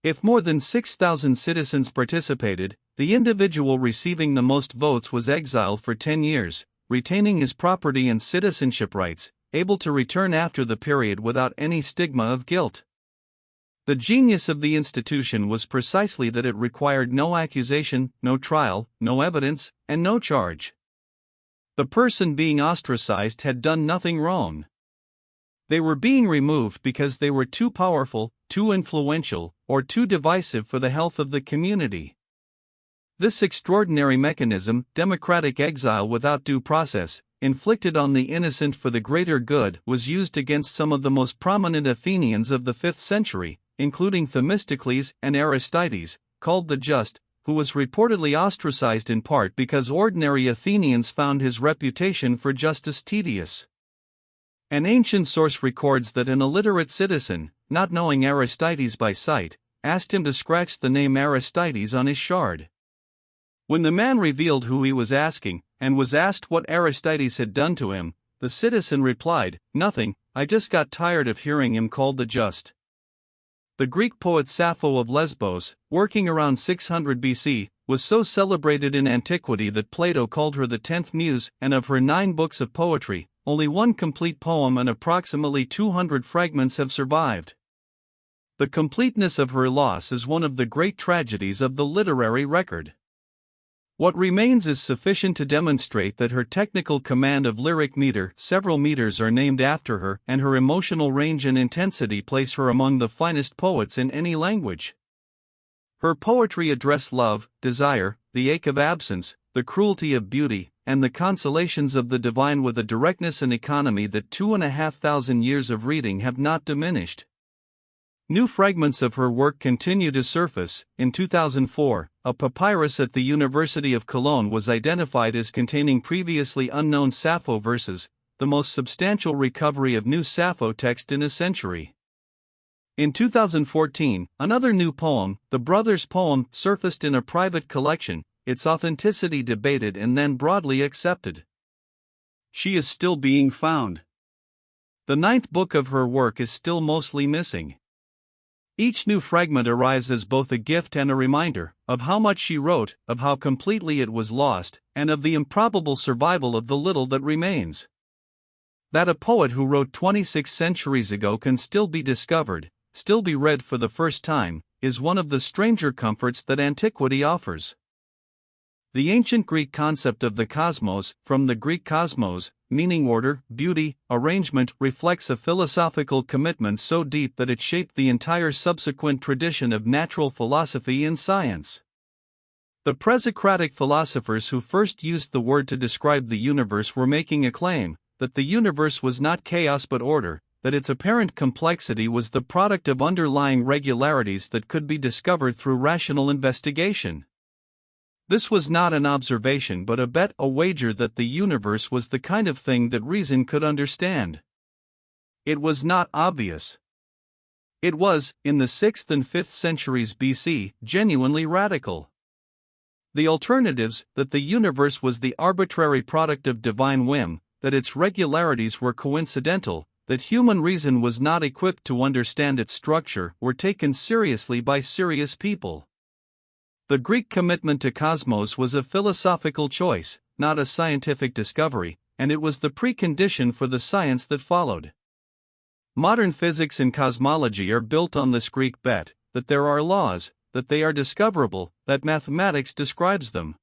If more than 6,000 citizens participated, the individual receiving the most votes was exiled for 10 years, retaining his property and citizenship rights, able to return after the period without any stigma of guilt. The genius of the institution was precisely that it required no accusation, no trial, no evidence, and no charge. The person being ostracized had done nothing wrong. They were being removed because they were too powerful, too influential, or too divisive for the health of the community. This extraordinary mechanism, democratic exile without due process, inflicted on the innocent for the greater good, was used against some of the most prominent Athenians of the 5th century, including Themistocles and Aristides, called the Just, who was reportedly ostracized in part because ordinary Athenians found his reputation for justice tedious. An ancient source records that an illiterate citizen, not knowing Aristides by sight, asked him to scratch the name Aristides on his shard. When the man revealed who he was asking, and was asked what Aristides had done to him, the citizen replied, "Nothing, I just got tired of hearing him called the Just." The Greek poet Sappho of Lesbos, working around 600 BC, was so celebrated in antiquity that Plato called her the 10th muse, and of her 9 books of poetry, only one complete poem and approximately 200 fragments have survived. The completeness of her loss is one of the great tragedies of the literary record. What remains is sufficient to demonstrate that her technical command of lyric meter, several meters are named after her, and her emotional range and intensity place her among the finest poets in any language. Her poetry addressed love, desire, the ache of absence, the cruelty of beauty, and the consolations of the divine with a directness and economy that 2,500 years of reading have not diminished. New fragments of her work continue to surface. In 2004, a papyrus at the University of Cologne was identified as containing previously unknown Sappho verses, the most substantial recovery of new Sappho text in a century. In 2014, another new poem, the Brothers' Poem, surfaced in a private collection, its authenticity debated and then broadly accepted. She is still being found. The 9th book of her work is still mostly missing. Each new fragment arrives as both a gift and a reminder of how much she wrote, of how completely it was lost, and of the improbable survival of the little that remains. That a poet who wrote 26 centuries ago can still be discovered, still be read for the first time, is one of the stranger comforts that antiquity offers. The ancient Greek concept of the cosmos, from the Greek kosmos, meaning order, beauty, arrangement, reflects a philosophical commitment so deep that it shaped the entire subsequent tradition of natural philosophy and science. The pre-Socratic philosophers who first used the word to describe the universe were making a claim that the universe was not chaos but order, that its apparent complexity was the product of underlying regularities that could be discovered through rational investigation. This was not an observation but a bet, a wager that the universe was the kind of thing that reason could understand. It was not obvious. It was, in the 6th and 5th centuries BC, genuinely radical. The alternatives, that the universe was the arbitrary product of divine whim, that its regularities were coincidental, that human reason was not equipped to understand its structure, were taken seriously by serious people. The Greek commitment to cosmos was a philosophical choice, not a scientific discovery, and it was the precondition for the science that followed. Modern physics and cosmology are built on this Greek bet, that there are laws, that they are discoverable, that mathematics describes them.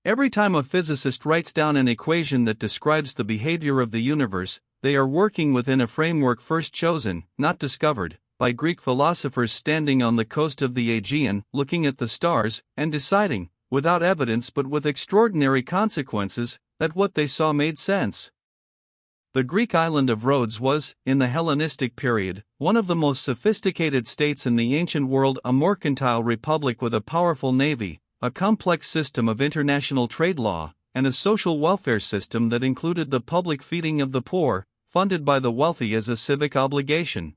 Every time a physicist writes down an equation that describes the behavior of the universe, they are working within a framework first chosen, not discovered, by Greek philosophers standing on the coast of the Aegean, looking at the stars, and deciding, without evidence but with extraordinary consequences, that what they saw made sense. The Greek island of Rhodes was, in the Hellenistic period, one of the most sophisticated states in the ancient world, a mercantile republic with a powerful navy, a complex system of international trade law, and a social welfare system that included the public feeding of the poor, funded by the wealthy as a civic obligation.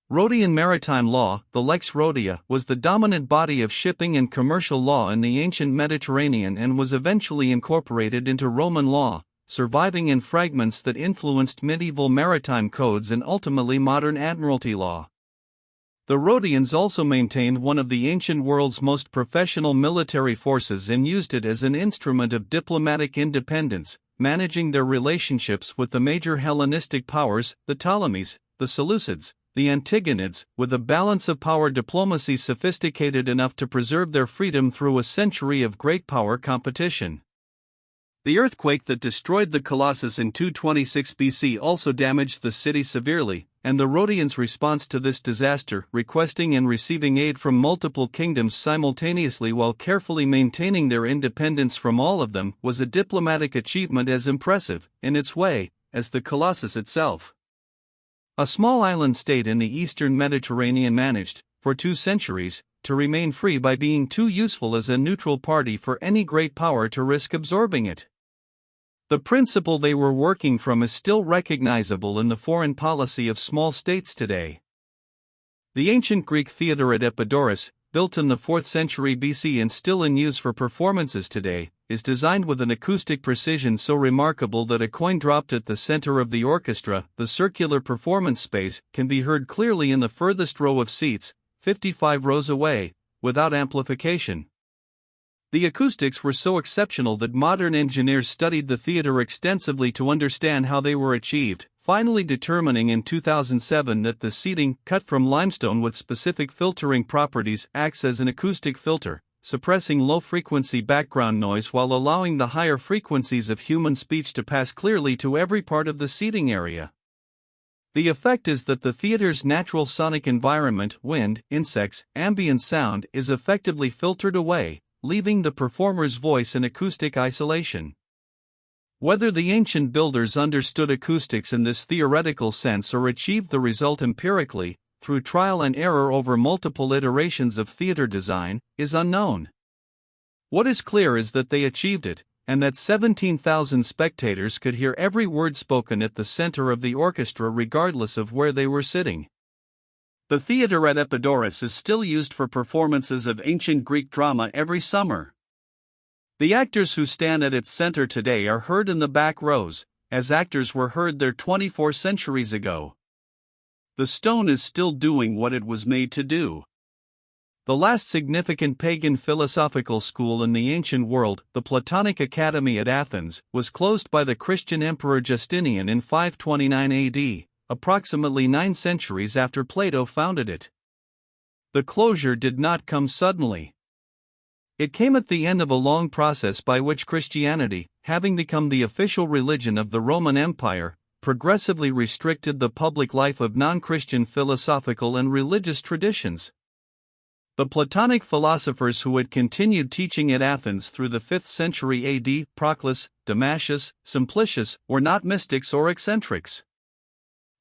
Rhodian maritime law, the Lex Rhodia, was the dominant body of shipping and commercial law in the ancient Mediterranean and was eventually incorporated into Roman law, surviving in fragments that influenced medieval maritime codes and ultimately modern admiralty law. The Rhodians also maintained one of the ancient world's most professional military forces and used it as an instrument of diplomatic independence, managing their relationships with the major Hellenistic powers, the Ptolemies, the Seleucids, the Antigonids, with a balance of power diplomacy sophisticated enough to preserve their freedom through a century of great power competition. The earthquake that destroyed the Colossus in 226 BC also damaged the city severely, and the Rhodians' response to this disaster, requesting and receiving aid from multiple kingdoms simultaneously while carefully maintaining their independence from all of them, was a diplomatic achievement as impressive, in its way, as the Colossus itself. A small island state in the eastern Mediterranean managed, for 2 centuries, to remain free by being too useful as a neutral party for any great power to risk absorbing it. The principle they were working from is still recognizable in the foreign policy of small states today. The ancient Greek theatre at Epidaurus, built in the 4th century BC and still in use for performances today, is designed with an acoustic precision so remarkable that a coin dropped at the center of the orchestra, the circular performance space, can be heard clearly in the furthest row of seats, 55 rows away, without amplification. The acoustics were so exceptional that modern engineers studied the theater extensively to understand how they were achieved, finally determining in 2007 that the seating, cut from limestone with specific filtering properties, acts as an acoustic filter, suppressing low-frequency background noise while allowing the higher frequencies of human speech to pass clearly to every part of the seating area. The effect is that the theater's natural sonic environment, wind, insects, ambient sound, is effectively filtered away, leaving the performer's voice in acoustic isolation. Whether the ancient builders understood acoustics in this theoretical sense or achieved the result empirically, through trial and error over multiple iterations of theater design, is unknown. What is clear is that they achieved it, and that 17,000 spectators could hear every word spoken at the center of the orchestra regardless of where they were sitting. The theater at Epidaurus is still used for performances of ancient Greek drama every summer. The actors who stand at its center today are heard in the back rows, as actors were heard there 24 centuries ago. The stone is still doing what it was made to do. The last significant pagan philosophical school in the ancient world, the Platonic Academy at Athens, was closed by the Christian Emperor Justinian in 529 AD. Approximately 9 centuries after Plato founded it. The closure did not come suddenly. It came at the end of a long process by which Christianity, having become the official religion of the Roman Empire, progressively restricted the public life of non-Christian philosophical and religious traditions. The Platonic philosophers who had continued teaching at Athens through the 5th century AD, Proclus, Damascius, Simplicius, were not mystics or eccentrics.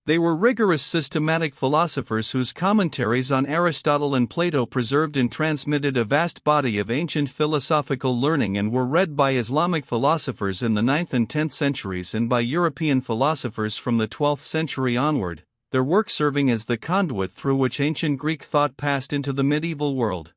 They were rigorous systematic philosophers whose commentaries on Aristotle and Plato preserved and transmitted a vast body of ancient philosophical learning and were read by Islamic philosophers in the 9th and 10th centuries and by European philosophers from the 12th century onward, their work serving as the conduit through which ancient Greek thought passed into the medieval world.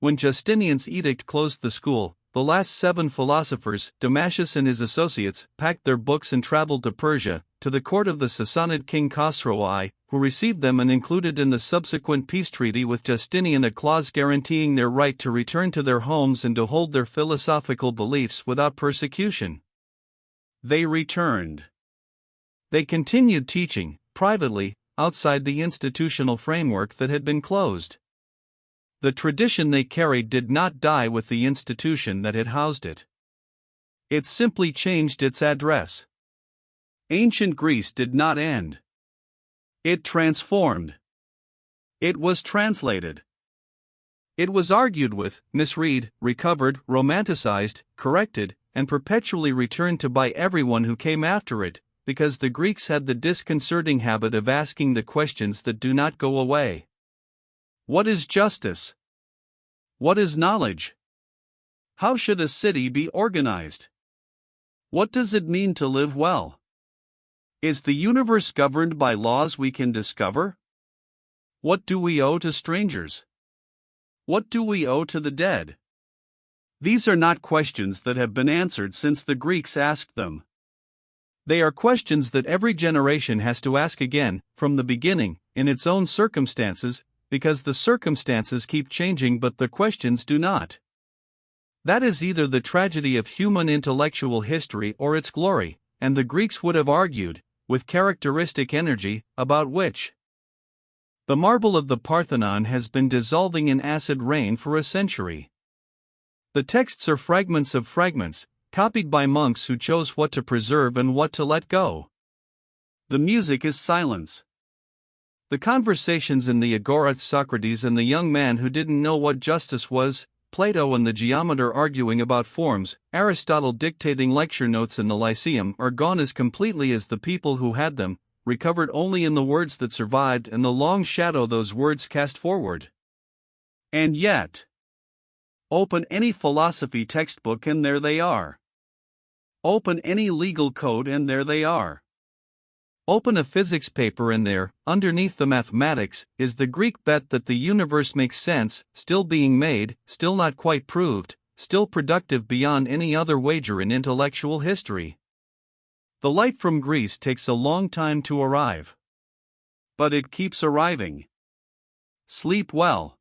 When Justinian's edict closed the school, the last 7 philosophers, Damascius and his associates, packed their books and traveled to Persia, to the court of the Sassanid king Khosrow I, who received them and included in the subsequent peace treaty with Justinian a clause guaranteeing their right to return to their homes and to hold their philosophical beliefs without persecution. They returned. They continued teaching, privately, outside the institutional framework that had been closed. The tradition they carried did not die with the institution that had housed it. It simply changed its address. Ancient Greece did not end. It transformed. It was translated. It was argued with, misread, recovered, romanticized, corrected, and perpetually returned to by everyone who came after it, because the Greeks had the disconcerting habit of asking the questions that do not go away. What is justice? What is knowledge? How should a city be organized? What does it mean to live well? Is the universe governed by laws we can discover? What do we owe to strangers? What do we owe to the dead? These are not questions that have been answered since the Greeks asked them. They are questions that every generation has to ask again, from the beginning, in its own circumstances, because the circumstances keep changing but the questions do not. That is either the tragedy of human intellectual history or its glory, and the Greeks would have argued, with characteristic energy, about which. The marble of the Parthenon has been dissolving in acid rain for a century. The texts are fragments of fragments, copied by monks who chose what to preserve and what to let go. The music is silence. The conversations in the agora, Socrates and the young man who didn't know what justice was, Plato and the geometer arguing about forms, Aristotle dictating lecture notes in the Lyceum, are gone as completely as the people who had them, recovered only in the words that survived and the long shadow those words cast forward. And yet, open any philosophy textbook and there they are. Open any legal code and there they are. Open a physics paper and there, underneath the mathematics, is the Greek bet that the universe makes sense, still being made, still not quite proved, still productive beyond any other wager in intellectual history. The light from Greece takes a long time to arrive. But it keeps arriving. Sleep well.